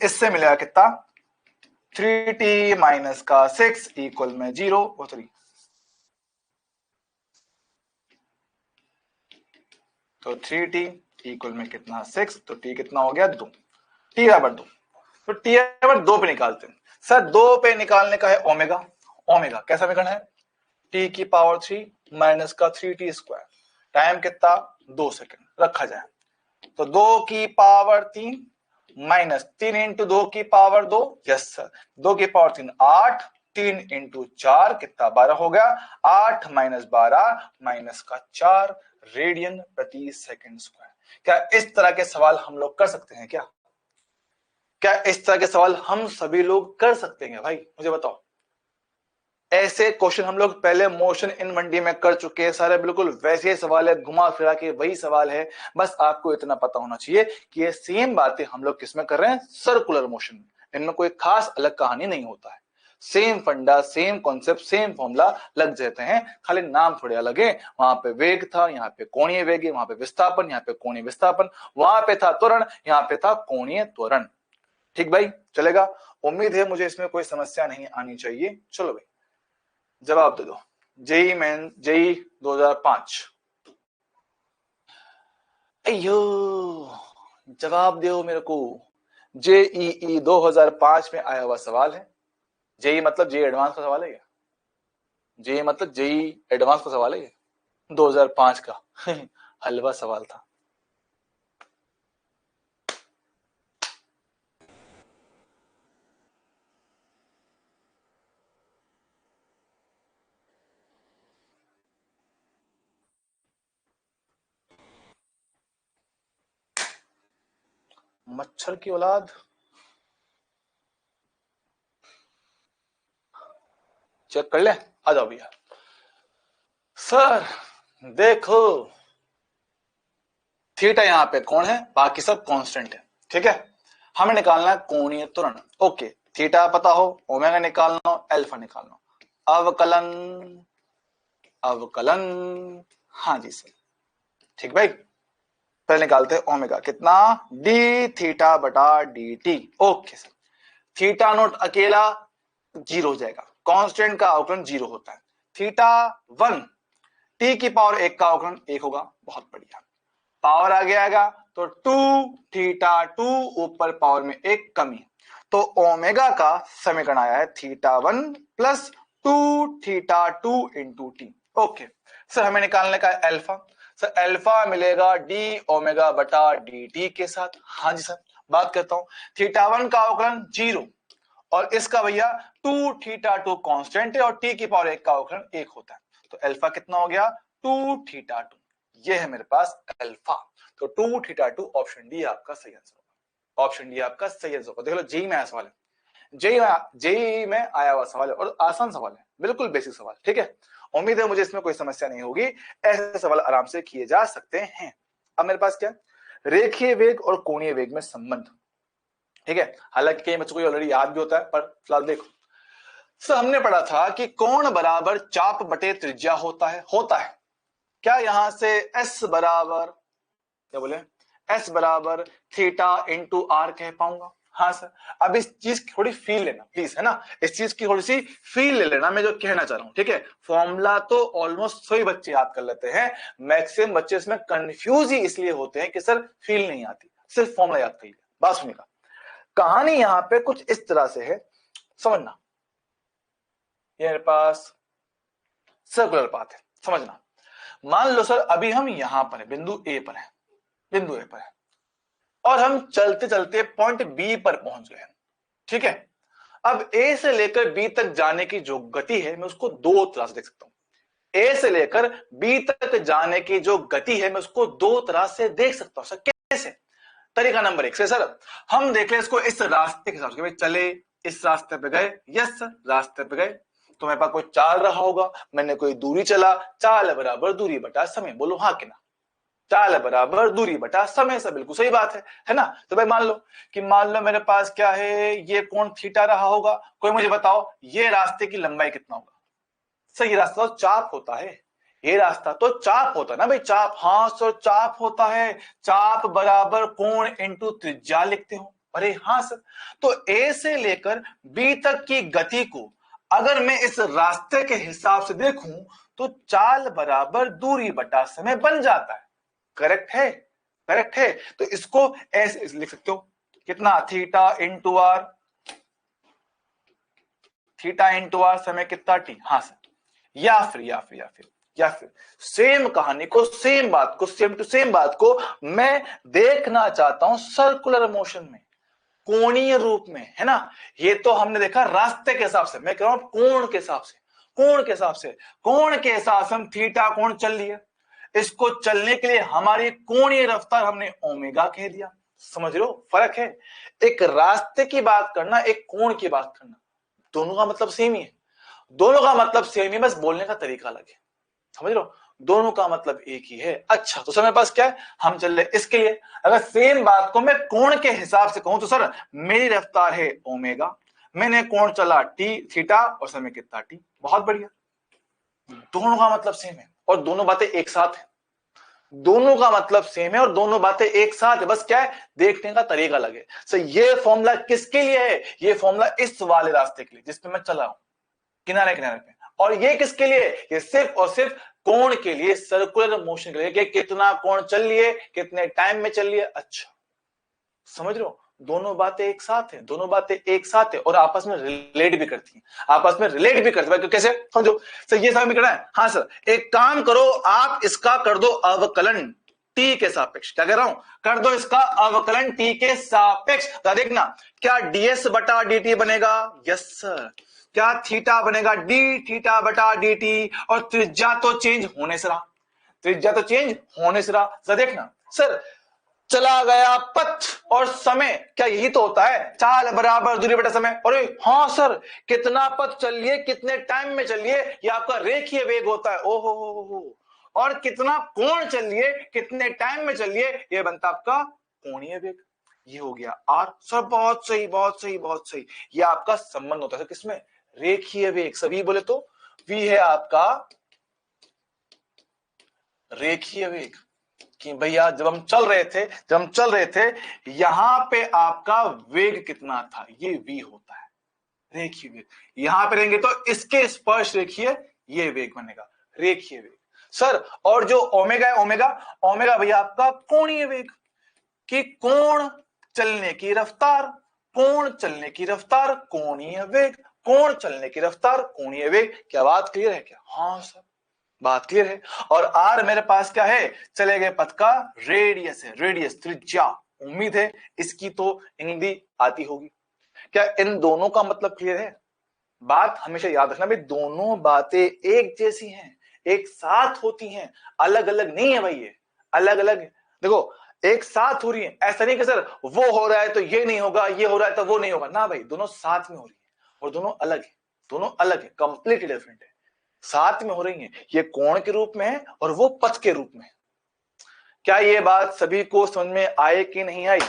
A: इससे मिलेगा कितना 3t माइनस का 6 इक्वल में 0 और 3, तो 3t इक्वल में कितना 6, तो t कितना हो गया 2, t बराबर 2, तो t बराबर 2 पे निकालते हैं सर। 2 पे निकालने का है ओमेगा, ओमेगा कैसा निकालना है, t की पावर 3 माइनस का 3t², टाइम कितना 2 सेकंड रखा जाए, तो 2 की पावर 3 माइनस 3 इंटू 2 की पावर 2, यस सर, 2 की पावर 3 8, 3 इंटू 4 कितना 12 हो गया, 8 माइनस 12 माइनस का 4 रेडियन प्रति सेकंड स्क्वायर। क्या इस तरह के सवाल हम लोग कर सकते हैं क्या, क्या इस तरह के सवाल हम सभी लोग कर सकते हैं भाई, मुझे बताओ। ऐसे क्वेश्चन हम लोग पहले मोशन इन 1D में कर चुके हैं सारे, बिल्कुल वैसे सवाल है, घुमा फिरा के वही सवाल है, बस आपको इतना पता होना चाहिए कि ये सेम बातें हम लोग किसमें कर रहे हैं, सर्कुलर मोशन में, इनमें कोई खास अलग कहानी नहीं होता है, सेम फंडा सेम कॉन्सेप्ट सेम फॉर्मूला लग जाते हैं, खाली नाम थोड़े अलग है, वहां पे वेग था, यहाँ पे कोणीय वेग है, वहां पे विस्थापन, यहाँ पे कोणीय विस्थापन, वहां पे था त्वरण, यहाँ पे था कोणीय त्वरण। ठीक भाई चलेगा, उम्मीद है मुझे इसमें कोई समस्या नहीं आनी चाहिए। चलो भाई जवाब दे दो, जेई मेन जेई 2005, अयो जवाब दो मेरे को, जेईई 2005 में आया हुआ सवाल है, जेई मतलब जेई एडवांस का सवाल है, जेई मतलब जेई एडवांस का सवाल है, 2005 का हलवा सवाल था। मच्छर की औलाद, चेक कर ले, आ जाओ भैया। सर देखो थीटा यहाँ पे कौन है, बाकी सब कांस्टेंट है, ठीक है, हमें निकालना है कोणीय त्वरण, ओके, थीटा पता हो, ओमेगा निकालना हो, अल्फा निकालना हो, अवकलन अवकलन, हाँ जी सर, ठीक भाई, पहले निकालते हैं ओमेगा कितना, डी थीटा बटा D T, okay sir, theta note अकेला 0 हो जाएगा, कांस्टेंट का अवकलन 0 होता है, थीटा 1, टी की पावर 1 का अवकलन 1 होगा, बहुत बढ़िया, पावर आगे आएगा तो 2 थीटा 2 ऊपर पावर में 1 कमी, तो ओमेगा का समीकरण आया है theta 1 plus 2 theta 2 into T, okay sir, हमें निकालने का अल्फा, सर अल्फा मिलेगा डी ओमेगा बटा डी टी के साथ, हाँ जी सर, बात करता हूं, थीटा 1 का अवकलन 0 और इसका भैया 2 थीटा 2 कांस्टेंट है और टी की पावर 1 का अवकलन 1 होता है, तो अल्फा कितना हो गया 2 थीटा 2, ये है मेरे पास अल्फा, तो 2 थीटा 2 ऑप्शन डी आपका सही आंसर होगा, ऑप्शन डी आपका सही आंसर होगा। देख लो जेई में आया सवाल है, जेई में आया हुआ सवाल है और आसान सवाल है, बिल्कुल बेसिक सवाल, ठीक है, उम्मीद है मुझे इसमें कोई समस्या नहीं होगी, ऐसे सवाल आराम से किए जा सकते हैं। अब मेरे पास क्या, रेखीय वेग और कोणीय वेग में संबंध, ठीक है, हालांकि कई बच्चों को ऑलरेडी याद भी होता है, पर फिलहाल देखो, सर हमने पढ़ा था कि कोण बराबर चाप बटे त्रिज्या होता है, क्या यहां से S बराबर, क्या बोले, S बराबर थीटा इंटू आर कह पाऊंगा, हाँ सर, अब इस चीज की थोड़ी फील लेना प्लीज, है ना, इस चीज की थोड़ी सी फील ले लेना, मैं जो कहना चाह रहा हूं, ठीक है, फॉर्मूला तो ऑलमोस्ट सभी बच्चे याद कर लेते हैं, मैक्सिमम बच्चे इसमें कंफ्यूज ही इसलिए होते हैं कि सर फील नहीं आती, सिर्फ फॉर्मूला याद करिए, बात सुनिएगा, कहानी यहां पे कुछ इस तरह से है, समझना, ये मेरे पास सर्कुलर पाथ है, समझना, मान लो सर अभी हम यहां पर है, बिंदु ए पर है, बिंदु ए पर है और हम चलते चलते पॉइंट बी पर पहुंच गए, ठीक है, अब ए से लेकर बी तक जाने की जो गति है मैं उसको दो तरह से देख सकता हूं। ए से लेकर बी तक जाने की जो गति है मैं उसको दो तरह से देख सकता हूं। सर कैसे? तरीका नंबर एक से सर हम देख ले इसको इस रास्ते के हिसाब से, चले इस रास्ते पे गए, यस सर रास्ते पे गए तो मेरे पास कोई चाल रहा होगा, मैंने कोई दूरी चला, चाल बराबर दूरी बटा समय, बोलो हाँ कि ना? चाल बराबर दूरी बटा समय से, बिल्कुल सही बात है ना? तो भाई मान लो मेरे पास क्या है, ये कोण थीटा रहा होगा, कोई मुझे बताओ ये रास्ते की लंबाई कितना होगा? सर ये रास्ता तो चाप होता है, ये रास्ता तो चाप होता है ना भाई, चाप, हाँ सर चाप होता है, चाप बराबर कोण इंटू त्रिज्या लिखते हो। अरे हाँ सर, तो ए से लेकर बी तक की गति को अगर मैं इस रास्ते के हिसाब से देखूं तो चाल बराबर दूरी बटा समय बन जाता है। करेक्ट है? करेक्ट है। तो इसको ऐसे लिख सकते हो, कितना, theta into r, theta into r समय कितना टी। हाँ सर, या फिर सेम कहानी को, सेम बात को, सेम टू सेम बात को मैं देखना चाहता हूं सर्कुलर मोशन में, कोणीय रूप में, है ना? ये तो हमने देखा रास्ते के हिसाब से, मैं कह रहा हूं कोण के हिसाब से, कोण के हिसाब से, कोण के हिसाब से हम थीटा कोण चल लिए, इसको चलने के लिए हमारी कोणीय रफ्तार हमने ओमेगा कह दिया। समझ रहे हो फर्क है? एक रास्ते की बात करना, एक कोण की बात करना, दोनों का मतलब सेम ही है, दोनों का मतलब सेम ही, बस बोलने का तरीका अलग है। समझ लो, दोनों का मतलब एक ही है। अच्छा तो सर मेरे पास क्या है, हम चल रहे इसके लिए, अगर सेम बात को मैं कोण के हिसाब से कहूं तो सर मेरी रफ्तार है ओमेगा, मैंने कोण चला टी थीटा और समय कितना टी। बहुत बढ़िया, दोनों का मतलब सेम है और दोनों बातें एक साथ है, दोनों का मतलब सेम है और दोनों बातें एक साथ है, बस क्या है देखने का तरीका अलग है। सर ये फॉर्मूला किसके लिए है? ये फॉर्मूला इस वाले रास्ते के लिए जिसपे मैं चला हूं, किनारे किनारे पे। और ये किसके लिए? ये सिर्फ और सिर्फ कोण के लिए, सर्कुलर मोशन के लिए, कि कितना कोण चल लिए, कितने टाइम में चल लिए। अच्छा समझ रहे हो, दोनों बातें एक साथ है, दोनों बातें एक साथ है और आपस में रिलेट भी करती हैं, आपस में रिलेट भी करती है। कैसे समझो सर, ये समझ में करना है। हाँ सर, एक काम करो, आप इसका कर दो अवकलन टी के सापेक्ष। क्या कह रहा हूं? कर दो इसका अवकलन टी के सापेक्ष। तो देखना क्या ds बटा dt बनेगा? Yes sir. क्या थीटा बनेगा? डी थीटा बटा dt, और त्रिज्या तो चेंज होने से रहा, त्रिज्या तो चेंज होने से रहा। सर देखना सर, चला गया पथ और समय, क्या यही तो होता है, चाल बराबर दूरी बटा समय। और हाँ सर, कितना पथ चलिए, कितने टाइम में चलिए, ये आपका रेखीय वेग होता है। ओहो हो। और कितना कोण चलिए, कितने टाइम में चलिए, ये बनता आपका कोणीय वेग। ये हो गया आर। सर बहुत सही, बहुत सही, बहुत सही। ये आपका संबंध होता है किसमें? रेखीय वेग। सभी बोले तो वी है आपका रेखीय वेग, कि भैया जब हम चल रहे थे यहां पे आपका वेग कितना था, ये v होता है रेखीय वेग। यहां पे रहेंगे तो इसके स्पर्श रेखीय ये वेग बनेगा रेखीय वेग। सर और जो ओमेगा है, ओमेगा भैया आपका कोणीय वेग, कि कोण चलने की रफ्तार, कोण चलने की रफ्तार कोणीय वेग, कोण चलने की रफ्तार कोणीय वेग। क्या बात क्लियर है क्या? हाँ सर बात क्लियर है। और आर मेरे पास क्या है? चले गए पथ का रेडियस है, रेडियस त्रिज्या। उम्मीद है इसकी तो हिंदी आती होगी। क्या इन दोनों का मतलब क्लियर है? बात हमेशा याद रखना भाई, दोनों बातें एक जैसी हैं, एक साथ होती हैं, अलग अलग नहीं है भाई। ये अलग अलग देखो, एक साथ हो रही है, ऐसा नहीं कि सर वो हो रहा है तो ये नहीं होगा, ये हो रहा है तो वो नहीं होगा ना भाई, दोनों साथ में हो रही है और दोनों अलग है, दोनों अलग है, कंप्लीटली डिफरेंट है, साथ में हो रही है। ये कोण के रूप में है और वो पथ के रूप में है। क्या ये बात सभी को समझ में आए कि नहीं आई?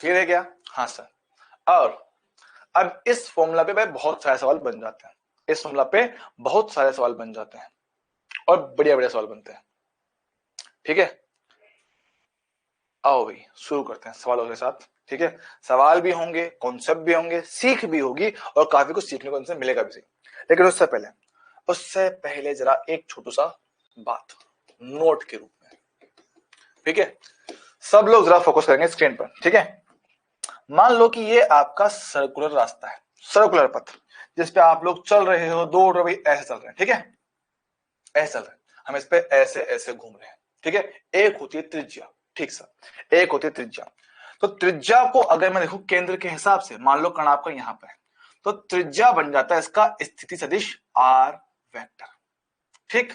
A: फिर है क्या? हाँ सर। और अब इस फॉर्मूला पे भाई बहुत सारे सवाल बन जाते हैं, इस फॉर्मूला पे बहुत सारे सवाल बन जाते हैं और बढ़िया बढ़िया सवाल बनते हैं। ठीक है, आओ भाई शुरू करते हैं सवालों के साथ। ठीक है, सवाल भी होंगे, कॉन्सेप्ट भी होंगे, सीख भी होगी और काफी कुछ सीखने को इनसे मिलेगा भी सही। लेकिन उससे पहले जरा एक छोटू सा बात नोट के रूप में। ठीक है, सब लोग जरा फोकस करेंगे स्क्रीन पर। ठीक है, मान लो कि ये आपका सर्कुलर रास्ता है, सर्कुलर पथ जिसपे आप लोग चल रहे हो, दौड़ रहे हो, ऐसे चल रहे हैं, ठीक है, ऐसे चल रहे हैं, हम इस पे ऐसे ऐसे घूम रहे हैं, ठीक है। एक होती है त्रिज्या, ठीक सर, एक होती है त्रिज्या। तो त्रिज्या को अगर मैं देखूं केंद्र के हिसाब से, मान लो कण आपका यहां पे है, तो त्रिज्या बन जाता है इसका स्थिति सदिश आर वेक्टर, ठीक।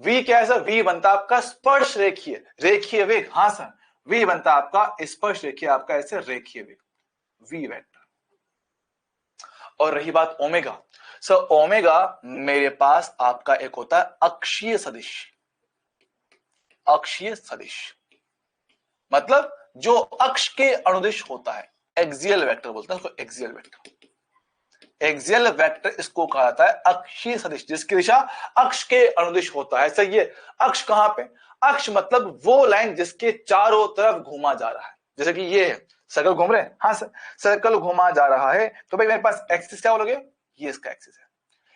A: v क्या है सर, v बनता है आपका स्पर्श रेखीय, रेखीय वेग, हाँ सर, v बनता है आपका स्पर्श रेखीय, आपका ऐसे रेखीय वेग, v वेक्टर। और रही बात ओमेगा, सर ओमेगा मेरे पास आपका एक होता है अक्षीय सदिश, अक्षीय सदिश मतलब जो अक्ष के अनुदिश होता है, एक्सियल वेक्टर बोलते हैं उसको, एक्सियल वेक्टर। एक्सियल वेक्टर इसको कहा जाता है अक्षीय सदिश, जिसकी दिशा अक्ष के अनुदिश होता है। सही है, अक्ष कहां पे, अक्ष मतलब वो लाइन जिसके चारों तरफ घूमा जा रहा है, जैसे कि ये है, सर्कल घूम रहे हैं, हाँ सर, सर्कल घूमा जा रहा है, तो भाई मेरे पास एक्सिस क्या बोलोगे, ये इसका एक्सिस है,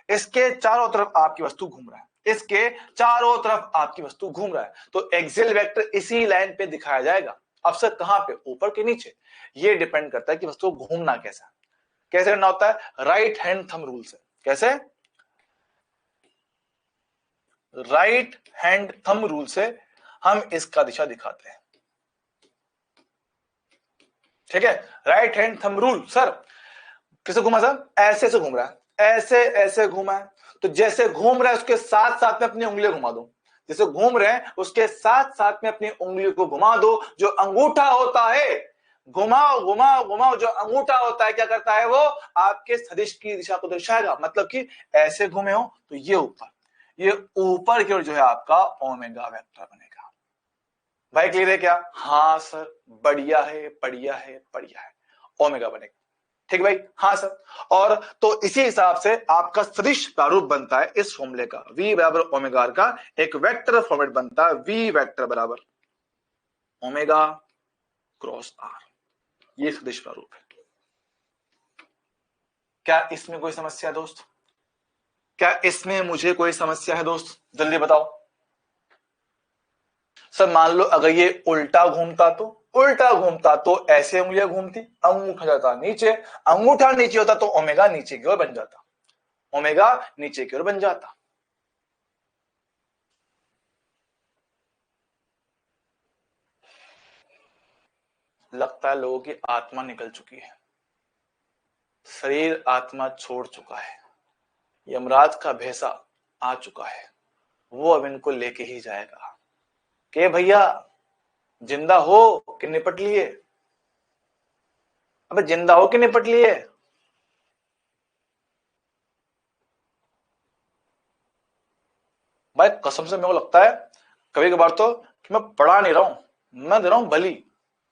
A: इसके चारों तरफ आपकी वस्तु घूम रहा है, इसके चारों तरफ आपकी वस्तु घूम रहा है, तो एक्सियल वेक्टर इसी लाइन पे दिखाया जाएगा। अब सर कहां पे, ऊपर के नीचे, ये डिपेंड करता है कि वस्तु घूमना कैसा, कैसे करना होता है, राइट हैंड थंब रूल से। कैसे, राइट हैंड थंब रूल से हम इसका दिशा दिखाते हैं, ठीक है। Right hand thumb rule sir, किसे घुमा सर, ऐसे से घूम रहा है, ऐसे ऐसे घूमा है, तो जैसे घूम रहा है उसके साथ साथ में अपनी उंगलियां घुमा दो, जैसे घूम रहे हैं उसके साथ साथ में अपनी उंगलियों को घुमा दो। जो अंगूठा होता है, घुमाओ घुमाओ घुमाओ, जो अंगूठा होता है क्या करता है, वो आपके सदिश की दिशा को दर्शाएगा, मतलब कि ऐसे घूमे हो तो ये ऊपर, ये ऊपर की ओर जो है आपका ओमेगा वेक्टर बनेगा। भाई क्लियर है क्या, हाँ सर, बढ़िया है बढ़िया है बढ़िया है, ओमेगा बनेगा, ठीक भाई, हाँ सर। और तो इसी हिसाब से आपका सदिश प्रारूप बनता है इस फॉर्मूले का, v बराबर ओमेगा का एक वेक्टर फॉर्मेट बनता है, v वेक्टर बराबर ओमेगा क्रॉस आर, ये सदिश प्रारूप है। क्या इसमें कोई समस्या है दोस्त, क्या इसमें मुझे कोई समस्या है दोस्त, जल्दी बताओ। सर मान लो अगर ये उल्टा घूमता, तो उल्टा घूमता तो ऐसे उंगलियां घूमती, अंगूठा जाता नीचे, अंगूठा नीचे होता तो ओमेगा नीचे की ओर बन जाता, ओमेगा नीचे की ओर बन जाता। लगता है लोगों की आत्मा निकल चुकी है, शरीर आत्मा छोड़ चुका है, यमराज का भेसा आ चुका है, वो अब इनको लेके ही जाएगा। के भैया जिंदा हो कि निपट लिए, अबे जिंदा हो कि निपट लिए। भाई कसम से मेरे को लगता है कभी कभार तो कि मैं पढ़ा नहीं रहा हूं, मैं दे रहा हूं बलि,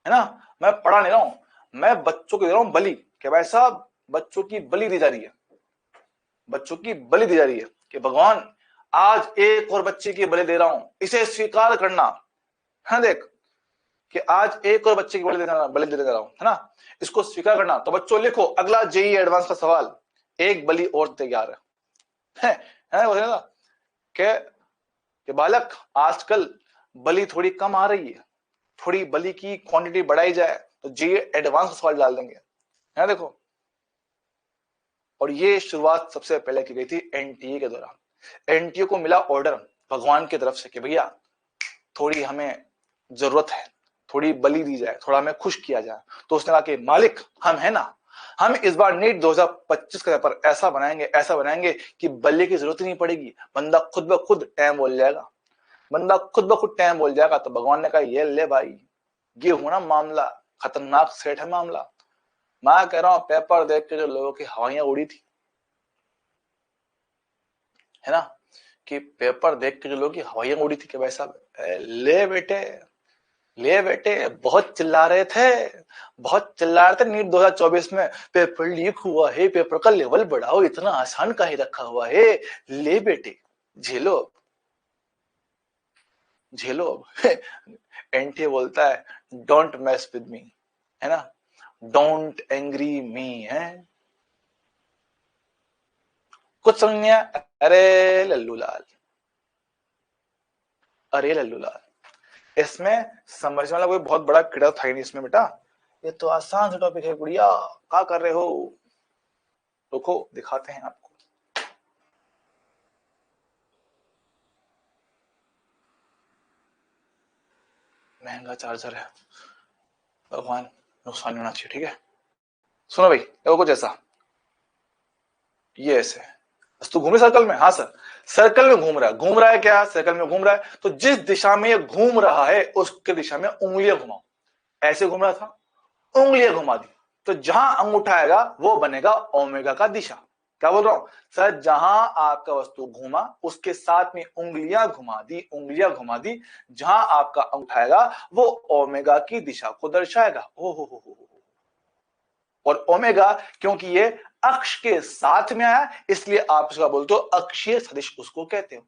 A: है ना, मैं पढ़ा नहीं रहा हूं, मैं बच्चों को दे रहा हूं बलि, कि भाई साहब बच्चों की बलि दी जा रही है, बच्चों की बलि दी जा रही है, कि भगवान आज एक और बच्चे की बलि दे रहा हूं, इसे स्वीकार करना है, देख कि आज एक और बच्चे की बलि दे रहा हूं, है ना, इसको स्वीकार करना। तो बच्चों लिखो अगला जेई एडवांस का सवाल, एक बलि और तैयार है ना, कि बालक आजकल बलि थोड़ी कम आ रही है, थोड़ी बलि की क्वांटिटी बढ़ाई जाए, तो जेई एडवांस का सवाल डाल देंगे, है देखो। और ये शुरुआत सबसे पहले की गई थी एनटीए के दौरान, एनटीए को मिला ऑर्डर भगवान की तरफ से कि भैया थोड़ी हमें जरूरत है, थोड़ी बलि दी जाए, थोड़ा हमें खुश किया जाए। तो उसने कहा कि मालिक हम है ना, हम इस बार नीट 2025 का पेपर ऐसा बनाएंगे कि बलि की जरूरत ही नहीं पड़ेगी, बंदा खुद ब खुद टाइम बोल जाएगा, बंदा खुद ब खुद टाइम बोल जाएगा। तो भगवान ने कहा ये ले भाई, ये होना मामला खतरनाक सेट है मामला। मैं कह रहा हूं पेपर देख के जो लोगों की हवाइयां उड़ी थी, है ना, कि पेपर देख के जो लोगों की हवाइयां उड़ी थी कि भाई साहब ले बेटे, ले बेटे, बहुत चिल्ला रहे थे, बहुत चिल्ला रहे थे नीट 2024 में पेपर लीक हुआ है, पेपर का लेवल बढ़ाओ, इतना आसान काहे रखा हुआ है, ले बेटे झेलो झेलो। एनटीए बोलता है डोंट मैस विद मी, है ना, डोंट एंग्री मी, है कुछ समझ नहीं आया, अरे लल्लू लाल, अरे लल्लू लाल, इसमें समझने वाला कोई बहुत बड़ा कीड़ा था ही नहीं इसमें बेटा, ये तो आसान सा टॉपिक है गुड़िया, क्या कर रहे हो? रुको दिखाते हैं आपको। महंगा चार्जर है, भगवान नुकसान होना चाहिए। ठीक है सुनो भाई, देखो कुछ ऐसा, ये ऐसे बस तू घूमे सर्कल में। हाँ सर, सर्कल में घूम रहा है क्या? सर्कल में घूम रहा है, तो जिस दिशा में ये घूम रहा है उसके दिशा में उंगलियां घुमाओ। ऐसे घूम रहा था, उंगलियां घुमा दी, तो जहां अंगूठा आएगा वो बनेगा ओमेगा का दिशा। क्या बोल रहा हूं सर? जहां आपका वस्तु घूमा उसके साथ में उंगलियां घुमा दी, जहां आपका अंगूठा आएगा वो ओमेगा की दिशा को दर्शाएगा। ओ हो। और ओमेगा क्योंकि ये अक्ष के साथ में आया इसलिए आप उसका बोलते हो अक्षीय सदिश उसको कहते हो।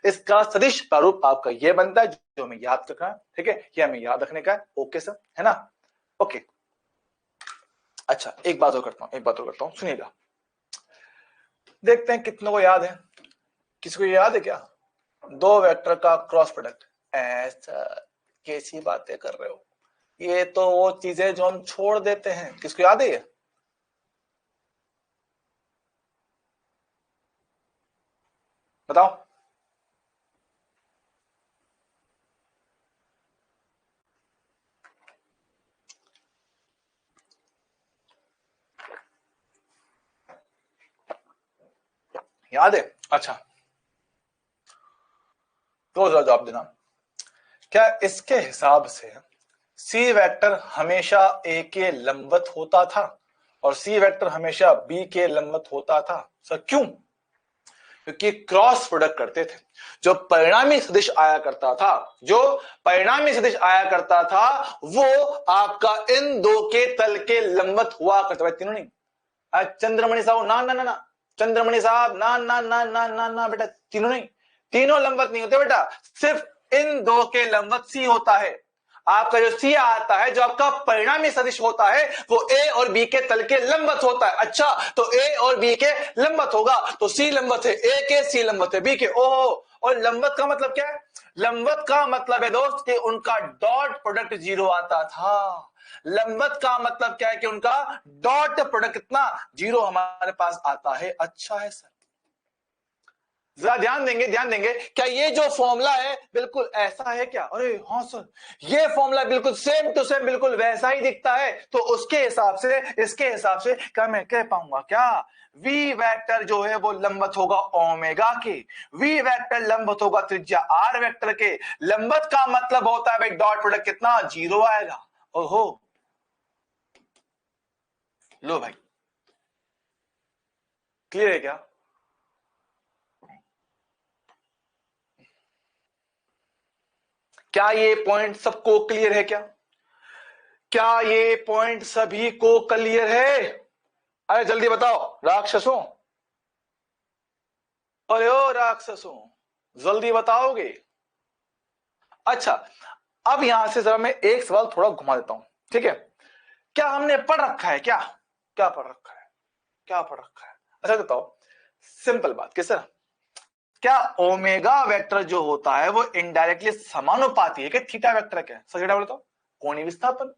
A: इसका सदिश प्रारूप आपका ये बनता है जो हमें याद रखना है। ठीक है, ये हमें याद रखने का है। ओके सर, है ना? ओके अच्छा, एक बात और करता हूं, सुनिएगा। देखते हैं कितनों को याद है। किसी को याद है क्या? दो वेक्टर का क्रॉस प्रोडक्ट। ऐसा कैसी बातें कर रहे हो? ये तो वो चीजें जो हम छोड़ देते हैं। किसको याद है ये? बताओ। याद है? अच्छा तो जवाब देना। क्या इसके हिसाब से सी वेक्टर हमेशा ए के लंबवत होता था और सी वेक्टर हमेशा बी के लंबवत होता था? सर क्यों? क्योंकि क्रॉस प्रोडक्ट करते थे। जो परिणामी सदिश आया करता था वो आपका इन दो के तल के लंबवत हुआ करता था। तीनों नहीं। चंद्रमणि साहब ना ना ना ना, चंद्रमणि साहब ना ना ना ना ना ना बेटा, तीनों नहीं, तीनों लंबवत नहीं होते बेटा, सिर्फ इन दो के लंबवत सी होता है। आपका जो सी आता है, जो आपका परिणामी सदिश होता है, वो ए और बी के तल के लंबवत होता है। अच्छा, तो ए और बी के लंबवत होगा तो सी लंबवत है ए के, सी लंबवत है बी के। ओहो, और लंबवत का मतलब क्या है? लंबवत का मतलब है दोस्त कि उनका डॉट प्रोडक्ट 0 आता था। लंबवत का मतलब क्या है? कि उनका डॉट प्रोडक्ट कितना? 0 हमारे पास आता है। अच्छा है सर, जरा ध्यान देंगे। क्या ये जो फॉर्मूला है बिल्कुल ऐसा है क्या? अरे हाँ सर, ये फॉर्मूला बिल्कुल सेम टू सेम बिल्कुल वैसा ही दिखता है। तो उसके हिसाब से, इसके हिसाब से क्या मैं कह पाऊंगा क्या? वी वेक्टर जो है वो लंबवत होगा ओमेगा के। वी वेक्टर लंबवत होगा त्रिज्या आर वेक्टर के। लंबवत का मतलब होता है भाई डॉट प्रोडक्ट कितना? 0 आएगा। ओहो, लो भाई, क्लियर है क्या? क्या ये पॉइंट सबको क्लियर है क्या? क्या ये पॉइंट सभी को क्लियर है? अरे जल्दी बताओ राक्षसों, अरे ओ राक्षसों, जल्दी बताओगे? अच्छा, अब यहां से जरा मैं एक सवाल थोड़ा घुमा देता हूं। ठीक है, क्या हमने पढ़ रखा है क्या? क्या पढ़ रखा है? क्या पढ़ रखा है? अच्छा बताओ, सिंपल बात किस तरह, क्या ओमेगा वेक्टर जो होता है वो इनडायरेक्टली समानुपाती है कि थीटा वेक्टर क्या है? सर बोले तो कोणीय विस्थापन,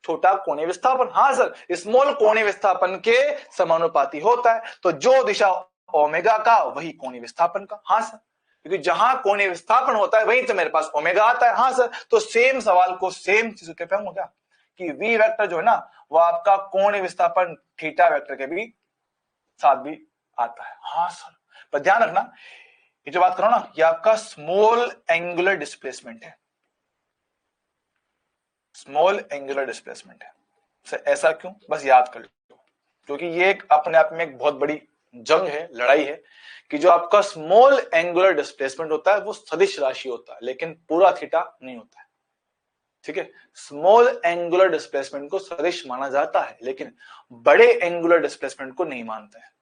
A: छोटा कोणीय विस्थापन। हाँ सर, स्मॉल कोणीय विस्थापन के समानुपाती होता है। तो जो दिशा ओमेगा का वही कोणीय विस्थापन का। हाँ सर, क्योंकि जहां कोणीय विस्थापन होता है वहीं तो मेरे पास ओमेगा आता है। हाँ सर, तो सेम सवाल को सेम चीज कह पाऊंगा क्या? कि वी वेक्टर जो है ना वो आपका कोणीय विस्थापन थीटा वेक्टर के भी साथ भी आता है। हाँ सर, पर ध्यान रखना, ये जो बात करो ना ये आपका स्मॉल एंगुलर डिस्प्लेसमेंट है। स्मॉल एंगुलर डिस्प्लेसमेंट है सर। ऐसा क्यों? बस याद कर लो, क्योंकि ये एक अपने आप में एक बहुत बड़ी जंग है, लड़ाई है, कि जो आपका स्मॉल एंगुलर डिस्प्लेसमेंट होता है वो सदिश राशि होता है लेकिन पूरा थीटा नहीं होता है। ठीक है, स्मॉल एंगुलर डिस्प्लेसमेंट को सदिश माना जाता है लेकिन बड़े एंगुलर डिस्प्लेसमेंट को नहीं मानते हैं।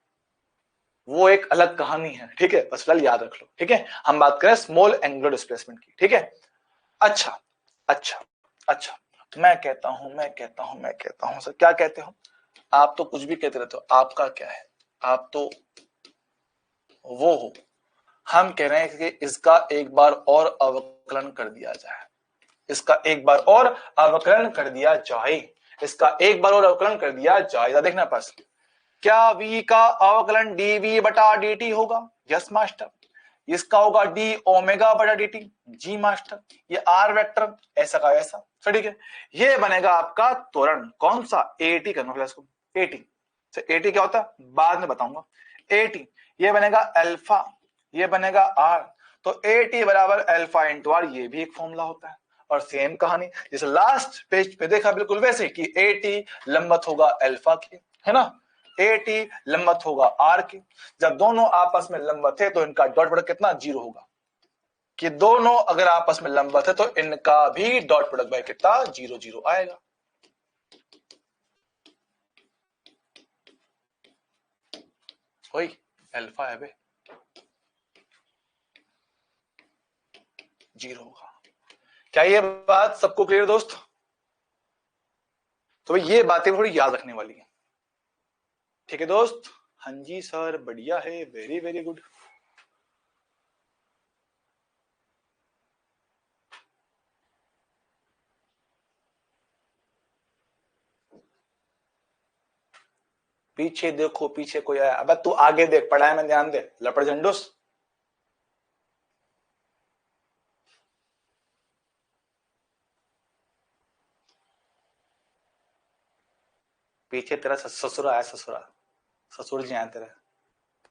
A: वो एक अलग कहानी है। ठीक है, बस फिलहाल याद रख लो। ठीक है, हम बात करें स्मॉल एंगुलर डिस्प्लेसमेंट की। ठीक है, अच्छा अच्छा अच्छा, तो मैं कहता हूं सर, क्या कहते हो आप? तो कुछ भी कहते रहते हो, आपका क्या है? आप तो वो हो। हम कह रहे हैं कि इसका एक बार और अवकलन कर दिया जाए, इसका एक बार और अवकलन कर दिया जाए। इसका एक बार और अवकलन कर दिया जाएगा। देखना पास, क्या v का अवकलन dv बटा dt होगा? Yes master. इसका होगा d ओमेगा बटा dt, जी मास्टर। ये r वेक्टर ऐसा का ऐसा, ठीक है। ये बनेगा आपका त्वरण, कौन सा? at करना प्लस को, at से at क्या होता है बाद में बताऊंगा। at ये बनेगा अल्फा, ये बनेगा r, तो at बराबर अल्फा इंटू r, ये भी एक फॉर्मूला होता है। और सेम कहानी जैसे लास्ट पेज पे देखा बिल्कुल वैसे कि at लंबवत होगा अल्फा के, है ना, at लंबवत होगा r के। जब दोनों आपस में लंबवत है तो इनका डॉट प्रोडक्ट कितना? 0 होगा। कि दोनों अगर आपस में लंबवत है तो इनका भी डॉट प्रोडक्ट बाय कितना? 0 0 आएगा। वही अल्फा है बे, 0 होगा। क्या ये बात सबको क्लियर दोस्त? तो ये बातें थोड़ी याद रखने वाली है, ठीक है दोस्त? हाँ जी सर, बढ़िया है, वेरी वेरी गुड। पीछे देखो, पीछे कोई आया? अब तू आगे देख, पढ़ाई में ध्यान दे, लपड़ झंडूस। पीछे तेरा ससुर आया, ससुर जी आए तेरे,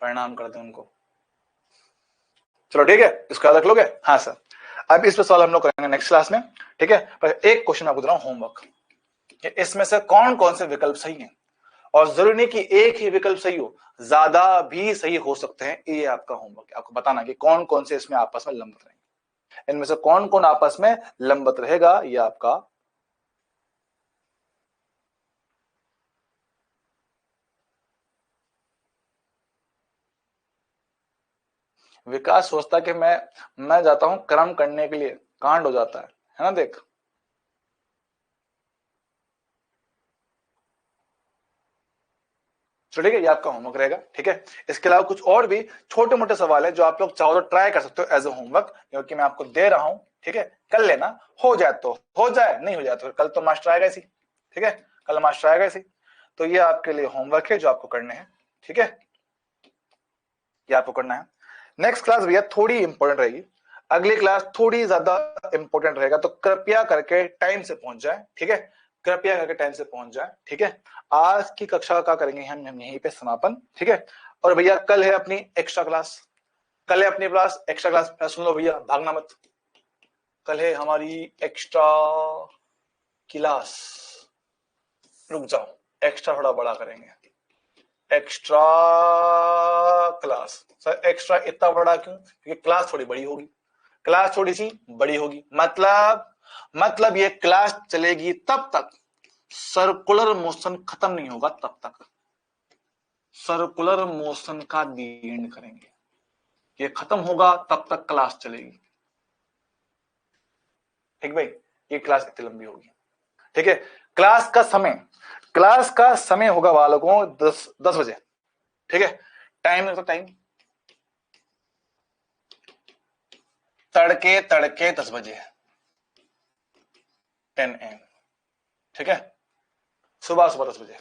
A: प्रणाम कर दे उनको। चलो ठीक है, इसको याद रख लोगे? हाँ सर। अब इस पर सवाल हम लोग करेंगे नेक्स्ट क्लास में, ठीक है। पर एक क्वेश्चन आपको दे रहा हूं होमवर्क, इसमें से कौन कौन से विकल्प सही हैं, और जरूरी नहीं कि एक ही विकल्प सही हो, ज्यादा भी सही हो सकते हैं। ये आपका होमवर्क है, आपको बताना कि कौन कौन से इसमें आपस में लंबवत रहेंगे, इनमें से कौन कौन आपस में लंबवत रहेगा, ये आपका। विकास सोचता कि मैं जाता हूं कर्म करने के लिए, कांड हो जाता है ना। देख तो ठीक है, ये आपका होमवर्क रहेगा, ठीक है। इसके अलावा कुछ और भी छोटे मोटे सवाल है जो आप लोग चाहो तो ट्राई कर सकते हो एज ए होमवर्क, क्योंकि मैं आपको दे रहा हूं, ठीक है। कर लेना, हो जाए तो हो जाए, नहीं हो जाए तो कल तो मास्टर आएगा इसी, ठीक है, कल मास्टर आएगा इसी। तो ये आपके लिए होमवर्क है जो आपको करने हैं, ठीक है, ये आपको करना है। नेक्स्ट क्लास भैया थोड़ी इंपॉर्टेंट रहेगी, अगली क्लास थोड़ी ज्यादा इंपॉर्टेंट रहेगा, तो कृपया करके टाइम से पहुंच जाए, ठीक है, कृपया करके टाइम से पहुंच जाए, ठीक है। आज की कक्षा का करेंगे हम यहीं पे समापन, ठीक है। और भैया कल है अपनी एक्स्ट्रा क्लास, कल है अपनी क्लास एक्स्ट्रा क्लास, सुन लो भैया, भागना मत। कल है हमारी एक्स्ट्रा क्लास, रुक जाओ, एक्स्ट्रा थोड़ा बड़ा करेंगे, एक्स्ट्रा क्लास। सर एक्स्ट्रा इतना बड़ा क्यों? क्योंकि क्लास थोड़ी बड़ी होगी, क्लास थोड़ी सी बड़ी होगी, मतलब ये क्लास चलेगी तब तक सर्कुलर मोशन खत्म नहीं होगा, तब तक सर्कुलर मोशन का दी एंड करेंगे, ये खत्म होगा तब तक क्लास चलेगी, ठीक भाई। ये क्लास इतनी लंबी होगी, ठीक है। क्लास का समय होगा बालकों 10 बजे, ठीक है। टाइम टाइम तड़के तड़के 10 बजे, 10 AM, ठीक है, सुबह सुबह 10 बजे,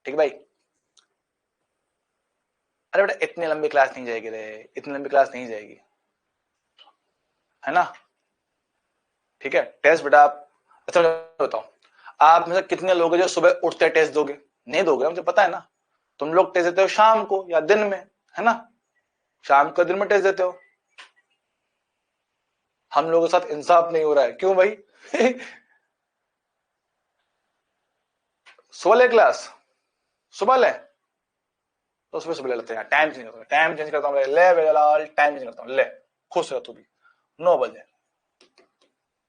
A: ठीक भाई। अरे बेटा इतनी लंबी क्लास नहीं जाएगी रे, इतनी लंबी क्लास नहीं जाएगी, है ना, ठीक है। टेस्ट बेटा आप, अच्छा बताओ, आप में से कितने लोग हैं जो सुबह उठते टेस्ट दोगे? नहीं दोगे, मुझे पता है ना। तुम लोग टेस्ट देते हो शाम को या दिन में, है ना, शाम को दिन में टेस्ट देते हो। हम लोगों के साथ इंसाफ नहीं हो रहा है, क्यों भाई? सुबह ले क्लास, सुबह ले, तो सुबह सुबह ले लेते हैं, टाइम चेंज करता हूँ, टाइम चेंज करता हूँ, ले बेलाल टाइम चेंज करता हूँ, ले खुश रहो तू भी, 9 बजे,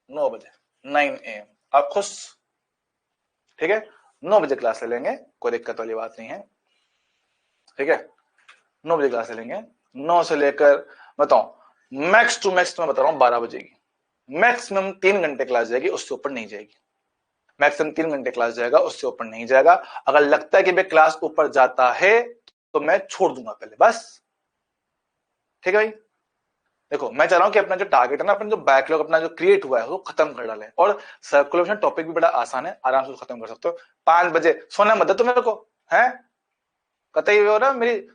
A: 9 बजे 9 AM, आप खुश, ठीक है। 9 बजे क्लास ले लेंगे, कोई दिक्कत वाली बात नहीं है, ठीक है। 9 बजे क्लास ले लेंगे, 9 से लेकर बताओ मैक्स टू मैक्स, मैं बता रहा हूँ 12 बजे की, मैक्सिमम 3 घंटे क्लास जाएगी, उससे ऊपर नहीं जाएगी, मैक्सिमम 3 घंटे क्लास जाएगा, उससे ऊपर नहीं जाएगा। अगर लगता है कि भाई क्लास ऊपर जाता है तो मैं छोड़ दूंगा पहले, बस, ठीक है भाई, देखो मैं चाह रहा हूँ कि अपना जो टारगेट है ना, अपना जो बैकलॉग अपना जो क्रिएट हुआ है वो खत्म कर डाले। और सर्कुलेशन टॉपिक भी बड़ा आसान है, आराम से खत्म कर सकते हो। 5 बजे सोना मत दे तो मेरे को है, कतई हो रहा मेरी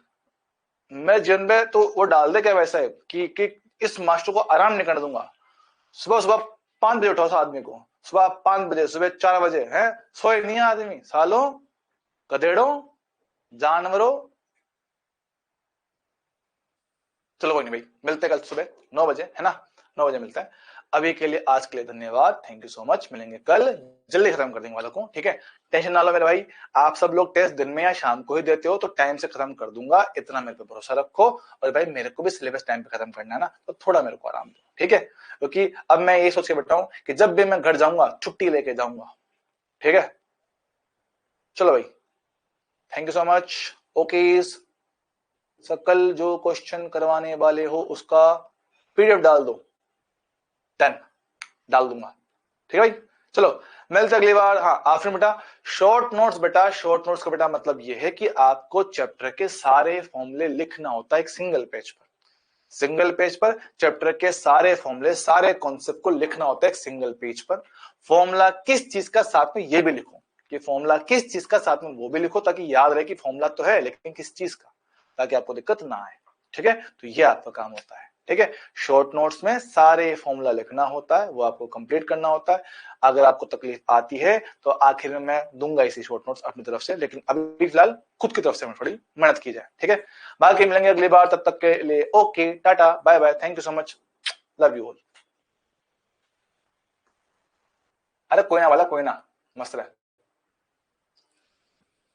A: मेरे जीवन में तो वो डाल दे क्या वैसा है कि इस मास्टर को आराम नहीं करने दूंगा। सुबह सुबह 5 बजे उठाओ आदमी को, सुबह 5 बजे, सुबह 4 बजे है, सोए नहीं आदमी, सालों, गधेड़ों, जानवरों। चलो कोई नहीं भाई, मिलते कल सुबह 9 बजे, है ना, 9 बजे मिलते हैं। अभी के लिए, आज के लिए धन्यवाद, थैंक यू सो मच। मिलेंगे कल, जल्दी खत्म कर देंगे वालों को, ठीक है। टेंशन ना लो मेरे भाई, आप सब लोग टेस्ट दिन में या शाम को ही देते हो तो टाइम से खत्म कर दूंगा, इतना मेरे पे भरोसा रखो। और भाई मेरे को भी सिलेबस टाइम पे खत्म करना है ना, तो थोड़ा मेरे को आराम दो, ठीक है। क्योंकि अब मैं ये सोच के बैठा हूं कि जब भी मैं घर जाऊंगा छुट्टी लेके जाऊंगा, ठीक है। चलो भाई, thank you so much. Okay, कल जो क्वेश्चन करवाने वाले हो उसका पीडीएफ डाल दो, डन, डाल दूंगा, ठीक है भाई। चलो मिलते अगली बार। हाँ आखिर बेटा, शॉर्ट नोट्स बेटा, शॉर्ट नोट्स का बेटा मतलब ये है कि आपको चैप्टर के सारे फॉर्मूले लिखना होता है एक सिंगल पेज पर। सिंगल पेज पर चैप्टर के सारे फॉर्मूले, सारे कॉन्सेप्ट को लिखना होता है एक सिंगल पेज पर। फॉर्मूला किस चीज का, साथ में ये भी लिखो कि फॉर्मूला किस चीज का, साथ में वो भी लिखो, ताकि याद रहे कि फॉर्मूला तो है लेकिन किस चीज का, ताकि आपको दिक्कत ना आए, ठीक है। तो ये आपका काम होता है, ठीक है। शॉर्ट नोट्स में सारे फॉर्मूला लिखना होता है, वो आपको कंप्लीट करना होता है। अगर आपको तकलीफ आती है तो आखिर में मैं दूंगा इसी शॉर्ट नोट्स अपनी तरफ से, लेकिन अभी फिलहाल खुद की तरफ से थोड़ी मेहनत की जाए, ठीक है। बाकी मिलेंगे अगली बार, तब तक के लिए okay, tata, bye bye, thank you so much, love you all. अरे कोई ना वाला, कोई ना, मस्त रहे।